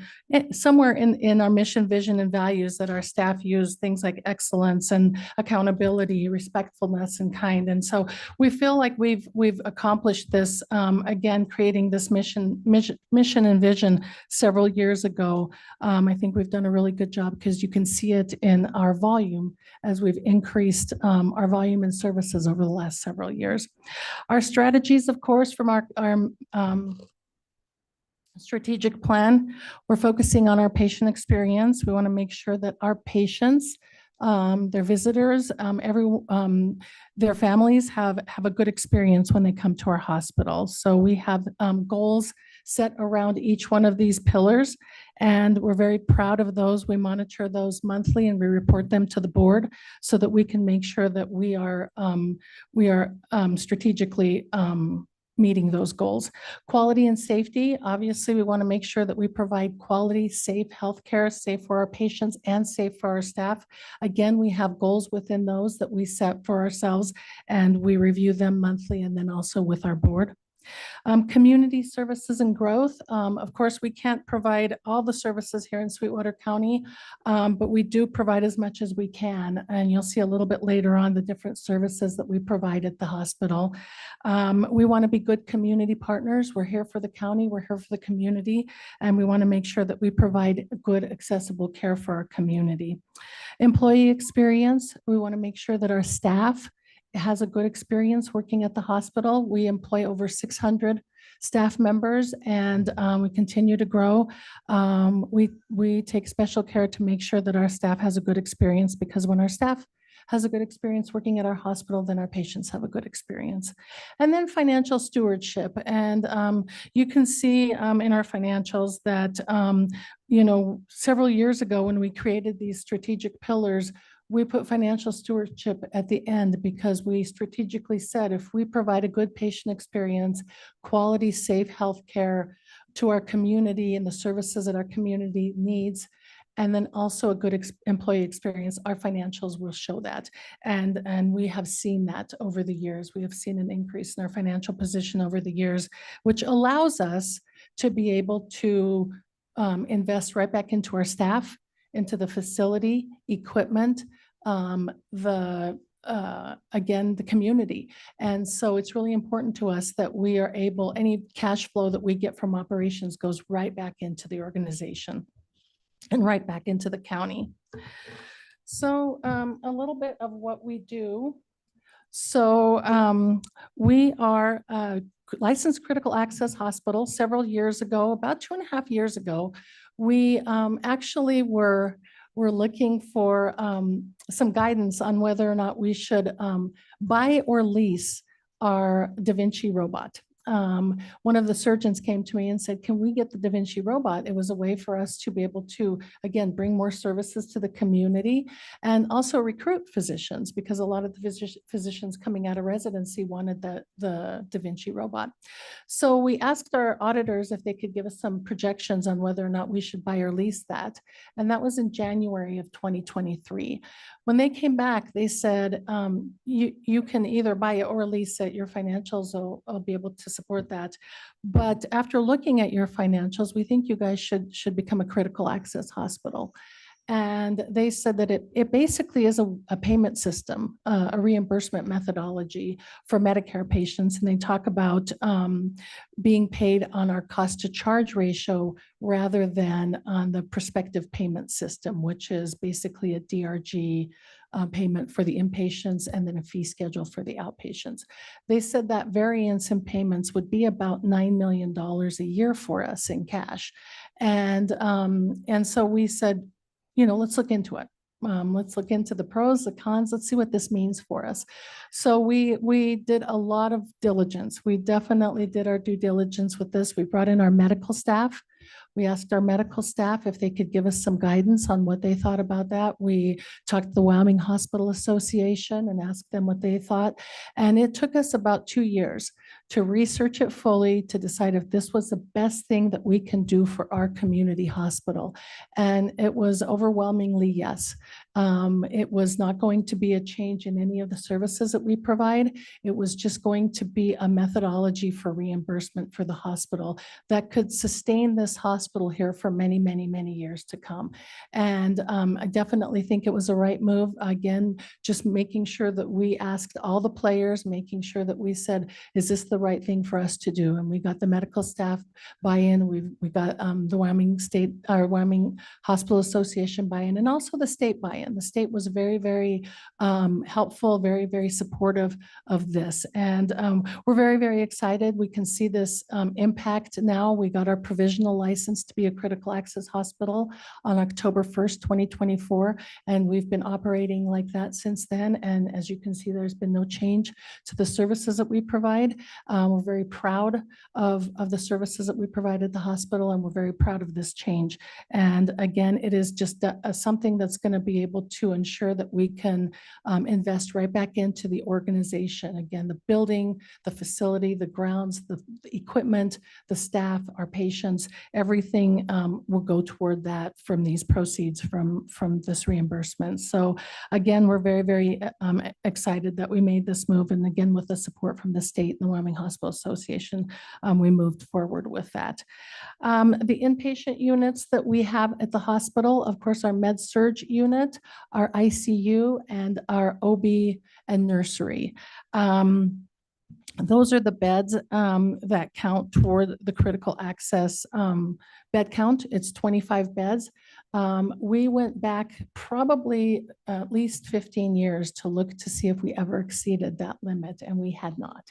somewhere in our mission, vision, and values that our staff use, things like excellence and accountability, respectfulness, and kind. And so we feel like we've accomplished this, again, creating this mission and vision several years ago. I think we've done a really good job because you can see it in our volume as we've increased our volume and services over the last several years. Our strategies, of course, from our strategic plan, we're focusing on our patient experience. We want to make sure that our patients, their visitors, their families have a good experience when they come to our hospital. So we have goals set around each one of these pillars, and we're very proud of those. We monitor those monthly and we report them to the board so that we can make sure that we are strategically meeting those goals. Quality and safety, obviously, we want to make sure that we provide quality, safe healthcare, safe for our patients and safe for our staff. Again, we have goals within those that we set for ourselves, and we review them monthly and then also with our board. Community services and growth. Of course, we can't provide all the services here in Sweetwater County, but we do provide as much as we can. And you'll see a little bit later on the different services that we provide at the hospital. We want to be good community partners. We're here for the county, we're here for the community, and we want to make sure that we provide good, accessible care for our community. Employee experience, we want to make sure that our staff has a good experience working at the hospital. We employ over 600 staff members, and we continue to grow. We take special care to make sure that our staff has a good experience, because when our staff has a good experience working at our hospital, then our patients have a good experience. And then financial stewardship. And you can see in our financials that, several years ago when we created these strategic pillars, we put financial stewardship at the end because we strategically said if we provide a good patient experience, quality, safe healthcare to our community and the services that our community needs, and then also a good employee experience, our financials will show that. And we have seen that over the years. We have seen an increase in our financial position over the years, which allows us to be able to invest right back into our staff, into the facility, equipment, the community. And so it's really important to us that we are able, any cash flow that we get from operations goes right back into the organization and right back into the county. So a little bit of what we do. So we are a licensed critical access hospital. Several years ago, about 2.5 years ago, we actually were looking for some guidance on whether or not we should buy or lease our Da Vinci robot. One of the surgeons came to me and said, can we get the Da Vinci robot? It was a way for us to be able to, again, bring more services to the community and also recruit physicians, because a lot of the physicians coming out of residency wanted the Da Vinci robot. So we asked our auditors if they could give us some projections on whether or not we should buy or lease that. And that was in January of 2023. When they came back, they said, you can either buy it or lease it. Your financials will be able to support that. But after looking at your financials, we think you guys should become a critical access hospital. And they said that it basically is a payment system, a reimbursement methodology for Medicare patients. And they talk about being paid on our cost to charge ratio rather than on the prospective payment system, which is basically a DRG payment for the inpatients and then a fee schedule for the outpatients. They said that variance in payments would be about $9 million a year for us in cash. And so we said, let's look into it. Let's look into the pros, the cons. Let's see what this means for us. So we did a lot of diligence. We definitely did our due diligence with this. We brought in our medical staff. We asked our medical staff if they could give us some guidance on what they thought about that. We talked to the Wyoming Hospital Association and asked them what they thought. And it took us about 2 years to research it fully, to decide if this was the best thing that we can do for our community hospital. And it was overwhelmingly yes. It was not going to be a change in any of the services that we provide. It was just going to be a methodology for reimbursement for the hospital that could sustain this hospital here for many, many, many years to come. And I definitely think it was the right move. Again, just making sure that we asked all the players, making sure that we said, is this the right thing for us to do? And we got the medical staff buy-in. We got the Wyoming Hospital Association buy-in, and also the state buy-in. The state was very, very helpful, very, very supportive of this. And we're very, very excited. We can see this impact now. We got our provisional license to be a critical access hospital on October 1st, 2024. And we've been operating like that since then. And as you can see, there's been no change to the services that we provide. We're very proud of the services that we provide at the hospital, and we're very proud of this change. And again, it is just something that's going to be able to ensure that we can invest right back into the organization. Again, the building, the facility, the grounds, the equipment, the staff, our patients, everything will go toward that from these proceeds from this reimbursement. So again, we're very, very excited that we made this move. And again, with the support from the state and the Wyoming County Hospital Association, we moved forward with that. The inpatient units that we have at the hospital, of course, our med surg unit, our ICU, and our OB and nursery. Those are the beds that count toward the critical access bed count. It's 25 beds. We went back probably at least 15 years to look to see if we ever exceeded that limit, and we had not.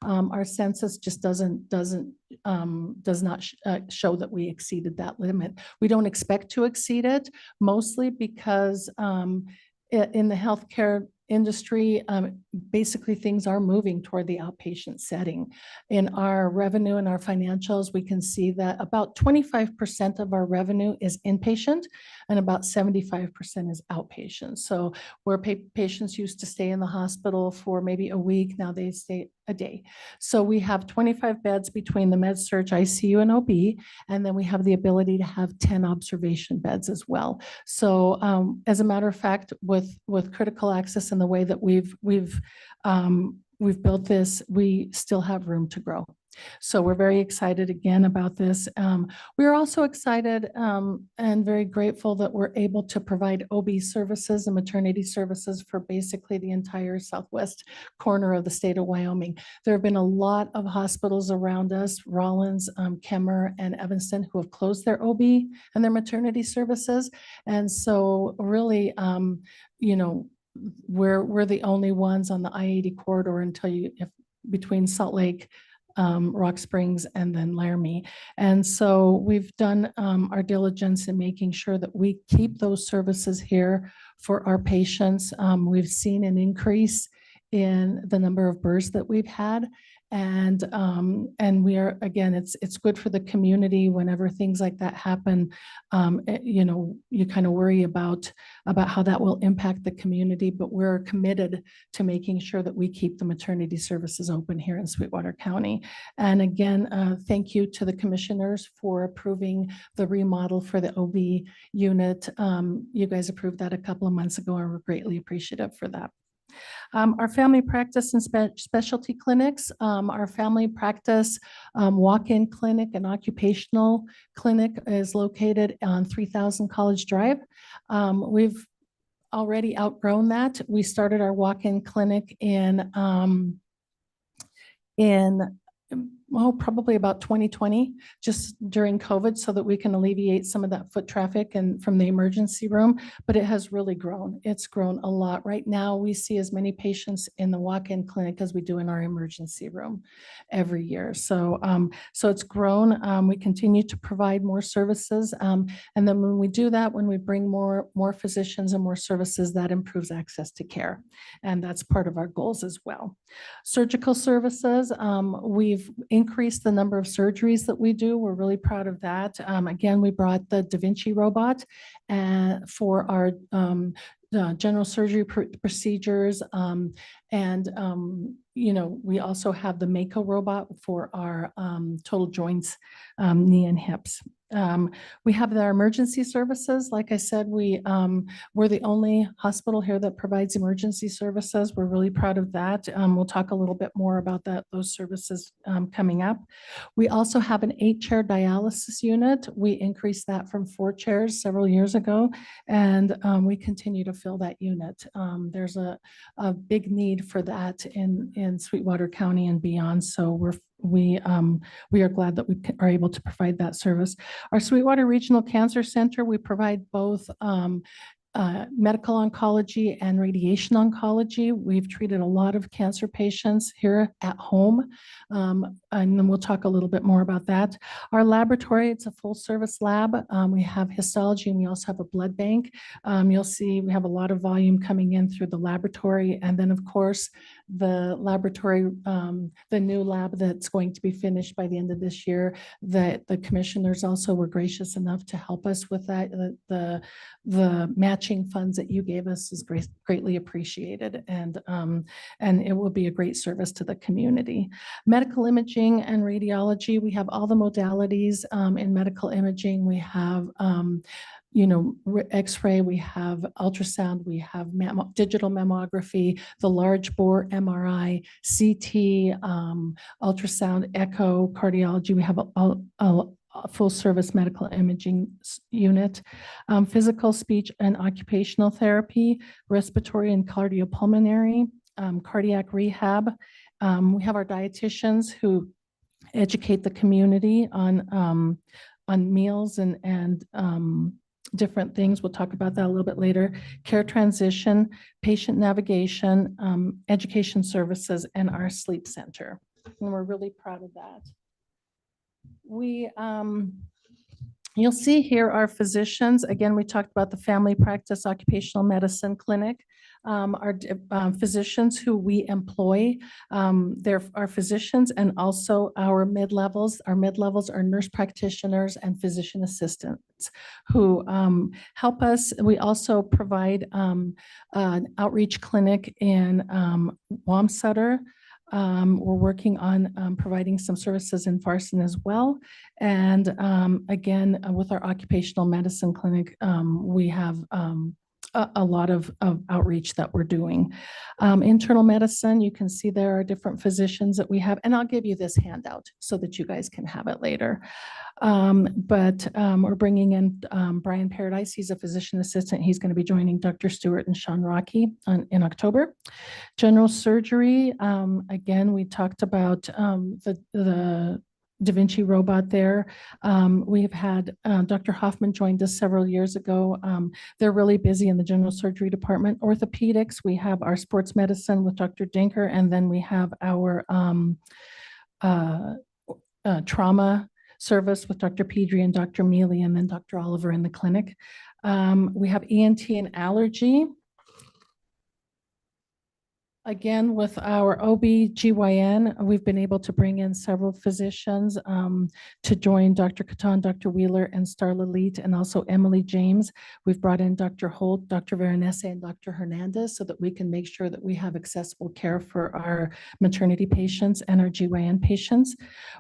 Our census just does not show that we exceeded that limit. We don't expect to exceed it, mostly because in the healthcare industry, basically things are moving toward the outpatient setting. In our revenue and our financials, we can see that about 25% of our revenue is inpatient and about 75% is outpatient. So where patients used to stay in the hospital for maybe a week, now they stay a day. So we have 25 beds between the med surg, ICU, and OB, and then we have the ability to have 10 observation beds as well. So as a matter of fact, with critical access and the way that we've built this, we still have room to grow. So we're very excited again about this. We're also excited and very grateful that we're able to provide OB services and maternity services for basically the entire southwest corner of the state of Wyoming. There have been a lot of hospitals around us, Rollins, Kemmer, and Evanston, who have closed their OB and their maternity services. And so really, you know, we're the only ones on the I-80 corridor until between Salt Lake, Rock Springs, and then Laramie. And so we've done our diligence in making sure that we keep those services here for our patients. We've seen an increase in the number of births that we've had. And we are, again, it's good for the community whenever things like that happen. You know, you kind of worry about how that will impact the community, but we're committed to making sure that we keep the maternity services open here in Sweetwater County. And again, thank you to the commissioners for approving the remodel for the OB unit. You guys approved that a couple of months ago, and we're greatly appreciative for that. Our family practice and specialty clinics, our family practice walk-in clinic and occupational clinic is located on 3000 College Drive. We've already outgrown that. We started our walk-in clinic in probably about 2020, just during COVID, so that we can alleviate some of that foot traffic and from the emergency room, but it has really grown. It's grown a lot. Right now, we see as many patients in the walk-in clinic as we do in our emergency room every year. So, so it's grown. We continue to provide more services. And then when we do that, when we bring more physicians and more services, that improves access to care. And that's part of our goals as well. Surgical services, we've increased the number of surgeries that we do. We're really proud of that. Again, we brought the Da Vinci robot for our general surgery procedures. You know, we also have the Mako robot for our total joints, knee and hips. We have our emergency services. Like I said, we're the only hospital here that provides emergency services. We're really proud of that. We'll talk a little bit more about those services coming up. We also have an 8-chair dialysis unit. We increased that from 4 chairs several years ago, and we continue to fill that unit. There's a big need for that in Sweetwater County and beyond. So we are glad that we are able to provide that service. Our Sweetwater Regional Cancer Center, we provide both medical oncology and radiation oncology. We've treated a lot of cancer patients here at home, and then we'll talk a little bit more about that. Our laboratory, it's a full service lab. We have histology, and we also have a blood bank. You'll see we have a lot of volume coming in through the laboratory, and then of course the laboratory, the new lab that's going to be finished by the end of this year, that the commissioners also were gracious enough to help us with that. The matching funds that you gave us is greatly appreciated, and it will be a great service to the community. Medical imaging and radiology, we have all the modalities in medical imaging. We have X-ray, we have ultrasound, we have digital mammography, the large bore MRI, CT, ultrasound, echo, cardiology. We have a full service medical imaging unit, physical, speech, and occupational therapy, respiratory and cardiopulmonary, cardiac rehab. We have our dietitians who educate the community on meals and different things. We'll talk about that a little bit later. Care transition, patient navigation, education services, and our sleep center. And we're really proud of that. You'll see here our physicians. Again, we talked about the family practice occupational medicine clinic. Our physicians who we employ, they're our physicians and also our mid-levels. Our mid-levels are nurse practitioners and physician assistants who help us. We also provide an outreach clinic in Wamsutter. We're working on providing some services in Farson as well. And again, with our occupational medicine clinic, we have a lot of outreach that we're doing. Internal medicine, you can see there are different physicians that we have, and I'll give you this handout so that you guys can have it later. But we're bringing in Brian Paradise. He's a physician assistant. He's going to be joining Dr. Stewart and Sean Rocky in October. General surgery, again, we talked about the Da Vinci robot there. We've had Dr. Hoffman joined us several years ago. They're really busy in the general surgery department. Orthopedics, we have our sports medicine with Dr. Dinker, and then we have our trauma service with Dr. Pedri and Dr. Mealy, and then Dr. Oliver in the clinic. We have ENT and allergy. Again, with our OB/GYN, we've been able to bring in several physicians to join Dr. Catan, Dr. Wheeler, and Starla Leet, and also Emily James. We've brought in Dr. Holt, Dr. Veronese, and Dr. Hernandez so that we can make sure that we have accessible care for our maternity patients and our GYN patients.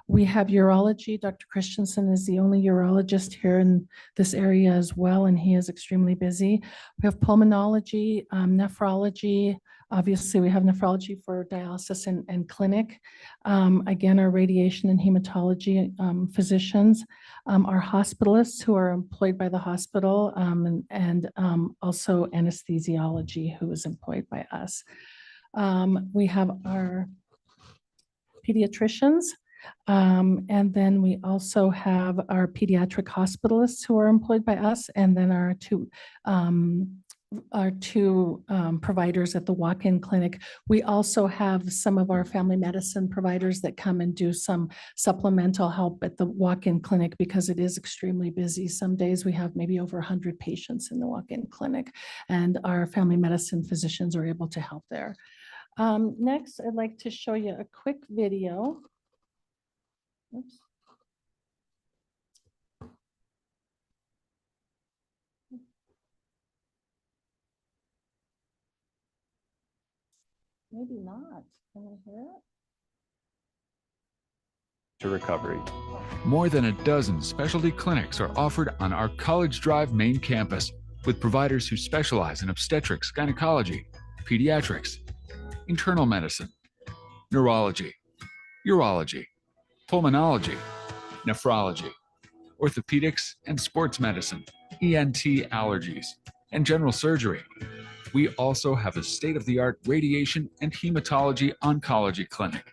We have urology. Dr. Christensen is the only urologist here in this area as well, and he is extremely busy. We have pulmonology, nephrology. Obviously, we have nephrology for dialysis and clinic. Again, our radiation and hematology physicians, our hospitalists who are employed by the hospital, and also anesthesiology who is employed by us. We have our pediatricians. And then we also have our pediatric hospitalists who are employed by us, and then our two providers at the walk-in clinic. We also have some of our family medicine providers that come and do some supplemental help at the walk-in clinic because it is extremely busy. Some days we have maybe over 100 patients in the walk-in clinic, and our family medicine physicians are able to help there. Next, I'd like to show you a quick video. Oops. Maybe not. Can we hear it? To recovery. More than a dozen specialty clinics are offered on our College Drive main campus with providers who specialize in obstetrics, gynecology, pediatrics, internal medicine, neurology, urology, pulmonology, nephrology, orthopedics and sports medicine, ENT allergies, and general surgery. We also have a state-of-the-art radiation and hematology oncology clinic.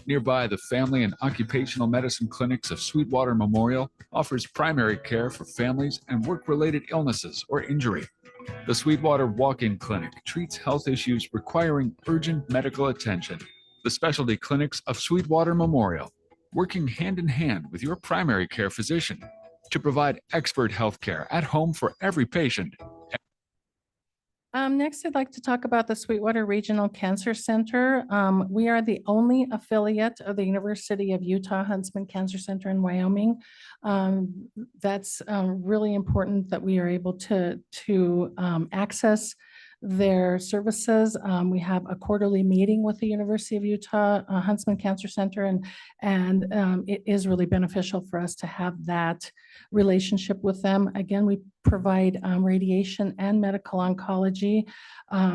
Nearby, the Family and Occupational Medicine Clinics of Sweetwater Memorial offers primary care for families and work-related illnesses or injury. The Sweetwater Walk-In Clinic treats health issues requiring urgent medical attention. The specialty clinics of Sweetwater Memorial, working hand in hand with your primary care physician to provide expert health care at home for every patient. Next, I'd like to talk about the Sweetwater Regional Cancer Center. We are the only affiliate of the University of Utah Huntsman Cancer Center in Wyoming. That's really important that we are able to access their services. We have a quarterly meeting with the University of Utah Huntsman Cancer Center, and it is really beneficial for us to have that relationship with them. Again, we provide radiation and medical oncology.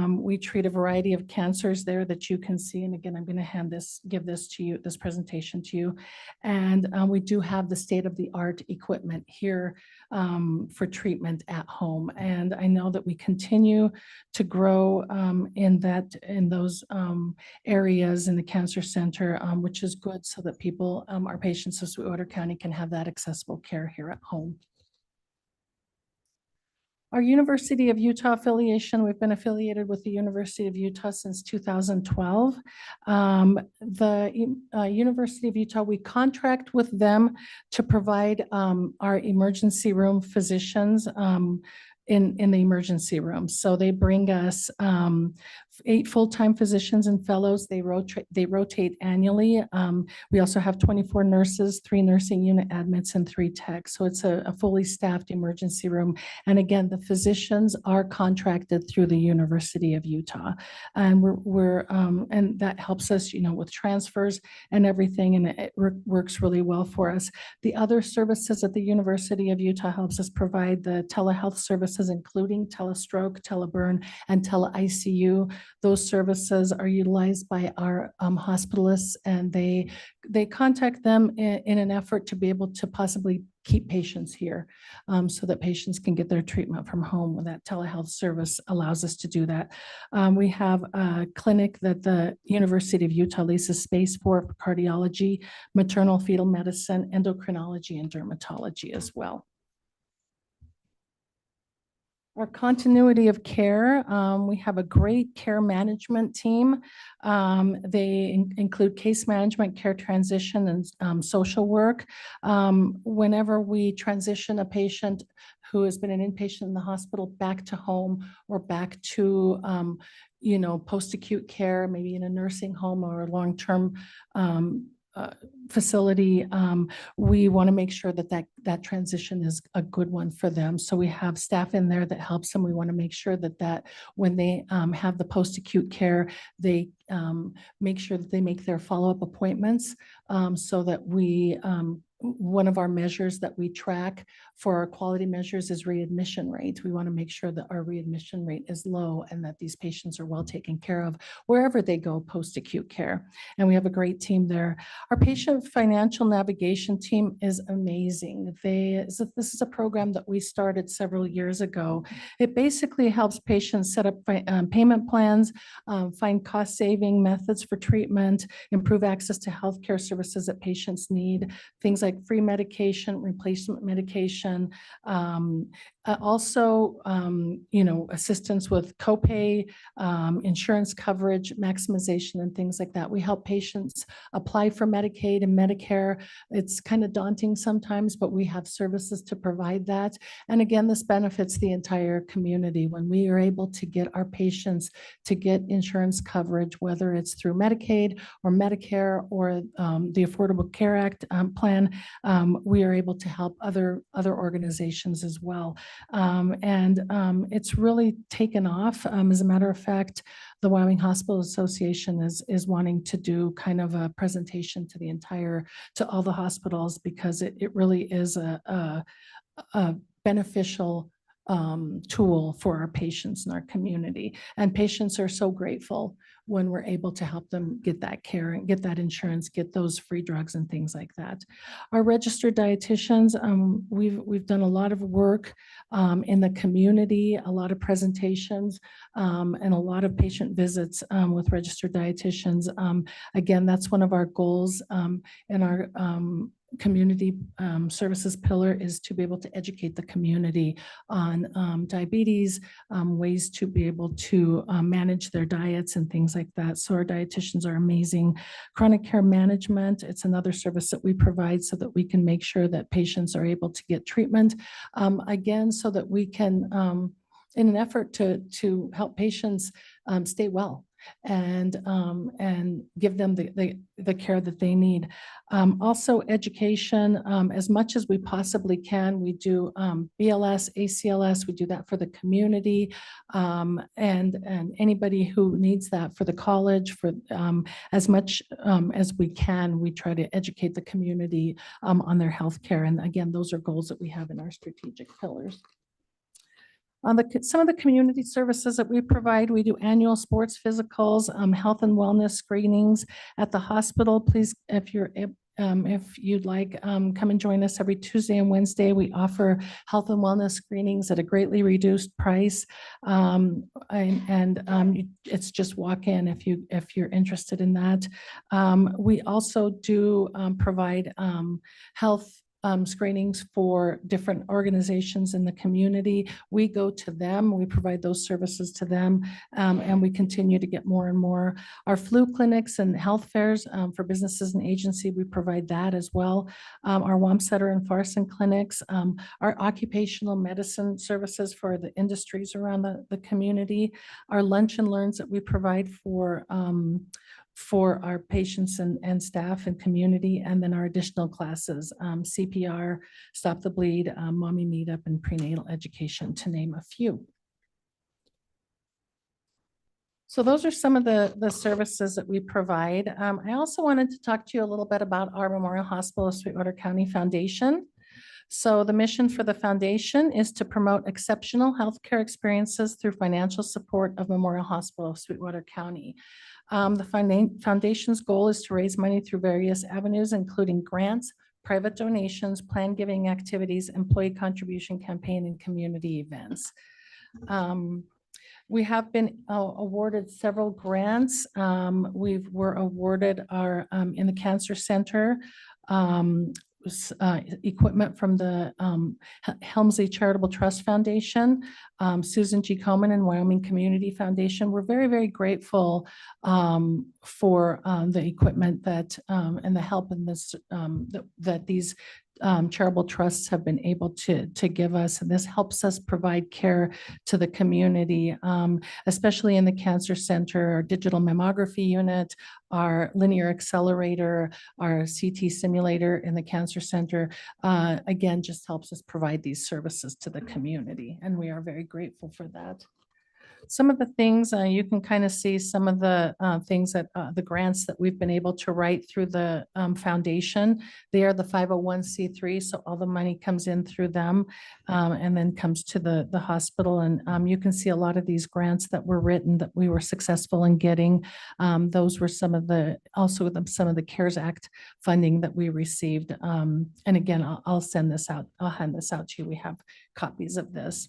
We treat a variety of cancers there that you can see. And again, I'm going to give this to you, this presentation to you. And we do have the state-of-the-art equipment here for treatment at home. And I know that we continue to grow in those areas in the cancer center, which is good so that people, our patients of Sweetwater County can have that accessible care here at home. Our University of Utah affiliation, we've been affiliated with the University of Utah since 2012. University of Utah, we contract with them to provide our emergency room physicians in the emergency room. So they bring us 8 full-time physicians and fellows. They rotate annually. We also have 24 nurses, 3 nursing unit admits, and 3 techs. So it's a fully staffed emergency room. And again, the physicians are contracted through the University of Utah, and and that helps us, with transfers and everything, and it works really well for us. The other services at the University of Utah helps us provide the telehealth services, including telestroke, teleburn, and tele-ICU. Those services are utilized by our hospitalists, and they contact them in an effort to be able to possibly keep patients here so that patients can get their treatment from home. When that telehealth service allows us to do that. We have a clinic that the University of Utah leases space for cardiology, maternal fetal medicine, endocrinology, and dermatology as well. Our continuity of care, we have a great care management team. They include case management, care transition, and social work. Whenever we transition a patient who has been an inpatient in the hospital back to home or back to post-acute care, maybe in a nursing home or a long-term facility, we want to make sure that transition is a good one for them. So we have staff in there that helps them. We want to make sure that when they have the post-acute care, they make sure that they make their follow-up appointments so that one of our measures that we track for our quality measures is readmission rate. We want to make sure that our readmission rate is low and that these patients are well taken care of wherever they go post-acute care. And we have a great team there. Our patient financial navigation team is amazing. This is a program that we started several years ago. It basically helps patients set up payment plans, find cost-saving methods for treatment, improve access to healthcare services that patients need, things like free medication, replacement medication, also, assistance with copay, insurance coverage, maximization, and things like that. We help patients apply for Medicaid and Medicare. It's kind of daunting sometimes, but we have services to provide that. And again, this benefits the entire community when we are able to get our patients to get insurance coverage, whether it's through Medicaid or Medicare or the Affordable Care Act plan. We are able to help other organizations as well. It's really taken off. As a matter of fact, the Wyoming Hospital Association is wanting to do kind of a presentation to all the hospitals, because it really is a beneficial tool for our patients in our community. And patients are so grateful when we're able to help them get that care and get that insurance, get those free drugs and things like that. Our registered dietitians, we've done a lot of work in the community, a lot of presentations, and a lot of patient visits with registered dietitians. Again, that's one of our goals in our community services pillar, is to be able to educate the community on diabetes, ways to be able to manage their diets and things like that. So our dietitians are amazing. Chronic care management, it's another service that we provide so that we can make sure that patients are able to get treatment. Again, so that we can, in an effort to help patients stay well and give them the care that they need. Also education, as much as we possibly can. We do BLS, ACLS, we do that for the community, and anybody who needs that for the college, for as much as we can, we try to educate the community on their health care. And again, those are goals that we have in our strategic pillars. On some of the community services that we provide, we do annual sports physicals, health and wellness screenings at the hospital. Please, if you'd like, come and join us every Tuesday and Wednesday. We offer health and wellness screenings at a greatly reduced price. It's just walk in if you're interested in that. We also do provide health screenings for different organizations in the community. We go to them, we provide those services to them, and we continue to get more and more. Our flu clinics and health fairs for businesses and agency, we provide that as well. Our Wamsutter and Farson clinics, our occupational medicine services for the industries around the community, our lunch and learns that we provide for our patients and staff and community, and then our additional classes, CPR, Stop the Bleed, Mommy Meetup, and prenatal education, to name a few. So those are some of the services that we provide. I also wanted to talk to you a little bit about our Memorial Hospital of Sweetwater County Foundation. So the mission for the foundation is to promote exceptional healthcare experiences through financial support of Memorial Hospital of Sweetwater County. The foundation's goal is to raise money through various avenues, including grants, private donations, planned giving activities, employee contribution campaign, and community events. We have been awarded several grants. We're awarded our in the Cancer Center equipment from the Helmsley Charitable Trust Foundation, Susan G. Komen and Wyoming Community Foundation. We're very, very grateful for the equipment that and the help in this that these charitable trusts have been able to give us. And this helps us provide care to the community, especially in the Cancer Center, our digital mammography unit, our linear accelerator, our CT simulator in the Cancer Center, again, just helps us provide these services to the community. And we are very grateful for that. Some of the things you can kind of see some of the things that the grants that we've been able to write through the foundation. They are the 501c3, so all the money comes in through them and then comes to the hospital. And you can see a lot of these grants that were written that we were successful in getting. Those were some of the some of the CARES Act funding that we received. And again, I'll send this out. I'll hand this out to you. We have copies of this.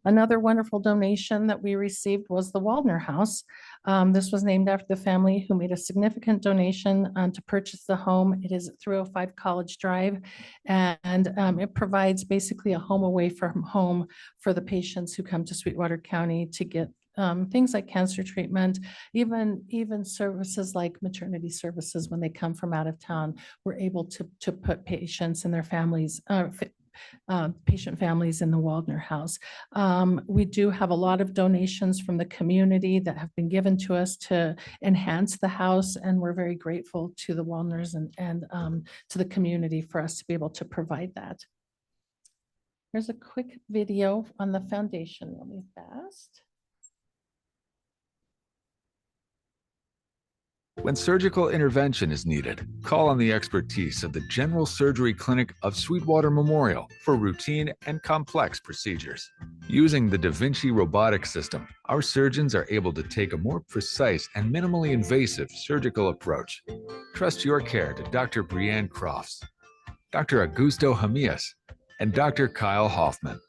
Another wonderful donation that we received was the Waldner House. This was named after the family who made a significant donation to purchase the home. It is at 305 College Drive, and it provides basically a home away from home for the patients who come to Sweetwater County to get things like cancer treatment, even services like maternity services when they come from out of town. We're able to put patients and their families, patient families in the Waldner House. We do have a lot of donations from the community that have been given to us to enhance the house, and we're very grateful to the Waldners and to the community for us to be able to provide that. Here's a quick video on the foundation really fast. When surgical intervention is needed, call on the expertise of the General Surgery Clinic of Sweetwater Memorial for routine and complex procedures. Using the Da Vinci robotic system, our surgeons are able to take a more precise and minimally invasive surgical approach. Trust your care to Dr. Brianne Crofts, Dr. Augusto Jamias, and Dr. Kyle Hoffman.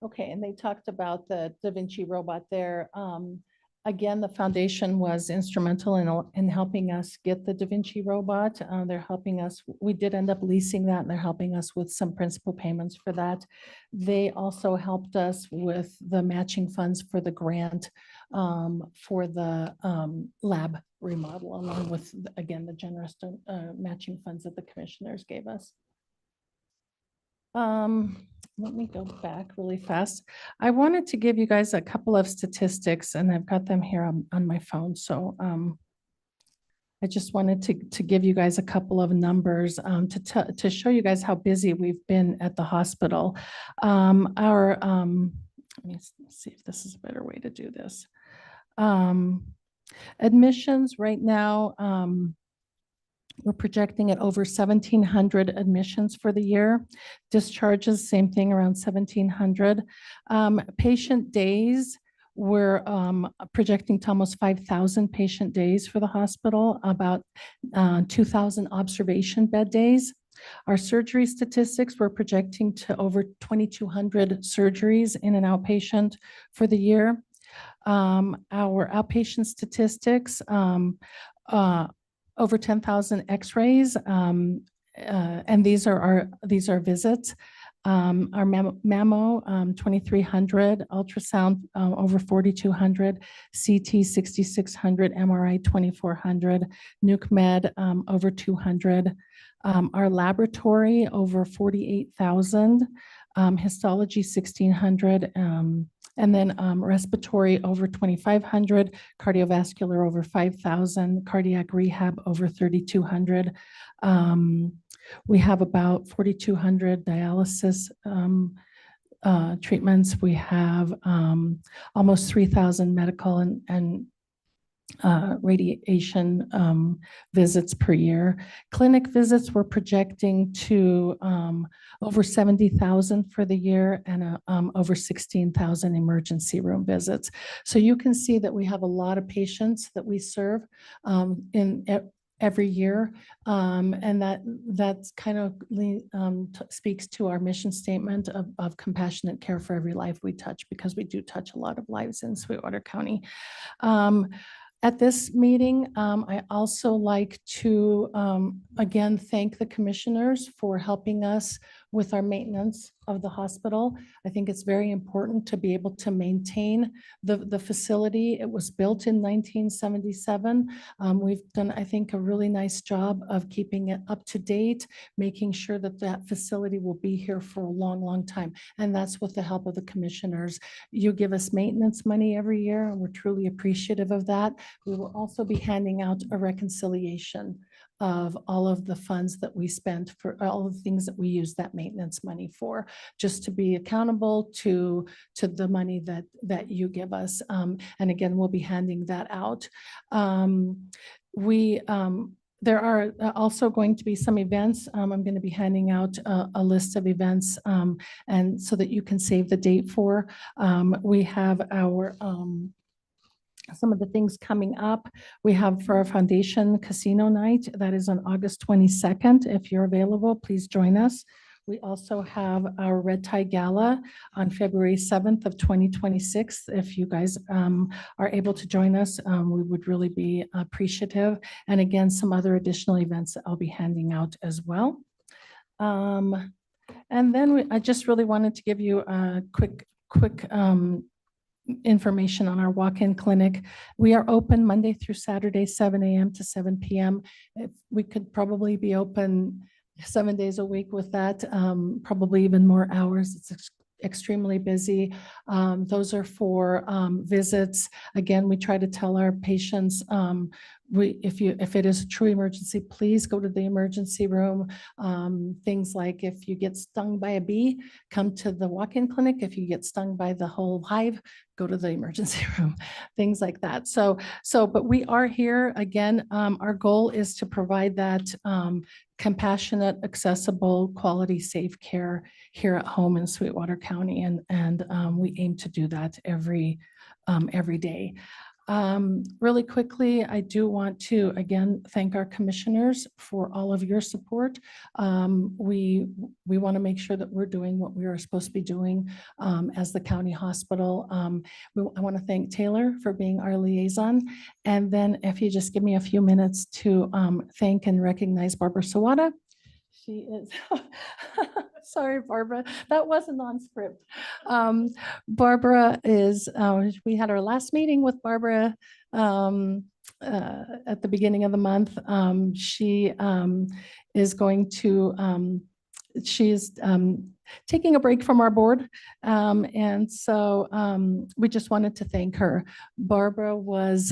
Okay, and they talked about the Da Vinci robot there. Again, the foundation was instrumental in helping us get the Da Vinci robot. They're helping us. We did end up leasing that, and they're helping us with some principal payments for that. They also helped us with the matching funds for the grant for the lab remodel, along with, again, the generous matching funds that the commissioners gave us. Let me go back really fast. I wanted to give you guys a couple of statistics, and I've got them here on my phone. So I just wanted to give you guys a couple of numbers to show you guys how busy we've been at the hospital. Let me see if this is a better way to do this. Admissions right now, We're projecting at over 1,700 admissions for the year. Discharges, same thing, around 1,700. Patient days, we're projecting to almost 5,000 patient days for the hospital, about 2,000 observation bed days. Our surgery statistics, we're projecting to over 2,200 surgeries in an outpatient for the year. Our outpatient statistics, over 10,000 x-rays, and these are visits. Our mammo, 2,300, ultrasound, over 4,200, CT, 6,600, MRI, 2,400, nuke med, over 200. Our laboratory, over 48,000, histology, 1,600, and then respiratory, over 2,500, cardiovascular, over 5,000, cardiac rehab, over 3,200. We have about 4,200 dialysis treatments. We have almost 3,000 medical and radiation visits per year. Clinic visits, we're projecting to over 70,000 for the year, and over 16,000 emergency room visits. So you can see that we have a lot of patients that we serve in every year, and that's kind of speaks to our mission statement of compassionate care for every life we touch, because we do touch a lot of lives in Sweetwater County. At this meeting, I also like to, again, thank the commissioners for helping us with our maintenance of the hospital. I think it's very important to be able to maintain the facility. It was built in 1977. We've done, I think, a really nice job of keeping it up to date, making sure that that facility will be here for a long, long time. And that's with the help of the commissioners. You give us maintenance money every year, and we're truly appreciative of that. We will also be handing out a reconciliation of all of the funds that we spent for all of the things that we use that maintenance money for, just to be accountable to the money that you give us. And again, we'll be handing that out. There are also going to be some events. I'm going to be handing out a list of events, and so that you can save the date for. We have our some of the things coming up. We have for our foundation casino night, that is on August 22nd. If you're available, please join us. We also have our Red Tie Gala on February 7th of 2026. If you guys are able to join us, we would really be appreciative. And again, some other additional events that I'll be handing out as well. And then I just really wanted to give you a quick information on our walk-in clinic. We are open Monday through Saturday, 7 a.m. to 7 p.m. We could probably be open 7 days a week with that, probably even more hours. It's extremely busy. Those are for visits. Again, we try to tell our patients, if it is a true emergency, please go to the emergency room. Things like if you get stung by a bee, come to the walk-in clinic. If you get stung by the whole hive, go to the emergency room, things like that. But we are here again. Our goal is to provide that compassionate, accessible, quality, safe care here at home in Sweetwater County. And we aim to do that every day. Really quickly, I do want to again thank our commissioners for all of your support. We want to make sure that we're doing what we are supposed to be doing as the county hospital. I want to thank Taylor for being our liaison. And then if you just give me a few minutes to thank and recognize Barbara Sawada. She is, sorry, Barbara, that wasn't on script. Barbara is, we had our last meeting with Barbara at the beginning of the month. She is going to, she's taking a break from our board. And so we just wanted to thank her. Barbara was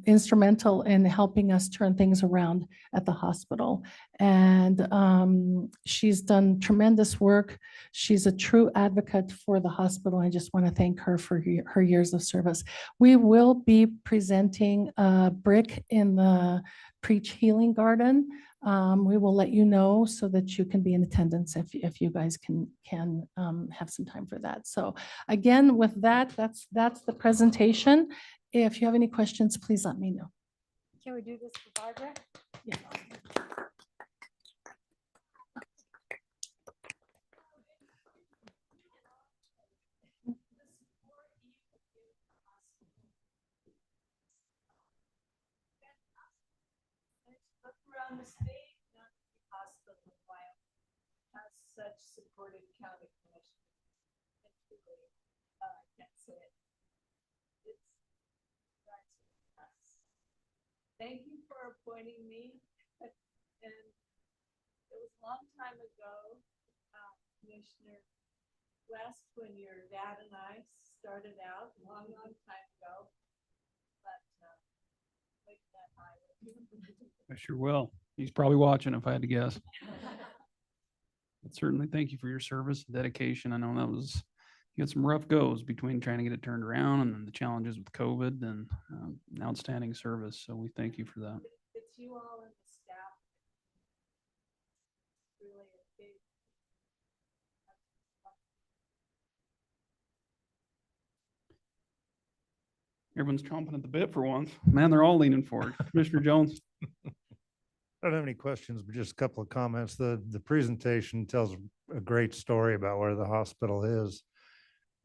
instrumental in helping us turn things around at the hospital. And she's done tremendous work. She's a true advocate for the hospital. I just want to thank her for her years of service. We will be presenting a brick in the Preach Healing Garden. We will let you know so that you can be in attendance if you guys can have some time for that. So again, with that, that's the presentation. If you have any questions, please let me know. Can we do this for Barbara? Yeah. Around the state, hospital in Wyoming has such supportive county commissioners. I can't say it. Thank you for appointing me. And it was a long time ago, Commissioner West, when your dad and I started out, long time ago. But that high. I sure will. He's probably watching if I had to guess. But certainly thank you for your service and dedication. I know you had some rough goes between trying to get it turned around and then the challenges with COVID and an outstanding service. So we thank you for that. It's you all and the staff. Really a big. Everyone's chomping at the bit for once. Man, they're all leaning forward. Commissioner Jones. I don't have any questions, but just a couple of comments. The presentation tells a great story about where the hospital is.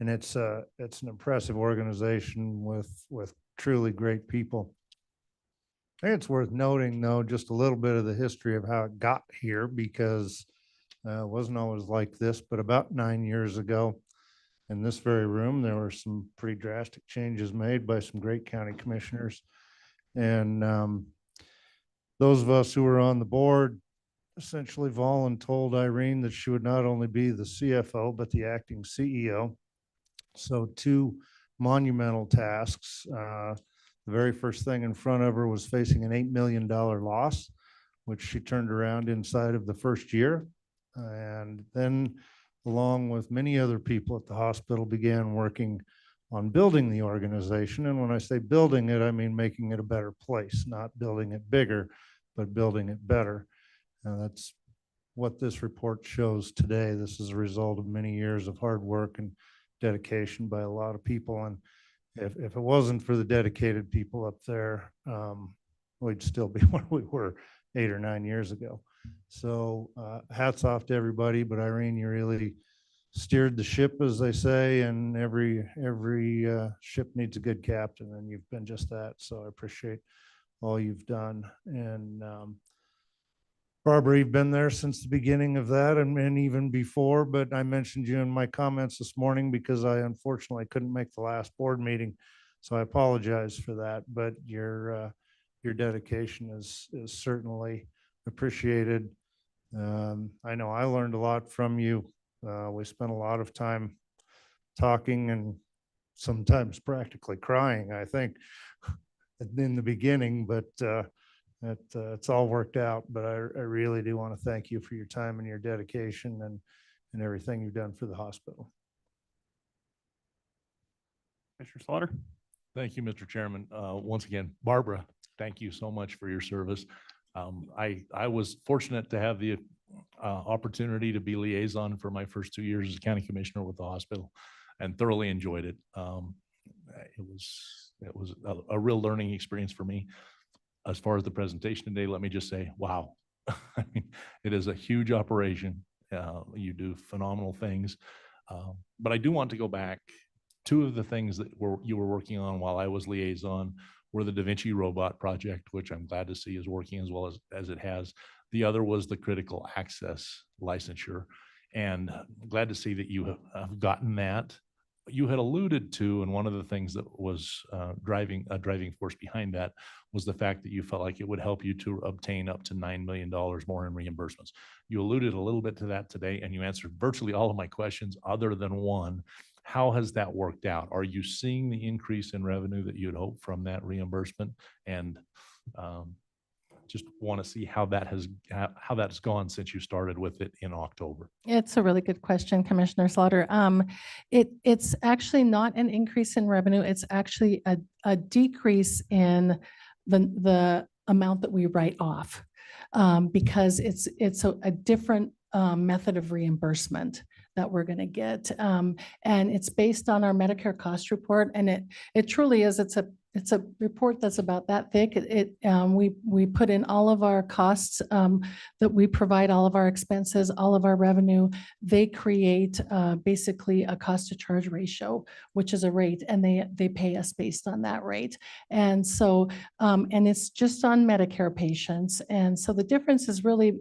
And it's an impressive organization with truly great people. I think it's worth noting, though, just a little bit of the history of how it got here, because it wasn't always like this, but about 9 years ago, in this very room, there were some pretty drastic changes made by some great county commissioners. And those of us who were on the board essentially told Irene that she would not only be the CFO, but the acting CEO. So two monumental tasks. The very first thing in front of her was facing an $8 million loss, which she turned around inside of the first year. And then, along with many other people at the hospital, began working on building the organization. And when I say building it, I mean making it a better place, not building it bigger, but building it better. And that's what this report shows today. This is a result of many years of hard work and dedication by a lot of people. And if it wasn't for the dedicated people up there, we'd still be where we were 8 or 9 years ago. So hats off to everybody, but Irene, you really steered the ship, as they say, and every ship needs a good captain, and you've been just that. So I appreciate all you've done. And Barbara, you've been there since the beginning of that and even before, but I mentioned you in my comments this morning because I unfortunately couldn't make the last board meeting. So I apologize for that, but your dedication is certainly appreciated. I know I learned a lot from you. We spent a lot of time talking and sometimes practically crying, I think, in the beginning, but it's all worked out. But I really do want to thank you for your time and your dedication and everything you've done for the hospital. Commissioner Slaughter. Thank you, Mr. Chairman. Once again, Barbara, thank you so much for your service. I was fortunate to have the opportunity to be liaison for my first 2 years as county commissioner with the hospital and thoroughly enjoyed it. It was a real learning experience for me. As far as the presentation today, let me just say, wow. I mean, it is a huge operation. You do phenomenal things. But I do want to go back. Two of the things that you were working on while I was liaison were the Da Vinci robot project, which I'm glad to see is working as well as it has. The other was the critical access licensure. And glad to see that you have gotten that. You had alluded to, and one of the things that was a driving force behind that was the fact that you felt like it would help you to obtain up to $9 million more in reimbursements. You alluded a little bit to that today, and you answered virtually all of my questions other than one. How has that worked out? Are you seeing the increase in revenue that you'd hoped from that reimbursement? And just want to see how that's gone since you started with it in October. It's a really good question, Commissioner Slaughter. It's actually not an increase in revenue. It's actually a decrease in the amount that we write off, because it's a different method of reimbursement that we're going to get. And it's based on our Medicare cost report. And it truly is, it's a report that's about that thick. We put in all of our costs that we provide, all of our expenses, all of our revenue. They create basically a cost to charge ratio, which is a rate, and they pay us based on that rate. And so, and it's just on Medicare patients. And so the difference is really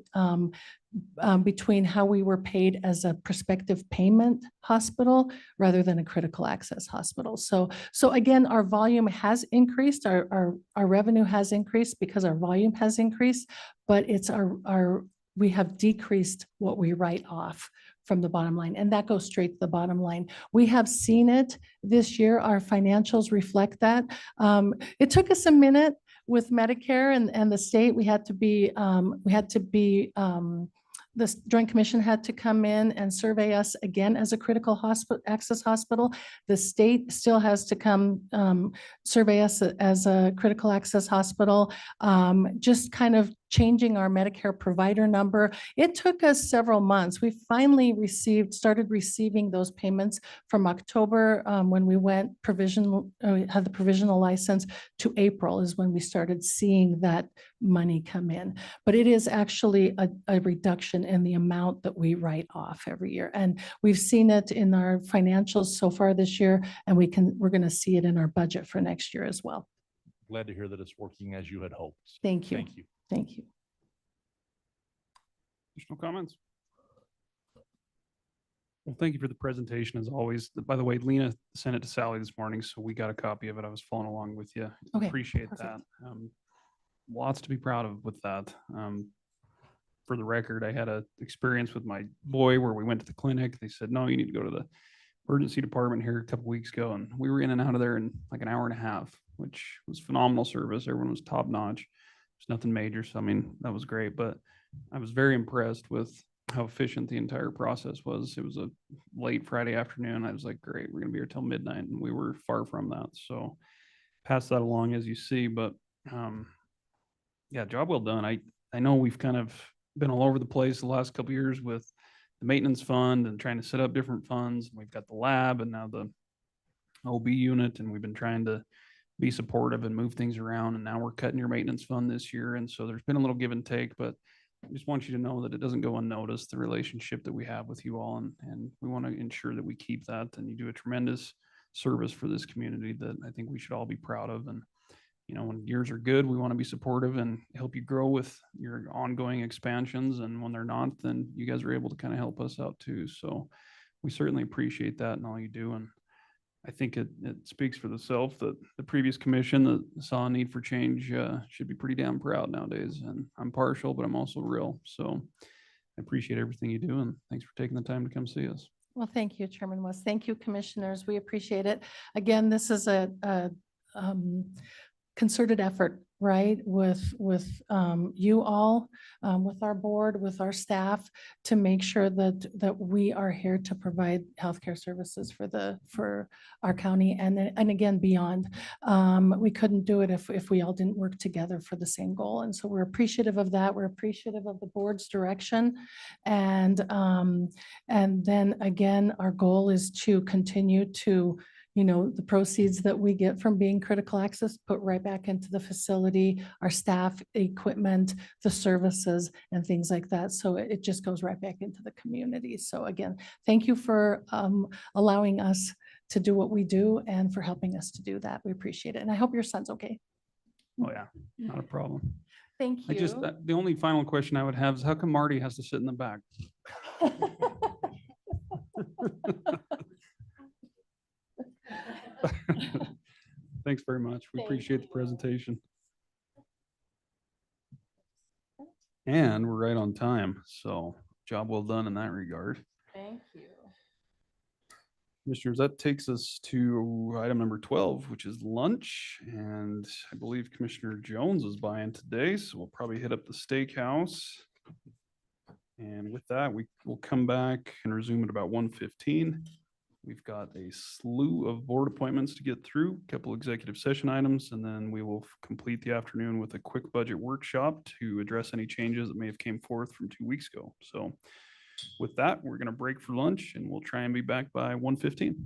between how we were paid as a prospective payment hospital rather than a critical access hospital. So again, our volume has increased, our revenue has increased because our volume has increased, but it's we have decreased what we write off from the bottom line, and that goes straight to the bottom line. We have seen it this year. Our financials reflect that. It took us a minute with Medicare and the state. The Joint Commission had to come in and survey us again as a critical access hospital. The state still has to come survey us as a critical access hospital. Just kind of changing our Medicare provider number. It took us several months. We finally started receiving those payments from October when we went provisional, had the provisional license, to April is when we started seeing that money come in. But it is actually a reduction in the amount that we write off every year. And we've seen it in our financials so far this year, and we're going to see it in our budget for next year as well. Glad to hear that it's working as you had hoped. Thank you. Thank you. Thank you. Additional comments? Well, thank you for the presentation as always. By the way, Lena sent it to Sally this morning, so we got a copy of it. I was following along with you. Okay, Appreciate perfect. that. Lots to be proud of with that. For the record, I had an experience with my boy where we went to the clinic. They said, no, you need to go to the emergency department here a couple weeks ago. And we were in and out of there in like an hour and a half, which was phenomenal service. Everyone was top notch. There's nothing major. So, I mean, that was great, but I was very impressed with how efficient the entire process was. It was a late Friday afternoon. I was like, great, we're going to be here till midnight. And we were far from that. So pass that along as you see, but yeah, job well done. I know we've kind of been all over the place the last couple of years with the maintenance fund and trying to set up different funds. We've got the lab and now the OB unit, and we've been trying to be supportive and move things around. And now we're cutting your maintenance fund this year. And so there's been a little give and take, but I just want you to know that it doesn't go unnoticed, the relationship that we have with you all. And we want to ensure that we keep that. And you do a tremendous service for this community that I think we should all be proud of. And, you know, when years are good, we want to be supportive and help you grow with your ongoing expansions. And when they're not, then you guys are able to kind of help us out too. So we certainly appreciate that and all you do. And I think it speaks for itself that the previous commission that saw a need for change should be pretty damn proud nowadays. And I'm partial, but I'm also real. So I appreciate everything you do. And thanks for taking the time to come see us. Well, thank you, Chairman West. Thank you, commissioners. We appreciate it. Again, this is a concerted effort, right, with you all, with our board, with our staff, to make sure that we are here to provide healthcare services for our county and again beyond. We couldn't do it if we all didn't work together for the same goal, and so we're appreciative of that. We're appreciative of the board's direction, and then again, our goal is to continue to, you know, the proceeds that we get from being critical access, put right back into the facility, our staff, equipment, the services, and things like that. So it just goes right back into the community. So again, thank you for allowing us to do what we do and for helping us to do that. We appreciate it. And I hope your son's okay. Oh yeah, not a problem. Thank you. The only final question I would have is how come Marty has to sit in the back? Thanks very much. We appreciate the presentation. And we're right on time. So job well done in that regard. Thank you. Commissioners, that takes us to item number 12, which is lunch. And I believe Commissioner Jones is buying today, so we'll probably hit up the steakhouse. And with that, we will come back and resume at about 1:15. We've got a slew of board appointments to get through, a couple executive session items, and then we will complete the afternoon with a quick budget workshop to address any changes that may have came forth from 2 weeks ago. So with that, we're going to break for lunch and we'll try and be back by 1:15.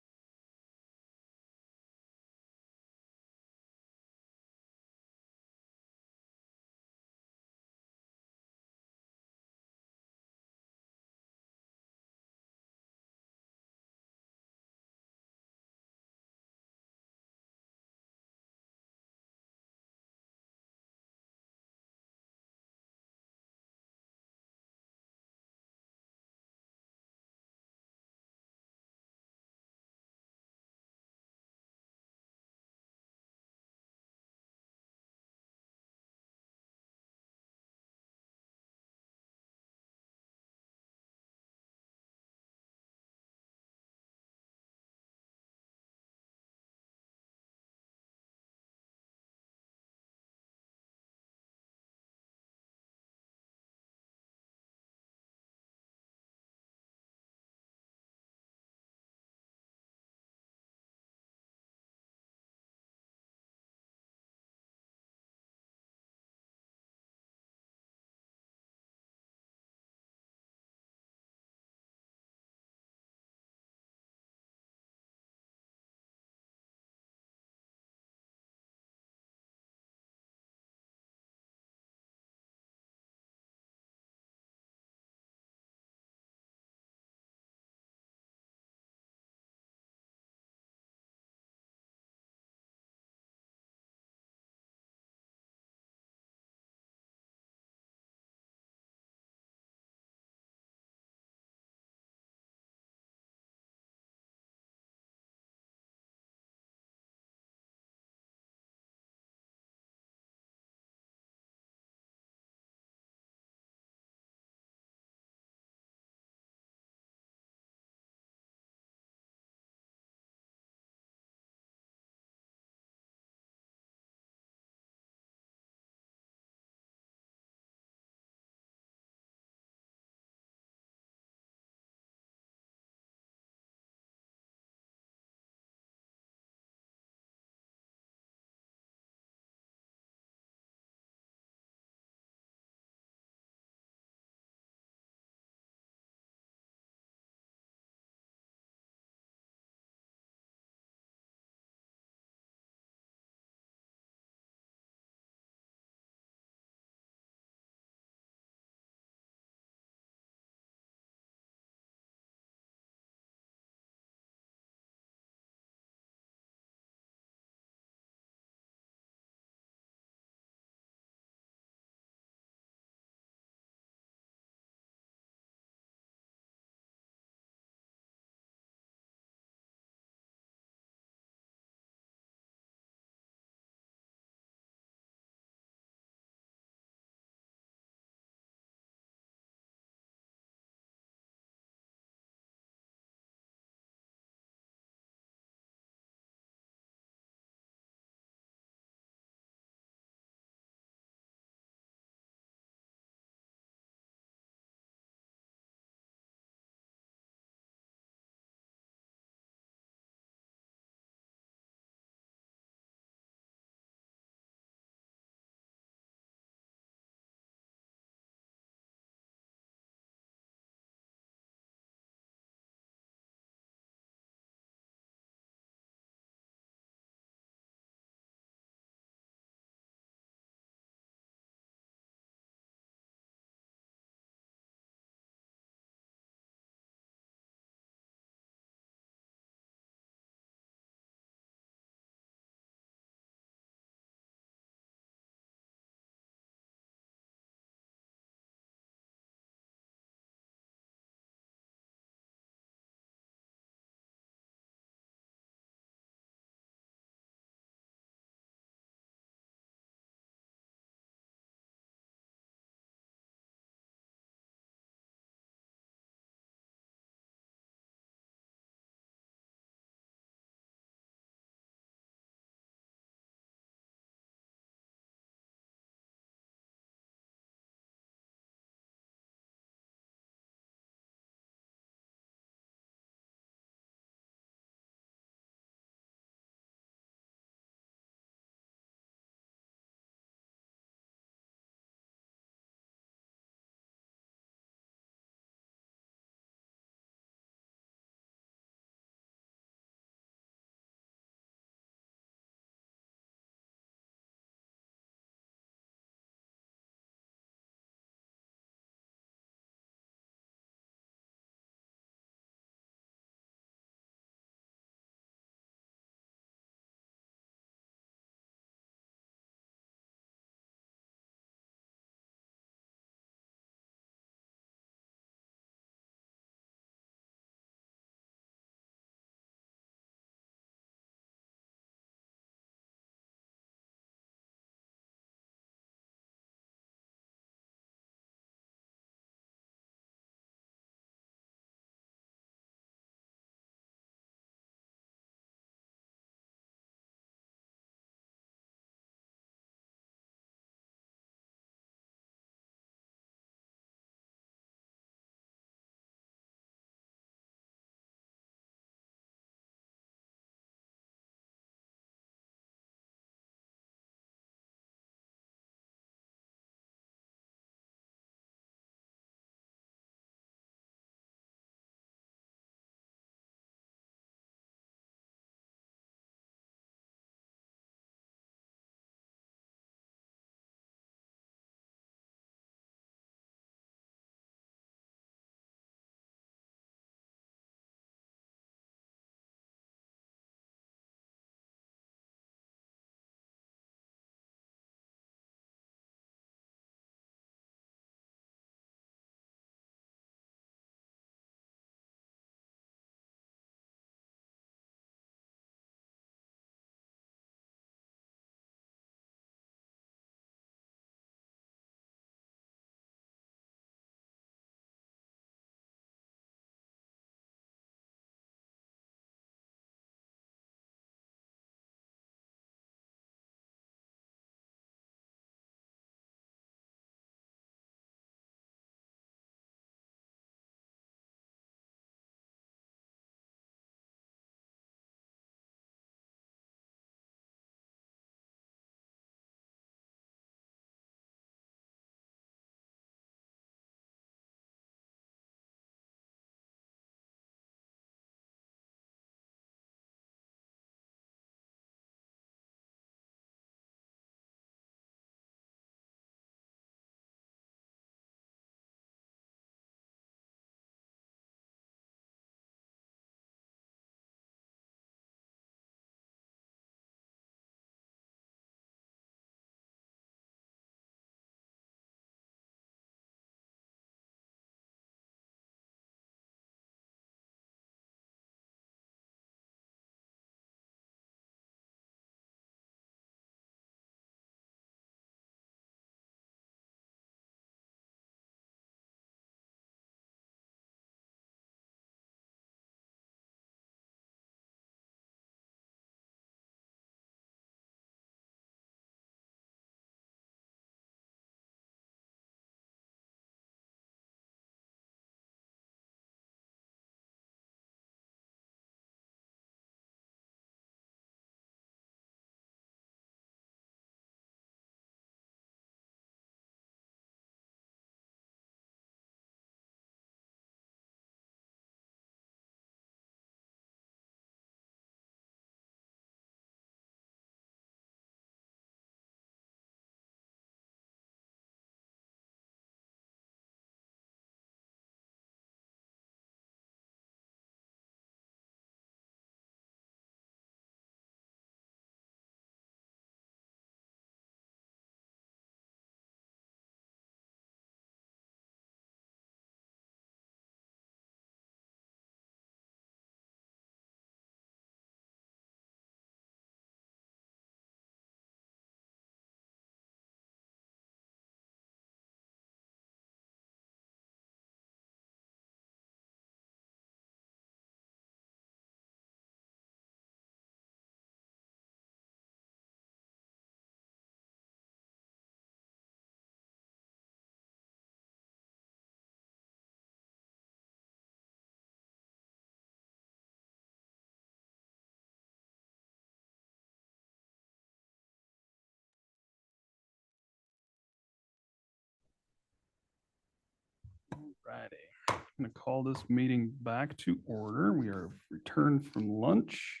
righty. I'm going to call this meeting back to order. We are returned from lunch.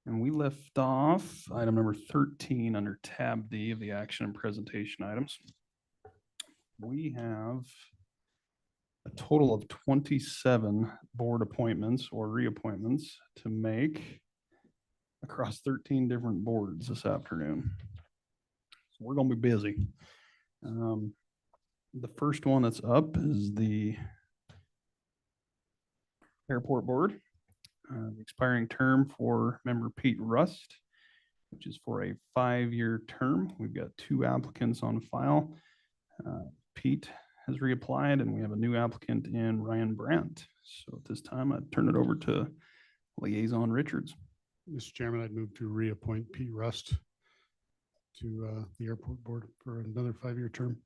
And we left off item number 13 under tab D of the action and presentation items. We have a total of 27 board appointments or reappointments to make across 13 different boards this afternoon. So we're going to be busy. The first one that's up is the airport board. Expiring term for member Pete Rust, which is for a 5-year term. We've got 2 applicants on file. Pete has reapplied and we have a new applicant in Ryan Brandt. So at this time, I'd turn it over to Liaison Richards. Mr. Chairman, I'd move to reappoint Pete Rust to the airport board for another 5-year term.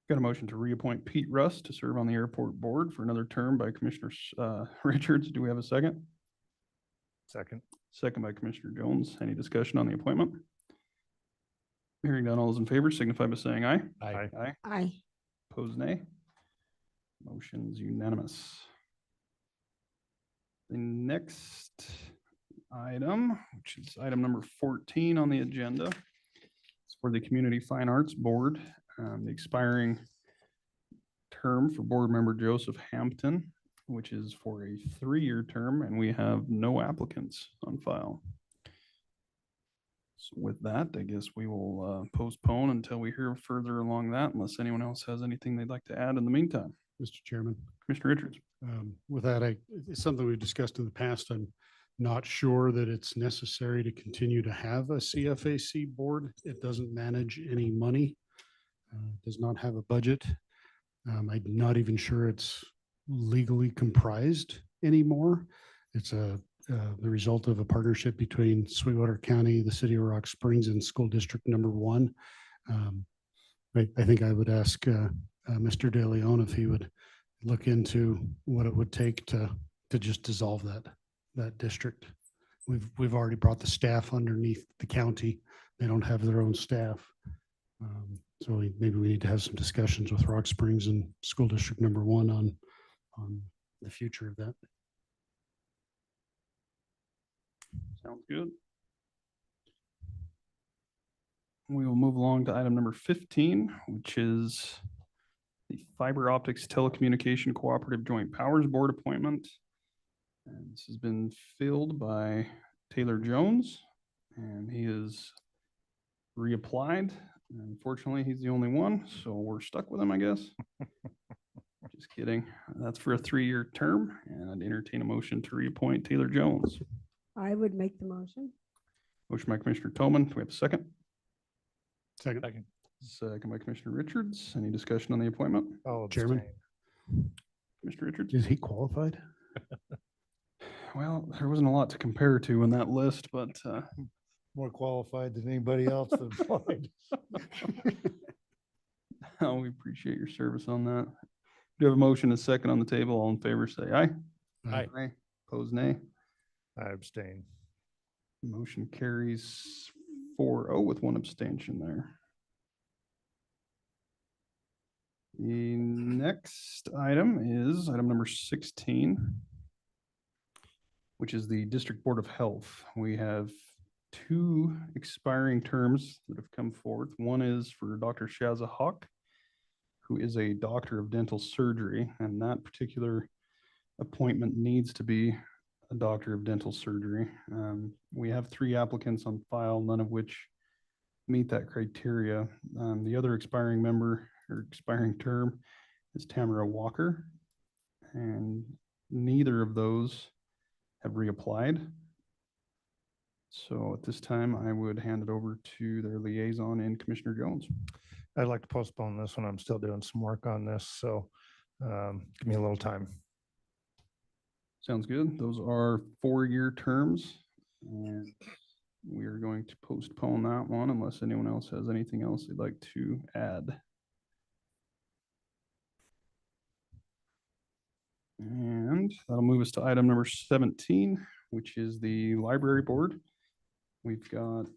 Got a motion to reappoint Pete Rust to serve on the airport board for another term by Commissioner Richards. Do we have a second? Second. Second by Commissioner Jones. Any discussion on the appointment? Hearing none, all those in favor signify by saying aye. Aye. Aye. Aye. Opposed, nay. Motion's unanimous. The next item, which is item number 14 on the agenda, is for the Community Fine Arts Board. The expiring term for board member Joseph Hampton, which is for a 3-year term, and we have no applicants on file. So with that, I guess we will postpone until we hear further along that, unless anyone else has anything they'd like to add in the meantime. Mr. Chairman. Commissioner Richards. With that, it's something we've discussed in the past. I'm not sure that it's necessary to continue to have a CFAC board. It doesn't manage any money. Does not have a budget. I'm not even sure it's legally comprised anymore. It's the result of a partnership between Sweetwater County, the city of Rock Springs, and school district number 1. I think I would ask Mr. De Leon if he would look into what it would take to just dissolve that district. We've already brought the staff underneath the county. They don't have their own staff. So maybe we need to have some discussions with Rock Springs and school district number 1 on the future of that. Sounds good. We will move along to item number 15, which is the Fiber Optics Telecommunication Cooperative Joint Powers Board appointment. And this has been filled by Taylor Jones, and he is reapplied. Unfortunately, he's the only one, so we're stuck with him, I guess. Just kidding. That's for a 3-year term, and I'd entertain a motion to reappoint Taylor Jones. I would make the motion. Motion by Commissioner Toman. Do we have a second? Second. Second by Commissioner Richards. Any discussion on the appointment? Oh, Chairman. Commissioner Richards? Is he qualified? Well, there wasn't a lot to compare to in that list, but More qualified than anybody else that applied. we appreciate your service on that. Do you have a motion, a second on the table? All in favor, say aye. Aye. Aye. Opposed, nay. I abstain. Motion carries 4-0 with 1 abstention there. The next item is item number 16, which is the District Board of Health. We have 2 expiring terms that have come forth. One is for Dr. Shaza Hawk, who is a doctor of dental surgery, and that particular appointment needs to be a doctor of dental surgery. We have 3 applicants on file, none of which meet that criteria. The other expiring member or expiring term is Tamara Walker, and neither of those have reapplied. So at this time, I would hand it over to their liaison and Commissioner Jones. I'd like to postpone this one. I'm still doing some work on this, so give me a little time. Sounds good. Those are 4-year terms, and we are going to postpone that one unless anyone else has anything else they'd like to add. And that'll move us to item number 17, which is the library board. We've got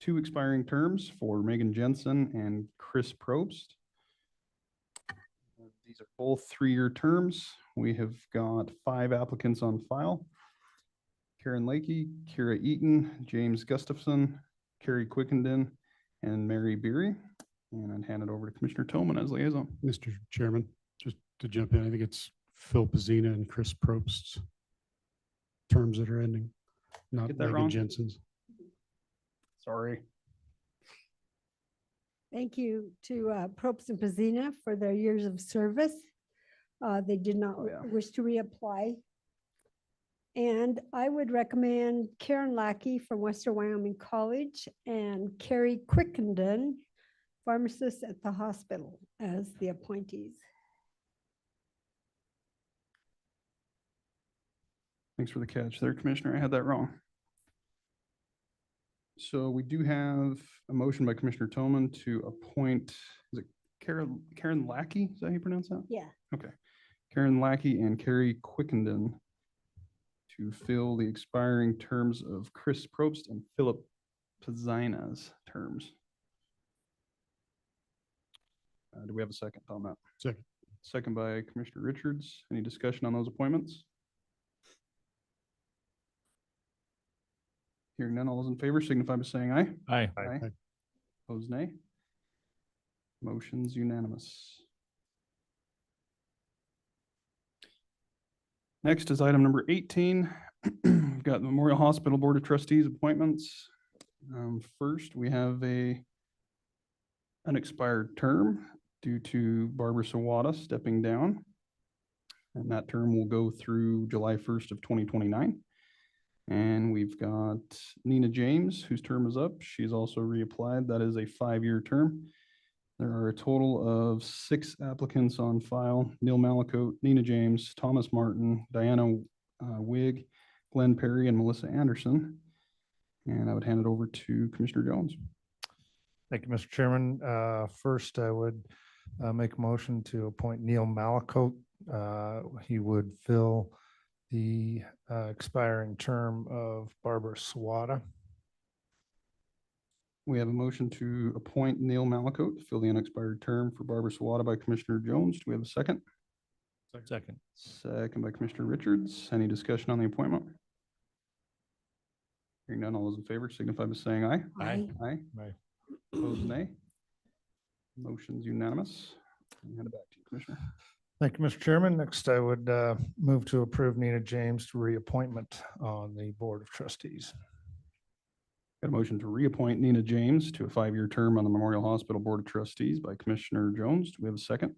2 expiring terms for Megan Jensen and Chris Probst. These are both 3-year terms. We have got 5 applicants on file. Karen Lakey, Kira Eaton, James Gustafson, Carrie Quickenden, and Mary Beery. And I'd hand it over to Commissioner Tillman as liaison. Mr. Chairman, just to jump in, I think it's Phil Pizzina and Chris Probst's terms that are ending, not Get that Megan wrong? Jensen's. Sorry. Thank you to Probst and Pizzina for their years of service. They did not wish to reapply. And I would recommend Karen Lackey from Western Wyoming College and Carrie Quickenden, pharmacist at the hospital, as the appointees. Thanks for the catch there, Commissioner. I had that wrong. So we do have a motion by Commissioner Tillman to appoint, is it Karen Lackey? Is that how you pronounce that? Yeah. Okay. Karen Lackey and Carrie Quickenden to fill the expiring terms of Chris Probst and Philip Pizzina's terms. Do we have a second on that? Second. Second by Commissioner Richards. Any discussion on those appointments? Hearing none, all those in favor signify by saying aye. Aye. Aye. Opposed, nay. Motion's unanimous. Next is item number 18. We've got the Memorial Hospital Board of Trustees appointments. First, we have an unexpired term due to Barbara Sawada stepping down. And that term will go through July 1st of 2029. And we've got Nina James, whose term is up. She's also reapplied. That is a 5-year term. There are a total of 6 applicants on file: Neil Malakote, Nina James, Thomas Martin, Diana Wigg, Glenn Perry, and Melissa Anderson. And I would hand it over to Commissioner Jones. Thank you, Mr. Chairman. First, I would make a motion to appoint Neil Malakote. He would fill the expiring term of Barbara Sawada. We have a motion to appoint Neil Malakote to fill the unexpired term for Barbara Sawada by Commissioner Jones. Do we have a second? Second. Second by Commissioner Richards. Any discussion on the appointment? Hearing none, all those in favor signify by saying aye. Aye. Aye. Aye. Opposed, nay. Motion's unanimous. I'll hand it back to you, Commissioner. Thank you, Mr. Chairman. Next, I would move to approve Nina James to reappointment on the Board of Trustees. Got a motion to reappoint Nina James to a 5-year term on the Memorial Hospital Board of Trustees by Commissioner Jones. Do we have a second?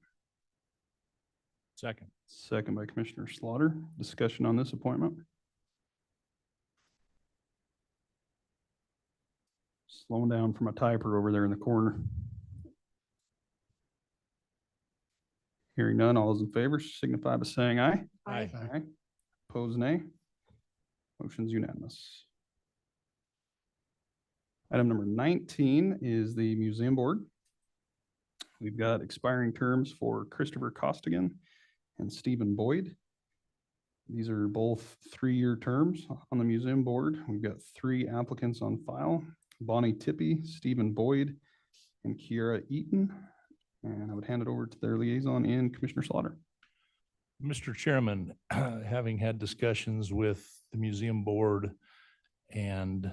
Second. Second by Commissioner Slaughter. Discussion on this appointment? Slowing down from a typer over there in the corner. Hearing none, all those in favor signify by saying aye. Aye. Aye. Opposed, nay. Motion's unanimous. Item number 19 is the Museum Board. We've got expiring terms for Christopher Costigan and Stephen Boyd. These are both 3-year terms on the Museum Board. We've got 3 applicants on file: Bonnie Tippie, Stephen Boyd, and Kiera Eaton. And I would hand it over to their liaison in Commissioner Slaughter. Mr. Chairman, having had discussions with the museum board and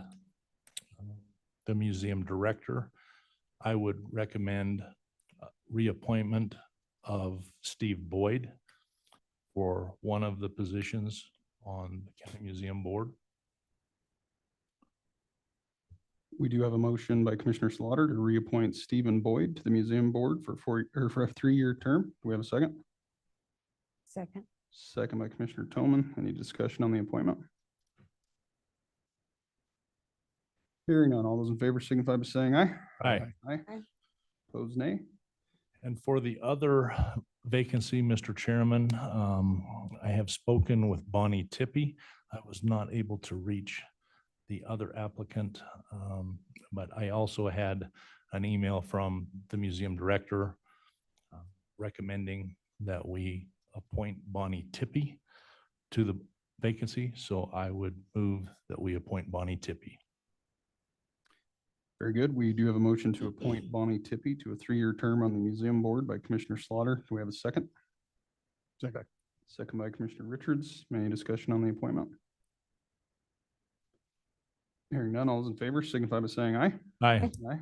the museum director, I would recommend reappointment of Steve Boyd for one of the positions on the County Museum Board. We do have a motion by Commissioner Slaughter to reappoint Stephen Boyd to the Museum Board for a 3-year term. Do we have a second? Second. Second by Commissioner Tillman. Any discussion on the appointment? Hearing none, all those in favor signify by saying aye. Aye. Aye. Aye. Opposed, nay. And for the other vacancy, Mr. Chairman, I have spoken with Bonnie Tippie. I was not able to reach the other applicant, but I also had an email from the museum director recommending that we appoint Bonnie Tippie to the vacancy. So I would move that we appoint Bonnie Tippie. Very good. We do have a motion to appoint Bonnie Tippie to a 3-year term on the Museum Board by Commissioner Slaughter. Do we have a second? Second by Commissioner Richards. Any discussion on the appointment? Hearing none, all those in favor signify by saying aye. Aye. Aye.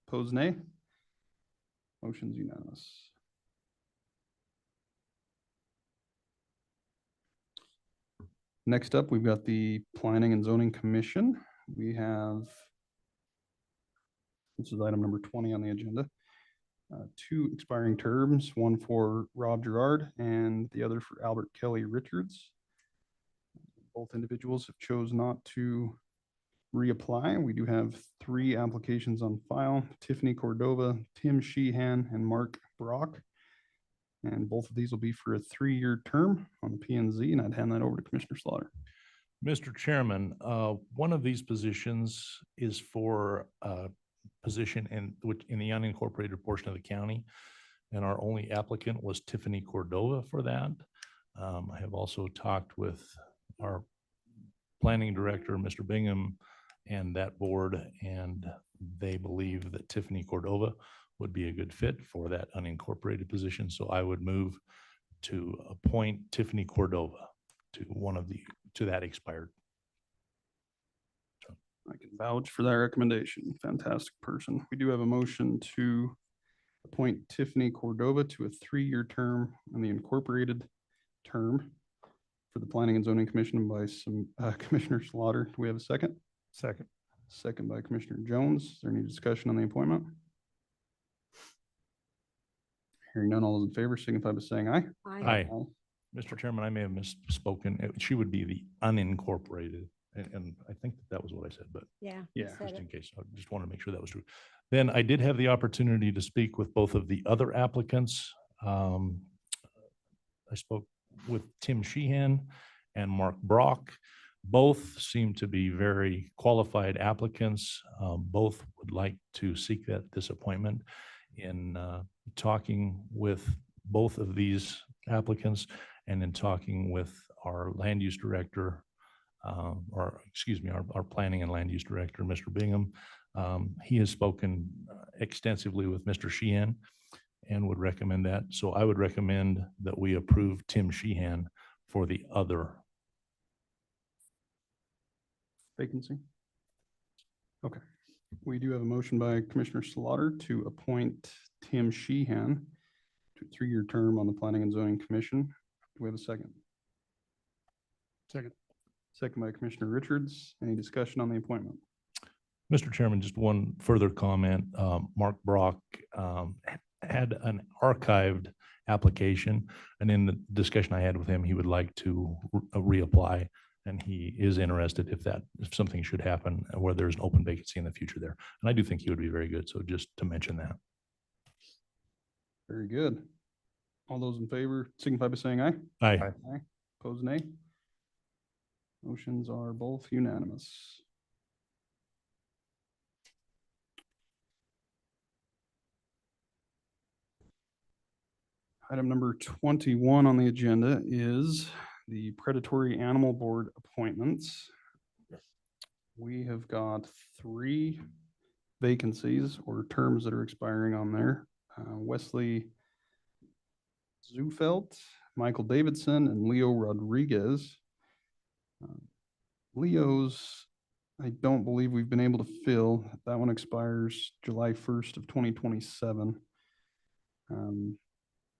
Opposed, nay. Motion's unanimous. Next up, we've got the Planning and Zoning Commission. We have, this is item number 20 on the agenda. Two expiring terms, one for Rob Gerard and the other for Albert Kelly Richards. Both individuals have chose not to reapply. We do have 3 applications on file: Tiffany Cordova, Tim Sheehan, and Mark Brock. And both of these will be for a 3-year term on the P and Z, and I'd hand that over to Commissioner Slaughter. Mr. Chairman, one of these positions is for a position in the unincorporated portion of the county. And our only applicant was Tiffany Cordova for that. I have also talked with our planning director, Mr. Bingham, and that board, and they believe that Tiffany Cordova would be a good fit for that unincorporated position. So I would move to appoint Tiffany Cordova to that expired. I can vouch for that recommendation. Fantastic person. We do have a motion to appoint Tiffany Cordova to a 3-year term on the incorporated term for the Planning and Zoning Commission by Commissioner Slaughter. Do we have a second? Second. Second by Commissioner Jones. Is there any discussion on the appointment? Hearing none, all those in favor signify by saying aye. Aye. Mr. Chairman, I may have misspoken. She would be the unincorporated. And I think that was what I said, but Yeah. just in case, I just want to make sure that was true. Then I did have the opportunity to speak with both of the other applicants. I spoke with Tim Sheehan and Mark Brock. Both seem to be very qualified applicants. Both would like to seek this appointment. In talking with both of these applicants and in talking with our land use director, our planning and land use director, Mr. Bingham, he has spoken extensively with Mr. Sheehan and would recommend that. So I would recommend that we approve Tim Sheehan for the other vacancy. Okay. We do have a motion by Commissioner Slaughter to appoint Tim Sheehan to a 3-year term on the Planning and Zoning Commission. Do we have a second? Second. Second by Commissioner Richards. Any discussion on the appointment? Mr. Chairman, just one further comment. Mark Brock had an archived application, and in the discussion I had with him, he would like to reapply, and he is interested if something should happen where there's an open vacancy in the future there. And I do think he would be very good. So just to mention that. Very good. All those in favor signify by saying aye. Aye. Aye. Opposed, nay. Motions are both unanimous. Item number 21 on the agenda is the Predatory Animal Board appointments. We have got 3 vacancies or terms that are expiring on there. Wesley Zufelt, Michael Davidson, and Leo Rodriguez. Leo's, I don't believe we've been able to fill. That one expires July 1st of 2027.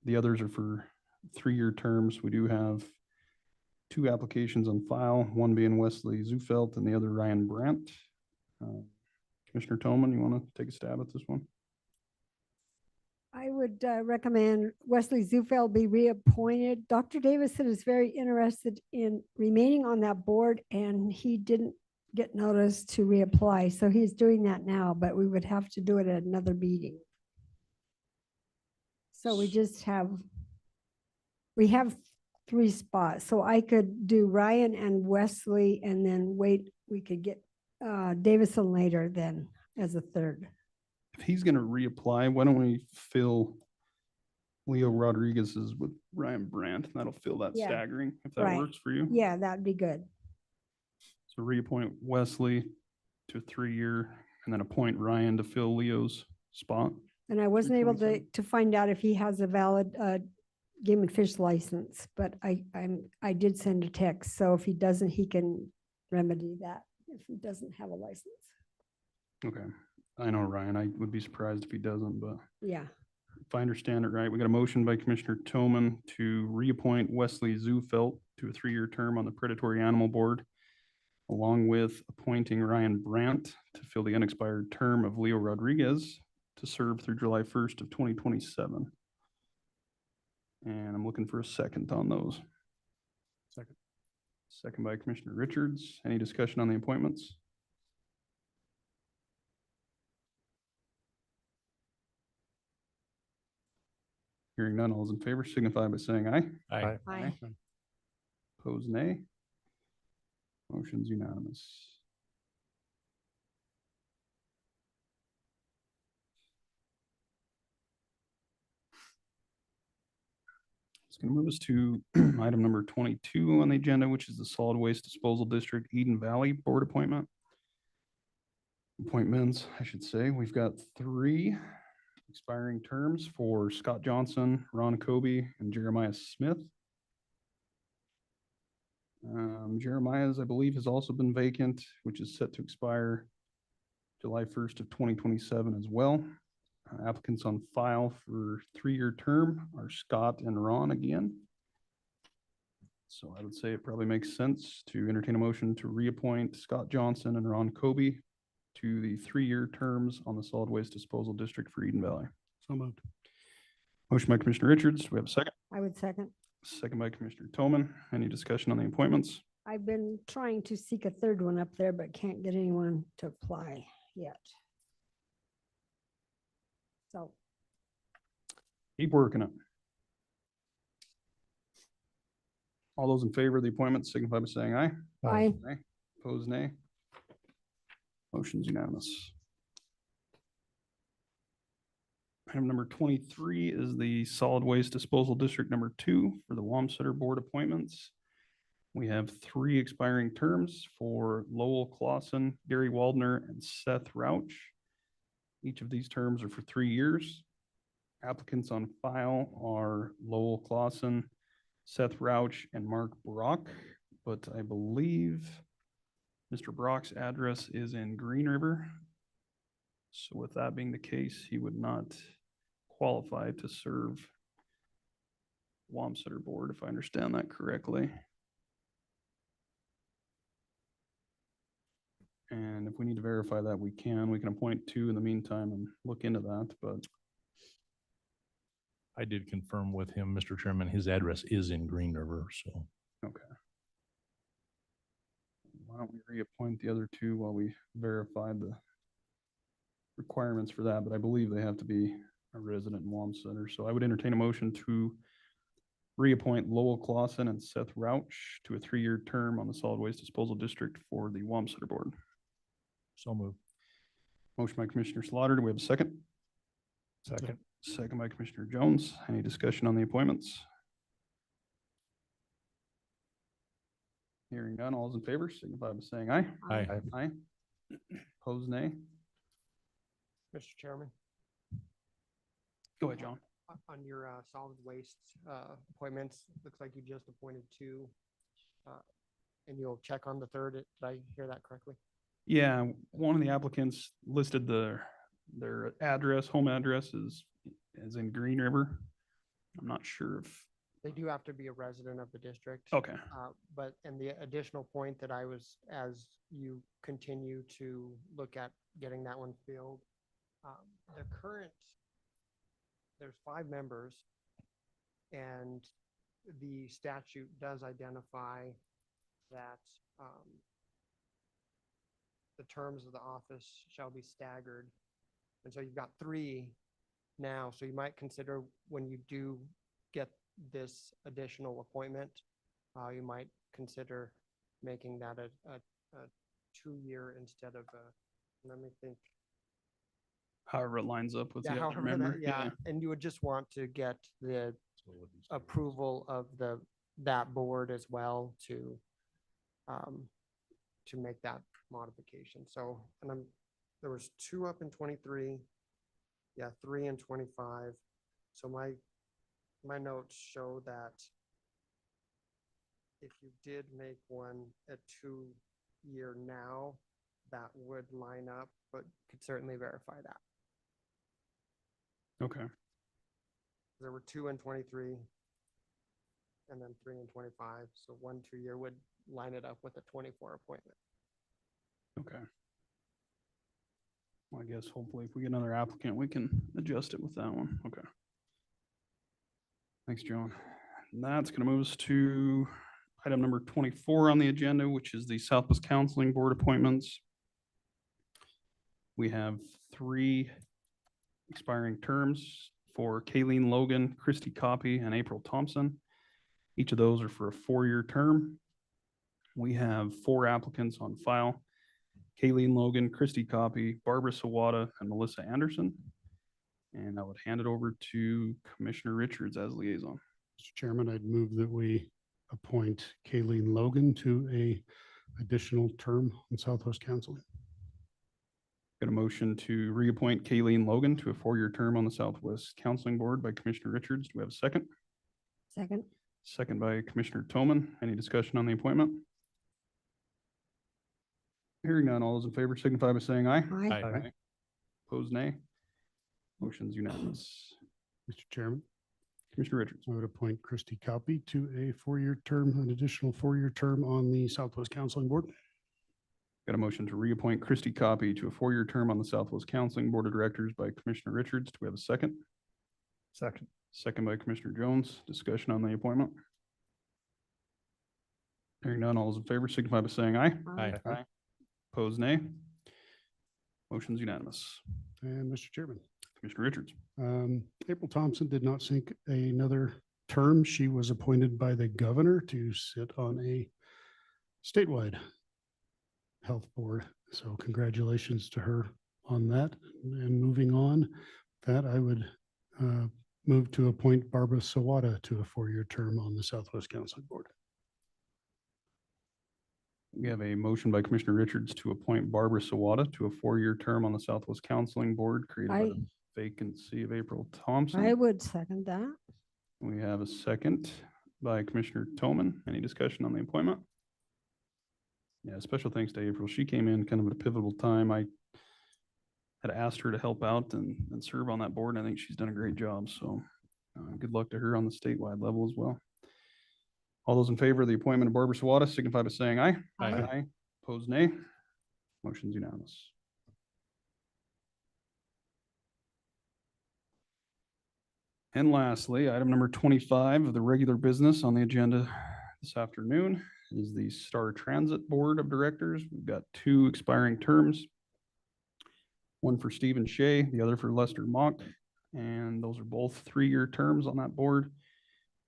The others are for 3-year terms. We do have 2 applications on file, one being Wesley Zufelt and the other Ryan Brandt. Commissioner Toman, you want to take a stab at this one? I would recommend Wesley Zufeld be reappointed. Dr. Davison is very interested in remaining on that board, and he didn't get notice to reapply. So he's doing that now, but we would have to do it at another meeting. So we have 3 spots. So I could do Ryan and Wesley and then we could get Davison later then as a 3rd. If he's going to reapply, why don't we fill Leo Rodriguez's with Ryan Brandt? That'll fill that staggering, if that works for you. Yeah, that'd be good. So reappoint Wesley to a 3-year and then appoint Ryan to fill Leo's spot. And I wasn't able to find out if he has a valid game and fish license, but I did send a text. So if he doesn't, he can remedy that if he doesn't have a license. Okay. I know Ryan, I would be surprised if he doesn't, but Yeah. if I understand it right, we got a motion by Commissioner Toman to reappoint Wesley Zufelt to a 3-year term on the Predatory Animal Board, along with appointing Ryan Brandt to fill the unexpired term of Leo Rodriguez to serve through July 1st of 2027. And I'm looking for a second on those. Second. Second by Commissioner Richards. Any discussion on the appointments? Hearing none, all those in favor signify by saying aye. Aye. Aye. Opposed, nay. Motion's unanimous. It's going to move us to item number 22 on the agenda, which is the Solid Waste Disposal District Eden Valley Board appointment. Appointments, I should say. We've got 3 expiring terms for Scott Johnson, Ron Kobe, and Jeremiah Smith. Jeremiah's, I believe, has also been vacant, which is set to expire July 1st of 2027 as well. Applicants on file for 3-year term are Scott and Ron again. So I would say it probably makes sense to entertain a motion to reappoint Scott Johnson and Ron Kobe to the 3-year terms on the Solid Waste Disposal District for Eden Valley. So moved. Motion by Commissioner Richards. Do we have a second? I would second. Second by Commissioner Toman. Any discussion on the appointments? I've been trying to seek a 3rd one up there, but can't get anyone to apply yet. So Keep working it. All those in favor of the appointment signify by saying aye. Aye. Aye. Opposed, nay. Motion's unanimous. Item number 23 is the Solid Waste Disposal District number 2 for the Wamsutter Board appointments. We have 3 expiring terms for Lowell Clausen, Gary Waldner, and Seth Rauch. Each of these terms are for 3 years. Applicants on file are Lowell Clausen, Seth Rauch, and Mark Brock, but I believe Mr. Brock's address is in Green River. So with that being the case, he would not qualify to serve Wamsutter Board, if I understand that correctly. And if we need to verify that, we can appoint 2 in the meantime and look into that, but I did confirm with him, Mr. Chairman, his address is in Green River, so. okay. Why don't we reappoint the other 2 while we verify the requirements for that, but I believe they have to be a resident in Wamsutter. So I would entertain a motion to reappoint Lowell Clausen and Seth Rauch to a 3-year term on the Solid Waste Disposal District for the Wamsutter Board. So moved. Motion by Commissioner Slaughter. Do we have a second? Second. Second by Commissioner Jones. Any discussion on the appointments? Hearing none, all those in favor signify by saying aye. Aye. Aye. Opposed, nay. Mr. Chairman, Go ahead, John. on your solid waste appointments, looks like you just appointed 2. And you'll check on the 3rd. Did I hear that correctly? Yeah, one of the applicants listed their address, home address is in Green River. I'm not sure if, They do have to be a resident of the district. okay, But, and the additional point that I was, as you continue to look at getting that one filled, the current, there's 5 members, and the statute does identify that the terms of the office shall be staggered. And so you've got 3 now, so you might consider when you do get this additional appointment, you might consider making that a 2-year instead of let me think. however it lines up with the other however member. that- yeah, and you would just want to get the approval of that board as well to make that modification. So, and there was 2 up in 23, 3 in 25. So my my notes show that if you did make one a 2-year now, that would line up, but could certainly verify that. Okay. There were 2 in 23 and then 3 in 25. So 1 2-year would line it up with a 24 appointment. Okay. Well, I guess hopefully if we get another applicant, we can adjust it with that one. Okay. Thanks, John. And that's going to move us to item number 24 on the agenda, which is the Southwest Counseling Board appointments. We have 3 expiring terms for Kayleen Logan, Christy Copy, and April Thompson. Each of those are for a 4-year term. We have 4 applicants on file: Kayleen Logan, Christy Copy, Barbara Sawada, and Melissa Anderson. And I would hand it over to Commissioner Richards as liaison. Mr. Chairman, I'd move that we appoint Kayleen Logan to a additional term on Southwest Counseling. Got a motion to reappoint Kayleen Logan to a 4-year term on the Southwest Counseling Board by Commissioner Richards. Do we have a second? Second. Second by Commissioner Toman. Any discussion on the appointment? Hearing none, all those in favor signify by saying aye. Aye. Opposed, nay. Motion's unanimous. Mr. Chairman, Commissioner Richards. I would appoint Christy Copy to a 4-year term, an additional 4-year term on the Southwest Counseling Board. Got a motion to reappoint Christy Copy to a 4-year term on the Southwest Counseling Board of Directors by Commissioner Richards. Do we have a second? Second. Second by Commissioner Jones. Discussion on the appointment. Hearing none, all those in favor signify by saying aye. Aye. Opposed, nay. Motion's unanimous. And Mr. Chairman, Commissioner Richards. April Thompson did not seek another term. She was appointed by the governor to sit on a statewide health board. So congratulations to her on that. And moving on, that I would move to appoint Barbara Sawada to a 4-year term on the Southwest Counseling Board. We have a motion by Commissioner Richards to appoint Barbara Sawada to a 4-year term on the Southwest Counseling Board created by the vacancy of April Thompson. I would second that. We have a second by Commissioner Toman. Any discussion on the appointment? Yeah, special thanks to April. She came in kind of at a pivotal time. I had asked her to help out and serve on that board, and I think she's done a great job. So good luck to her on the statewide level as well. All those in favor of the appointment of Barbara Sawada signify by saying aye. Aye. Opposed, nay. Motion's unanimous. And lastly, item number 25 of the regular business on the agenda this afternoon is the Star Transit Board of Directors. We've got 2 expiring terms. One for Stephen Shea, the other for Lester Mock, and those are both 3-year terms on that board.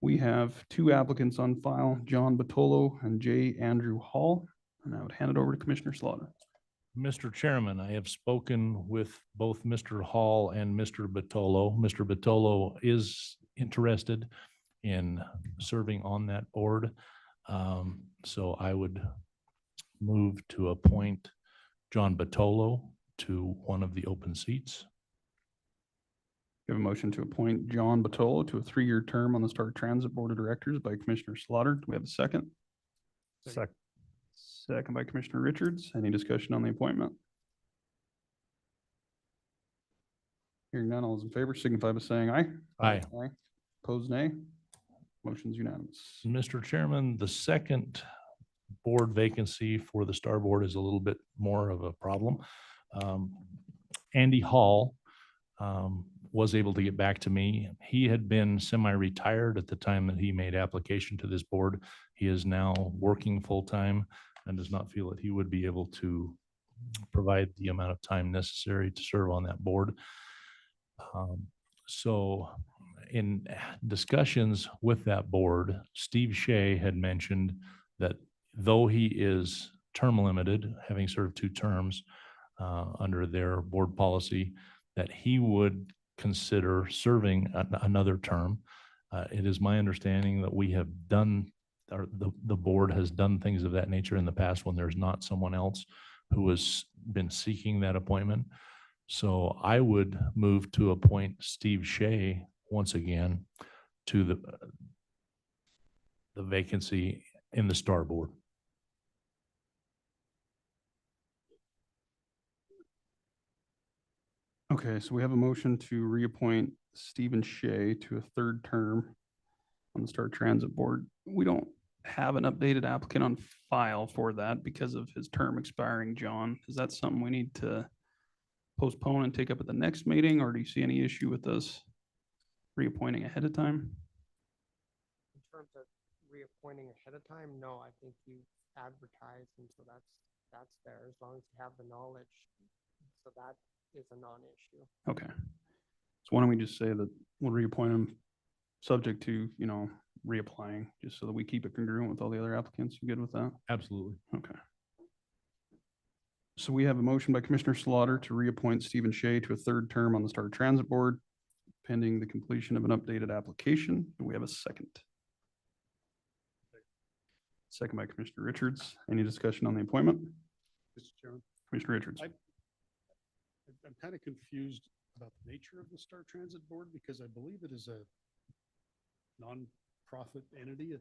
We have 2 applicants on file, John Batolo and J. Andrew Hall, and I would hand it over to Commissioner Slaughter. Mr. Chairman, I have spoken with both Mr. Hall and Mr. Batolo. Mr. Batolo is interested in serving on that board. So I would move to appoint John Batolo to one of the open seats. We have a motion to appoint John Batolo to a 3-year term on the Star Transit Board of Directors by Commissioner Slaughter. Do we have a second? Second. Second by Commissioner Richards. Any discussion on the appointment? Hearing none, all those in favor signify by saying aye. Aye. Aye. Opposed, nay. Motion's unanimous. Mr. Chairman, the second board vacancy for the Star Board is a little bit more of a problem. Andy Hall was able to get back to me. He had been semi-retired at the time that he made application to this board. He is now working full-time and does not feel that he would be able to provide the amount of time necessary to serve on that board. So in discussions with that board, Steve Shea had mentioned that though he is term limited, having served 2 terms under their board policy, that he would consider serving another term. It is my understanding that we have done, or the board has done things of that nature in the past when there's not someone else who has been seeking that appointment. So I would move to appoint Steve Shea once again to the vacancy in the Star Board. Okay, so we have a motion to reappoint Stephen Shea to a third term on the Star Transit Board. We don't have an updated applicant on file for that because of his term expiring, John. Is that something we need to postpone and take up at the next meeting, or do you see any issue with us reappointing ahead of time? In terms of reappointing ahead of time, no, I think you advertise, and so that's there, as long as you have the knowledge. So that is a non-issue. Okay. So why don't we just say that we'll reappoint him subject to, you know, reapplying, just so that we keep it congruent with all the other applicants. You good with that? Absolutely. Okay. So we have a motion by Commissioner Slaughter to reappoint Stephen Shea to a third term on the Star Transit Board, pending the completion of an updated application. Do we have a second? Second by Commissioner Richards. Any discussion on the appointment? Mr. Chairman. Commissioner Richards. I'm kind of confused about the nature of the Star Transit Board because I believe it is a non-profit entity.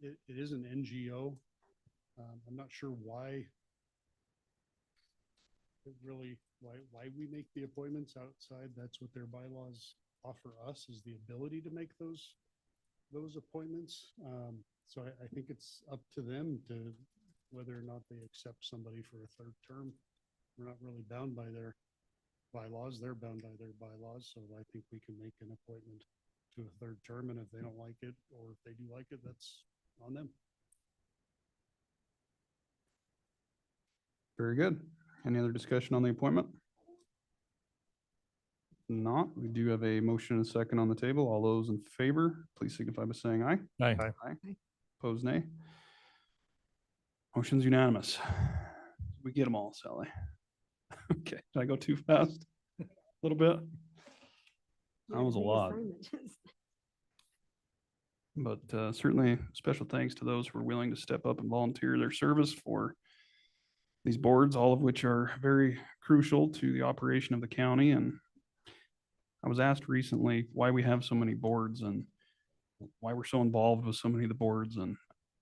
It is an NGO. I'm not sure why why we make the appointments outside. That's what their bylaws offer us, is the ability to make those appointments. So I think it's up to them to whether or not they accept somebody for a third term. We're not really bound by their bylaws. They're bound by their bylaws. So I think we can make an appointment to a third term, and if they don't like it, or if they do like it, that's on them. Very good. Any other discussion on the appointment? Not. We do have a motion and a second on the table. All those in favor, please signify by saying aye. Aye. Aye. Opposed, nay. Motion's unanimous. We get them all, Sally. Okay, did I go too fast? A little bit? That was a lot. But certainly special thanks to those who are willing to step up and volunteer their service for these boards, all of which are very crucial to the operation of the county. And I was asked recently why we have so many boards and why we're so involved with so many of the boards. And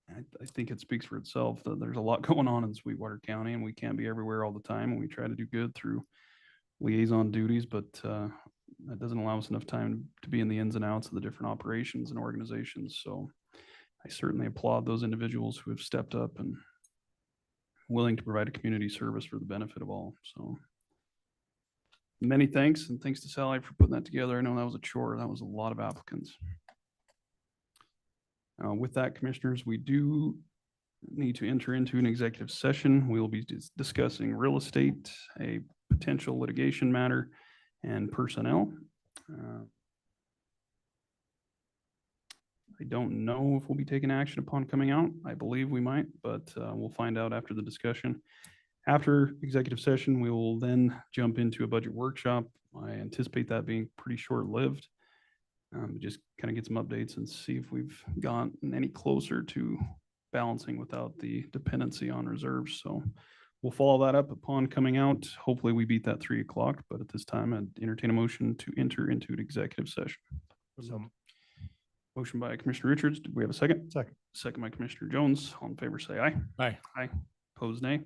I think it speaks for itself that there's a lot going on in Sweetwater County, and we can't be everywhere all the time. And we try to do good through liaison duties, but that doesn't allow us enough time to be in the ins and outs of the different operations and organizations. So I certainly applaud those individuals who have stepped up and willing to provide a community service for the benefit of all. So many thanks, and thanks to Sally for putting that together. I know that was a chore. That was a lot of applicants. With that, commissioners, we do need to enter into an executive session. We will be discussing real estate, a potential litigation matter, and personnel. I don't know if we'll be taking action upon coming out. I believe we might, but we'll find out after the discussion. After executive session, we will then jump into a budget workshop. I anticipate that being pretty short-lived. Just kind of get some updates and see if we've gotten any closer to balancing without the dependency on reserves. So we'll follow that up upon coming out. Hopefully we beat that 3 o'clock, but at this time I'd entertain a motion to enter into an executive session. So motion by Commissioner Richards. Do we have a second? Second. Second by Commissioner Jones. All in favor, say aye. Aye. Aye. Opposed, nay.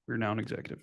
We're now in executive.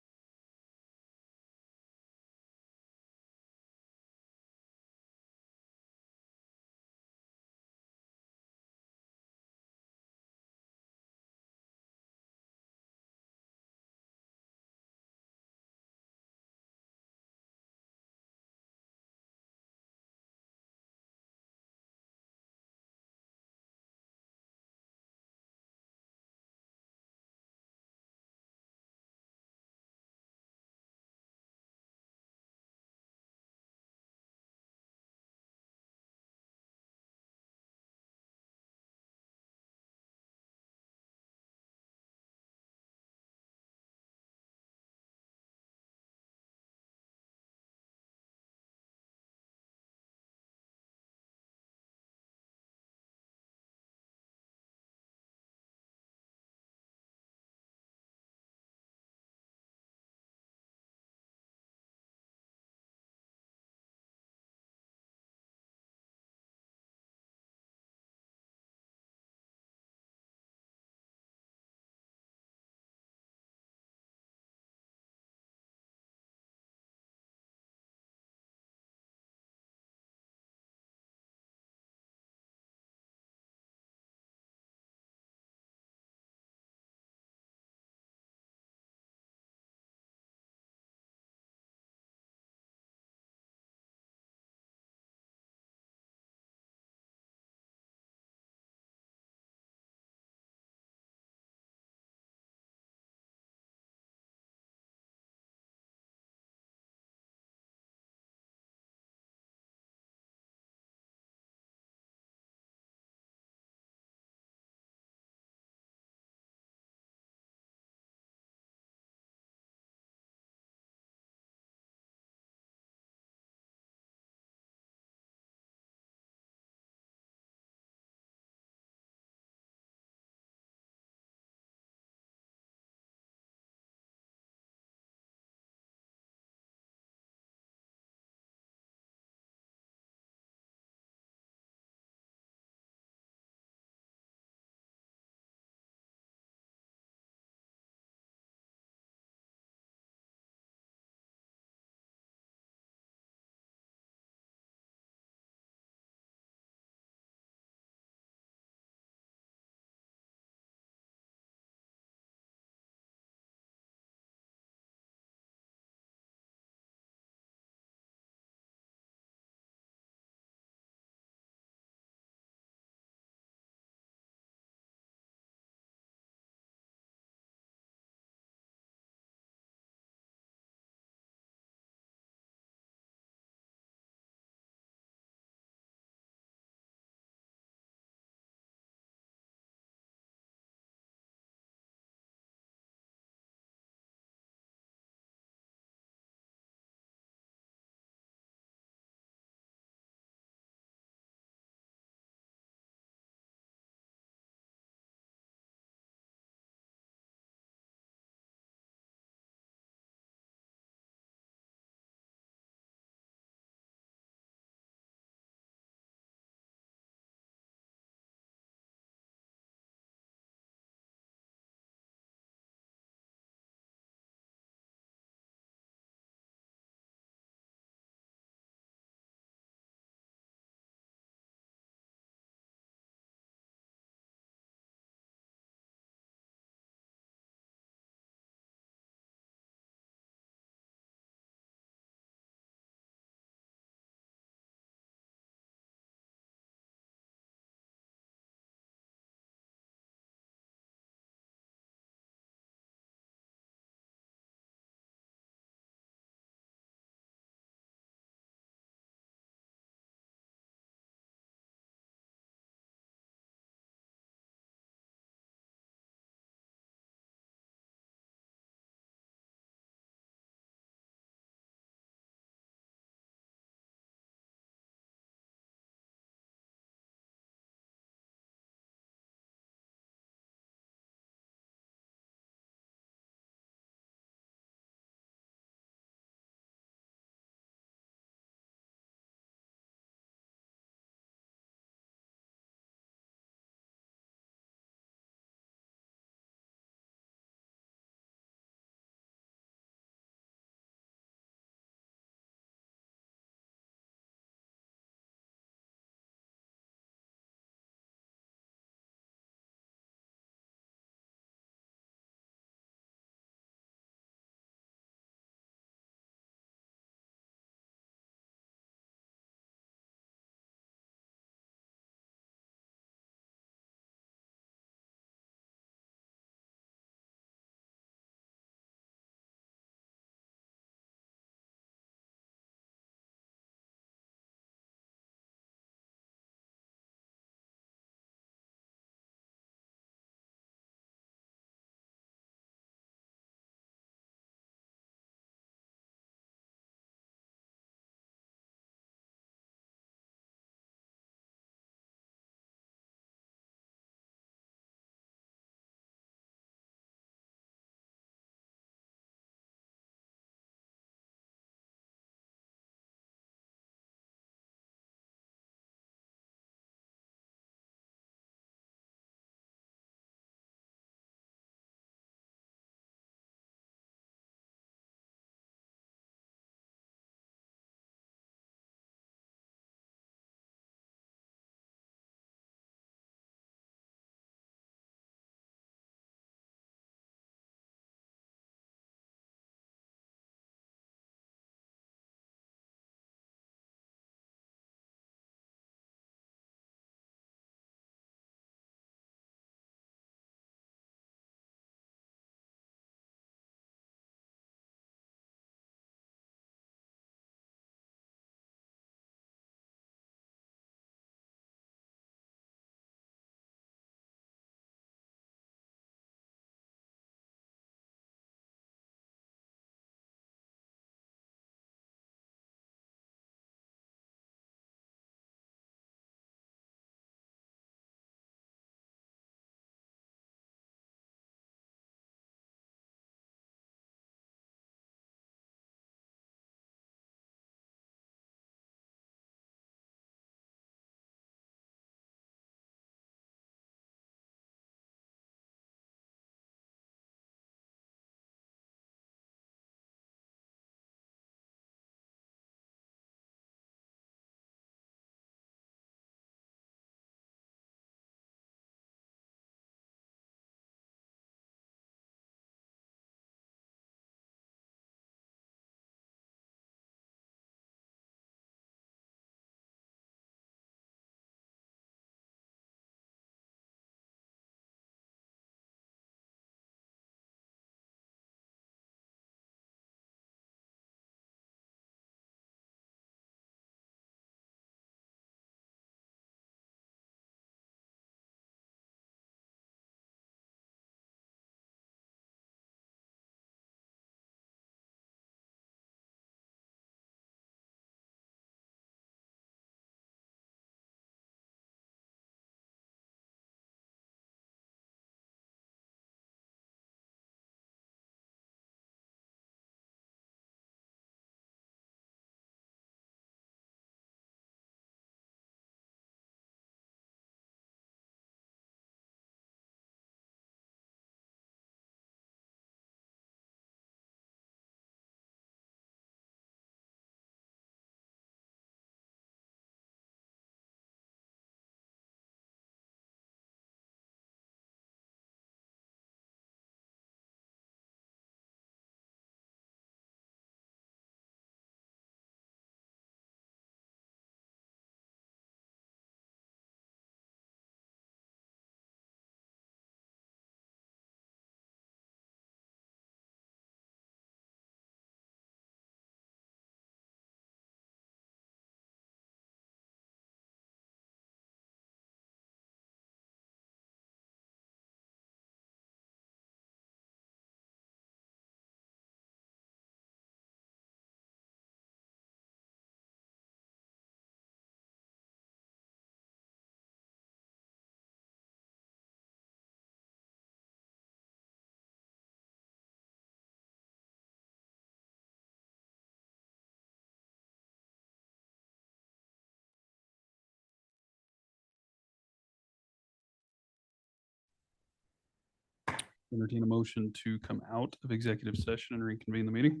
Entertain a motion to come out of executive session and reconvene the meeting.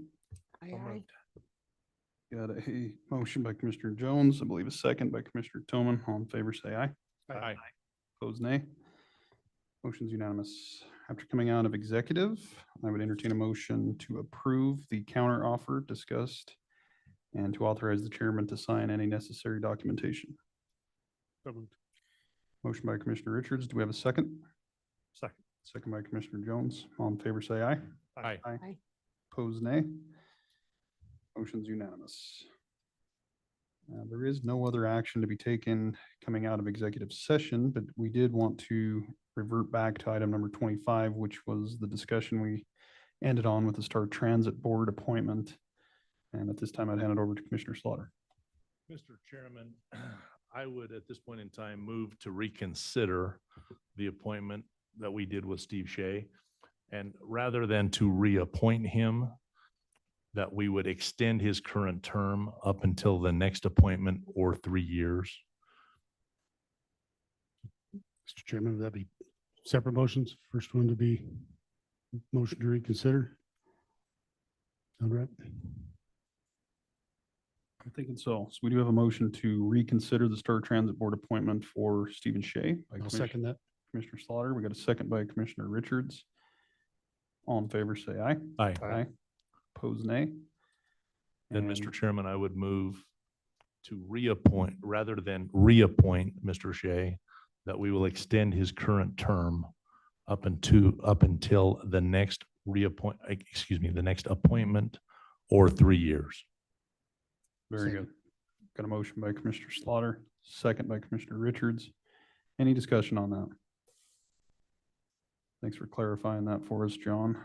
Got a motion by Commissioner Jones, I believe a second by Commissioner Toman. All in favor, say aye. Aye. Opposed, nay. Motion's unanimous. After coming out of executive, I would entertain a motion to approve the counter offer discussed and to authorize the chairman to sign any necessary documentation. Motion by Commissioner Richards. Do we have a second? Second. Second by Commissioner Jones. All in favor, say aye. Aye. Aye. Opposed, nay. Motion's unanimous. There is no other action to be taken coming out of executive session, but we did want to revert back to item number 25, which was the discussion we ended on with the Star Transit Board appointment. And at this time, I'd hand it over to Commissioner Slaughter. Mr. Chairman, I would at this point in time move to reconsider the appointment that we did with Steve Shea. And rather than to reappoint him, that we would extend his current term up until the next appointment or 3 years. Mr. Chairman, would that be separate motions? First one to be motion to reconsider. Sound right? I'm thinking so. So we do have a motion to reconsider the Star Transit Board appointment for Stephen Shea. I'll second that. Commissioner Slaughter. We got a second by Commissioner Richards. All in favor, say aye. Aye. Aye. Opposed, nay. Then, And Mr. Chairman, I would move to reappoint, rather than reappoint Mr. Shea, that we will extend his current term up until the next the next appointment or 3 years. Very good. Got a motion by Commissioner Slaughter, second by Commissioner Richards. Any discussion on that? Thanks for clarifying that for us, John.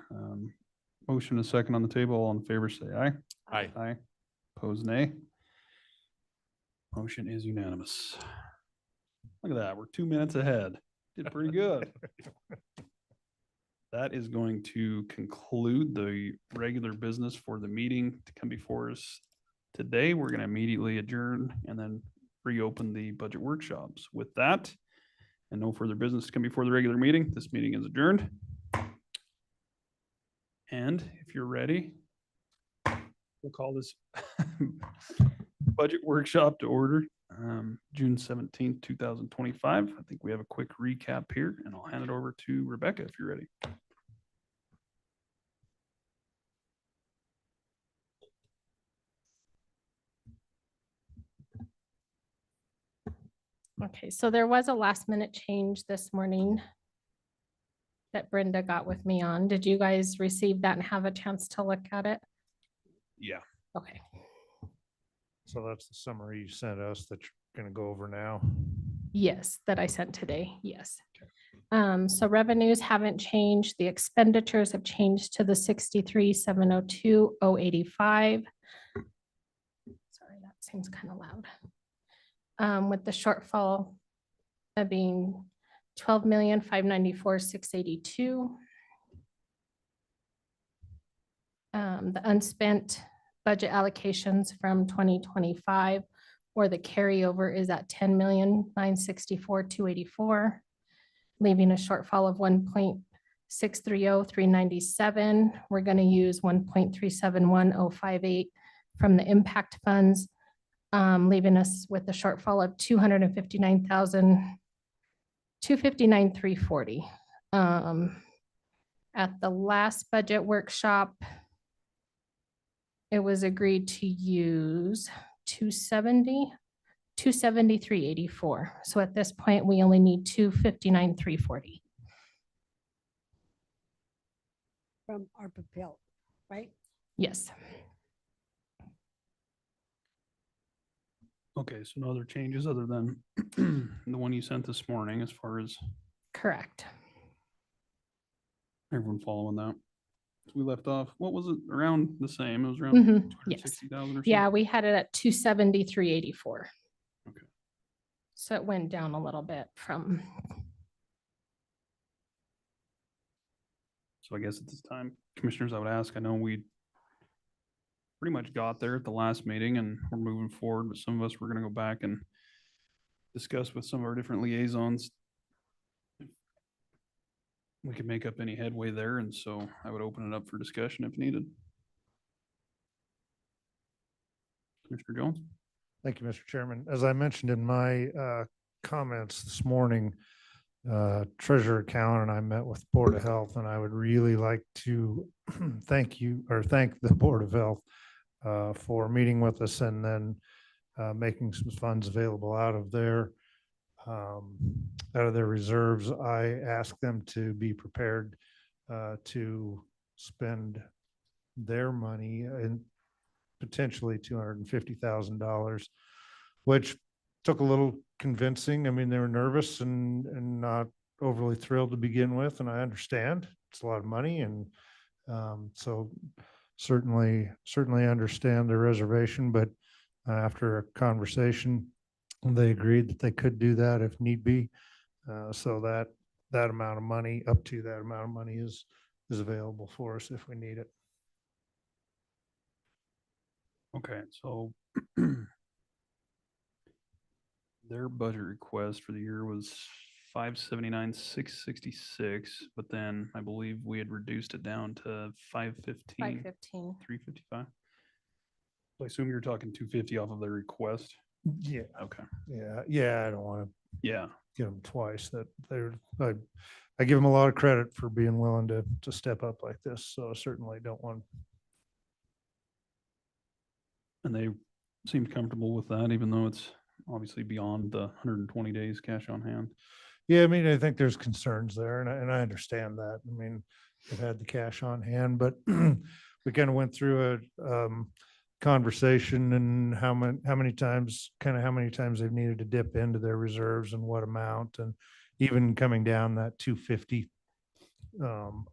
Motion is second on the table. All in favor, say aye. Aye. Aye. Opposed, nay. Motion is unanimous. Look at that. We're 2 minutes ahead. Did pretty good. That is going to conclude the regular business for the meeting to come before us today. We're going to immediately adjourn and then reopen the budget workshops. With that, and no further business to come before the regular meeting, this meeting is adjourned. And if you're ready, we'll call this budget workshop to order, June 17th, 2025. I think we have a quick recap here, and I'll hand it over to Rebecca if you're ready. Okay, so there was a last minute change this morning that Brenda got with me on. Did you guys receive that and have a chance to look at it? Yeah. Okay. So that's the summary you sent us that you're going to go over now. Yes, that I sent today. Yes. So revenues haven't changed. The expenditures have changed to the 63,702,085. Sorry, that seems kind of loud. With the shortfall of being 12,594,682. The unspent budget allocations from 2025 or the carryover is at 10,964,284, leaving a shortfall of 1.630397. We're going to use 1.371058 from the impact funds, leaving us with a shortfall of 259,340. At the last budget workshop, it was agreed to use 273.84. So at this point, we only need 259,340. From ARPA bill, right? Yes. Okay, so no other changes other than the one you sent this morning as far as Correct. everyone following that. So we left off, what was it, around the same? It was around Mhm, yes. 260,000 or so? Yeah, we had it at 273.84. Okay. So it went down a little bit from, So I guess at this time, commissioners, I would ask, I know we pretty much got there at the last meeting and we're moving forward, but some of us, we're gonna go back and discuss with some of our different liaisons we can make up any headway there, and so I would open it up for discussion if needed. Commissioner Jones? Thank you, Mr. Chairman. As I mentioned in my comments this morning, Treasurer Cowan and I met with Board of Health, and I would really like to thank the Board of Health for meeting with us and then making some funds available out of their reserves. I asked them to be prepared to spend their money and potentially $250,000, which took a little convincing. I mean, they were nervous and not overly thrilled to begin with, and I understand it's a lot of money, and so certainly understand their reservation. But after a conversation, they agreed that they could do that if need be. So that amount of money, up to that amount of money, is available for us if we need it. Okay, so their budget request for the year was 579,666, but then I believe we had reduced it down to 515. 515. 355. So I assume you're talking 250 off of their request. Yeah. Okay. Yeah. I don't want to Yeah. get them twice. That I give them a lot of credit for being willing to step up like this. So certainly don't want. And they seemed comfortable with that, even though it's obviously beyond the 120 days cash on hand. Yeah, I mean, I think there's concerns there, and I understand that. I mean, they've had the cash on hand, but we kind of went through a conversation and how many times they've needed to dip into their reserves and what amount, and even coming down that 250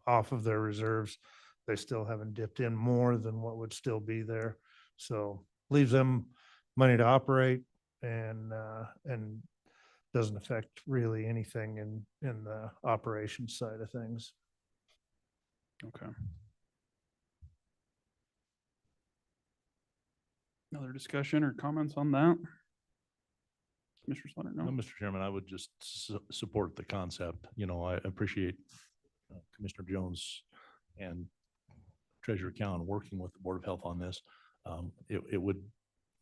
off of their reserves, they still haven't dipped in more than what would still be there. So leaves them money to operate and doesn't affect really anything in the operations side of things. Okay. Another discussion or comments on that? Commissioner Slatter, no? No, Mr. Chairman, I would just support the concept. You know, I appreciate Commissioner Jones and Treasurer Cowan working with the Board of Health on this. It would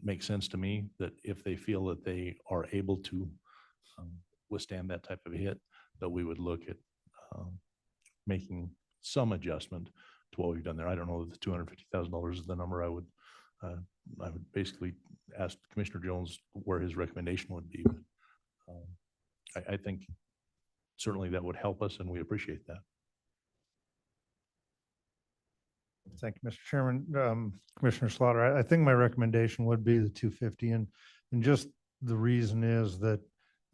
make sense to me that if they feel that they are able to withstand that type of a hit, that we would look at making some adjustment to what we've done there. I don't know that the $250,000 is the number. I would basically ask Commissioner Jones where his recommendation would be. But I think certainly that would help us, and we appreciate that. Thank you, Mr. Chairman. Commissioner Slaughter, I think my recommendation would be the 250, and just the reason is that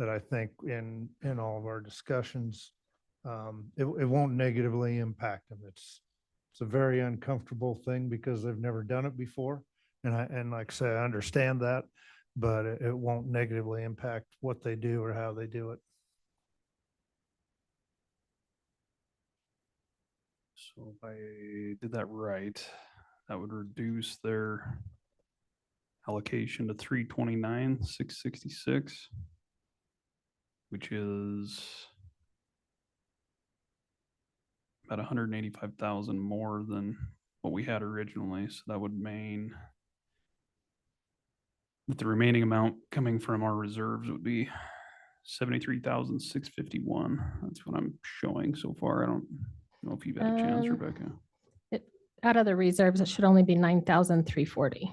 I think in all of our discussions, it won't negatively impact them. It's a very uncomfortable thing because they've never done it before. And like I say, I understand that, but it won't negatively impact what they do or how they do it. So if I did that right, that would reduce their allocation to 329,666, which is about 185,000 more than what we had originally. So that would mean that the remaining amount coming from our reserves would be 73,651. That's what I'm showing so far. I don't know if you've had a chance, Rebecca. Out of the reserves, it should only be 9,340.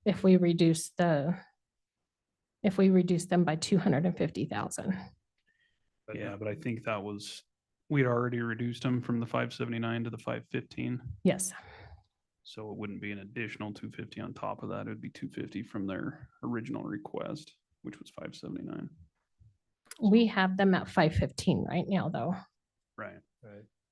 If we reduce them by 250,000. Yeah, but I think that was, we'd already reduced them from the 579 to the 515. Yes. So it wouldn't be an additional 250 on top of that. It would be 250 from their original request, which was 579. We have them at 515 right now, though. Right.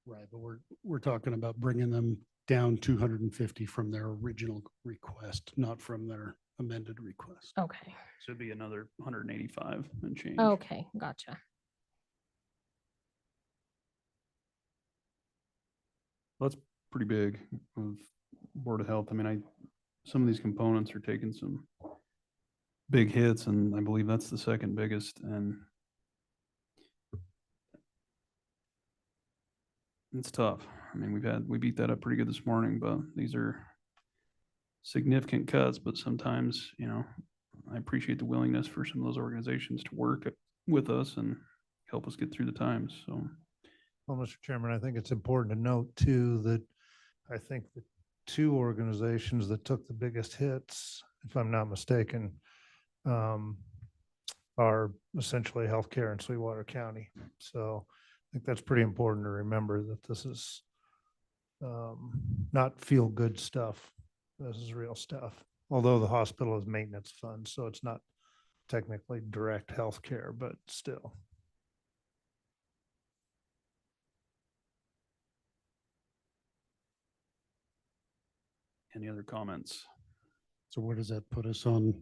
Right. But we're talking about bringing them down 250 from their original request, not from their amended request. Okay. So it'd be another 185 and change. Okay, gotcha. That's pretty big of Board of Health. I mean, some of these components are taking some big hits, and I believe that's the second biggest. And It's tough. I mean, we beat that up pretty good this morning, but these are significant cuts, but sometimes, I appreciate the willingness for some of those organizations to work with us and help us get through the times. So, Well, Mr. Chairman, I think it's important to note too, that I think the two organizations that took the biggest hits, if I'm not mistaken, are essentially healthcare in Sweetwater County. So I think that's pretty important to remember, that this is not feel good stuff. This is real stuff. Although the hospital is maintenance fund, so it's not technically direct healthcare, but still. any other comments? So where does that put us on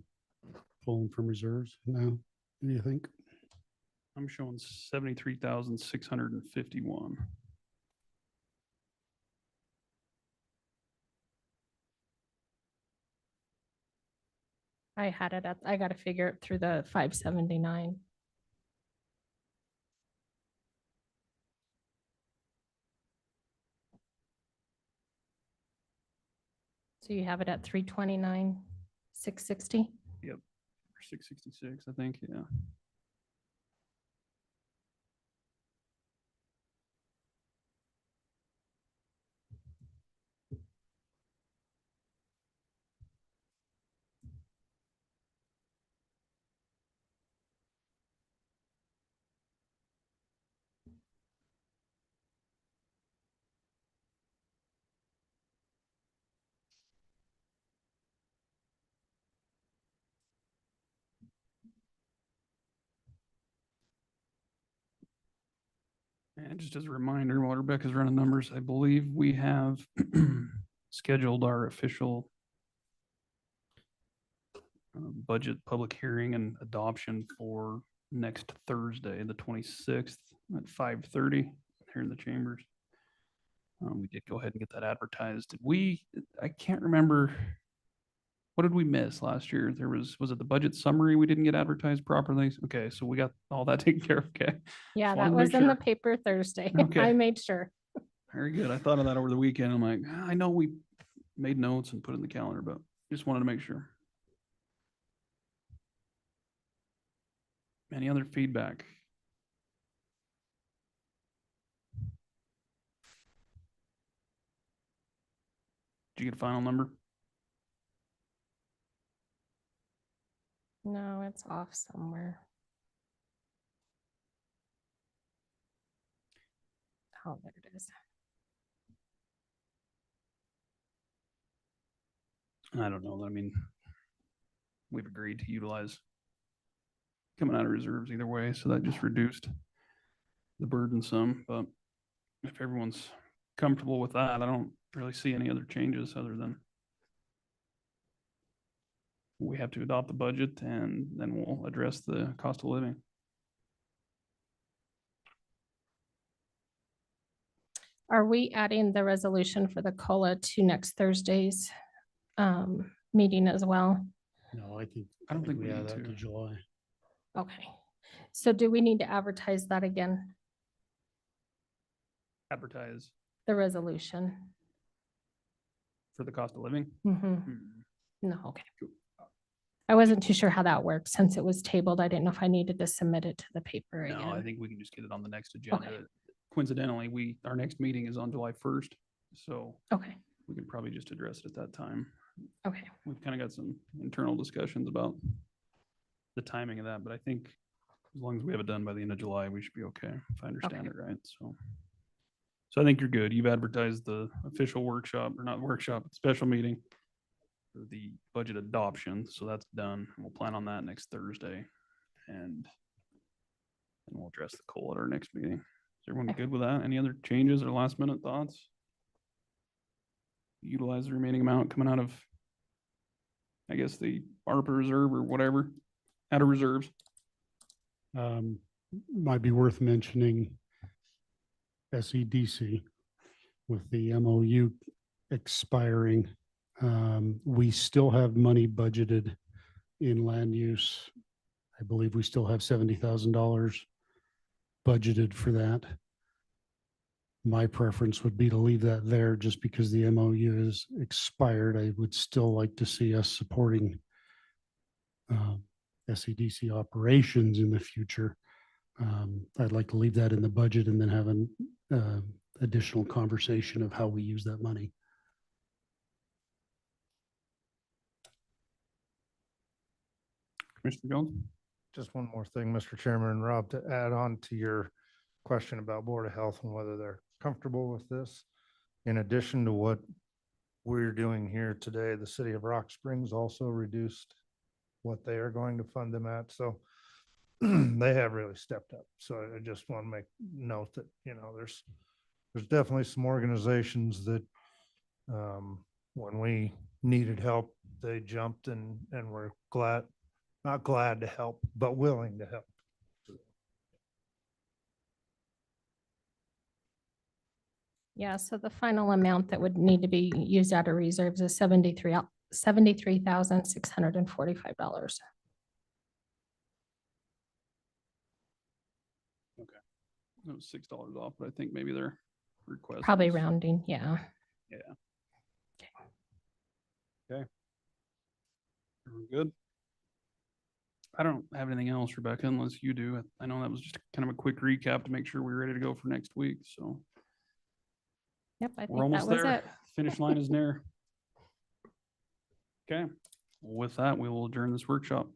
pulling from reserves now? What do you think? I'm showing 73,651. I had it at, I got to figure it through the 579. So you have it at 329, 660? Yep. Or 666, I think, yeah. And just as a reminder, while Rebecca's running numbers, I believe we have scheduled our official budget public hearing and adoption for next Thursday, the 26th at 5:30 here in the chambers. We did go ahead and get that advertised. I can't remember, what did we miss last year? Was it the budget summary we didn't get advertised properly? Okay, so we got all that taken care of, okay? Yeah, Just wanted that to was make in the sure. paper Thursday. Okay. I made sure. Very good. I thought of that over the weekend. I'm like, I know we made notes and put it in the calendar, but just wanted to make sure. Any other feedback? Did you get a final number? No, it's off somewhere. Oh, there it is. I don't know. I mean, we've agreed to utilize coming out of reserves either way, so that just reduced the burden some. But if everyone's comfortable with that, I don't really see any other changes other than we have to adopt the budget and then we'll address the cost of living. Are we adding the resolution for the COLA to next Thursday's meeting as well? No, I don't think we add need that to. July. Okay. So do we need to advertise that again, Advertise the resolution? for the cost of living. No, okay. I wasn't too sure how that works since it was tabled. I didn't know if I needed to submit it to the paper again. No, I think we can just get it on the next agenda. Coincidentally, our next meeting is on July 1st, so Okay, we can probably just address it at that time. okay. We've kind of got some internal discussions about the timing of that, but I think as long as we have it done by the end of July, we should be okay, if I understand it right, so I think you're good. You've advertised the official workshop, or not workshop, special meeting for the budget adoption, so that's done. We'll plan on that next Thursday, and we'll address the COLA at our next meeting. Is everyone good with that? Any other changes or last minute thoughts? Utilize the remaining amount coming out of, I guess, the ARPA reserve or whatever, out of reserves. Might be worth mentioning SEDC with the MOU expiring. We still have money budgeted in land use. I believe we still have $70,000 budgeted for that. My preference would be to leave that there just because the MOU is expired. I would still like to see us supporting SEDC operations in the future. I'd like to leave that in the budget and then have an additional conversation of how we use that money. Commissioner Jones? Just one more thing, Mr. Chairman and Rob, to add on to your question about Board of Health and whether they're comfortable with this. In addition to what we're doing here today, the city of Rock Springs also reduced what they are going to fund them at. So they have really stepped up. So I just want to make note that, you know, there's definitely some organizations that when we needed help, they jumped and were not glad to help, but willing to help. Yeah, so the final amount that would need to be used out of reserves is $73,645. It was $6 off, but I think maybe their request. Probably was- rounding, yeah. Yeah. Okay. Everyone good? I don't have anything else, Rebecca, unless you do. I know that was just kind of a quick recap to make sure we're ready to go for next week, so. Yep, I We're think that almost was there. it. Finish line is near. Okay, with that, we will adjourn this workshop.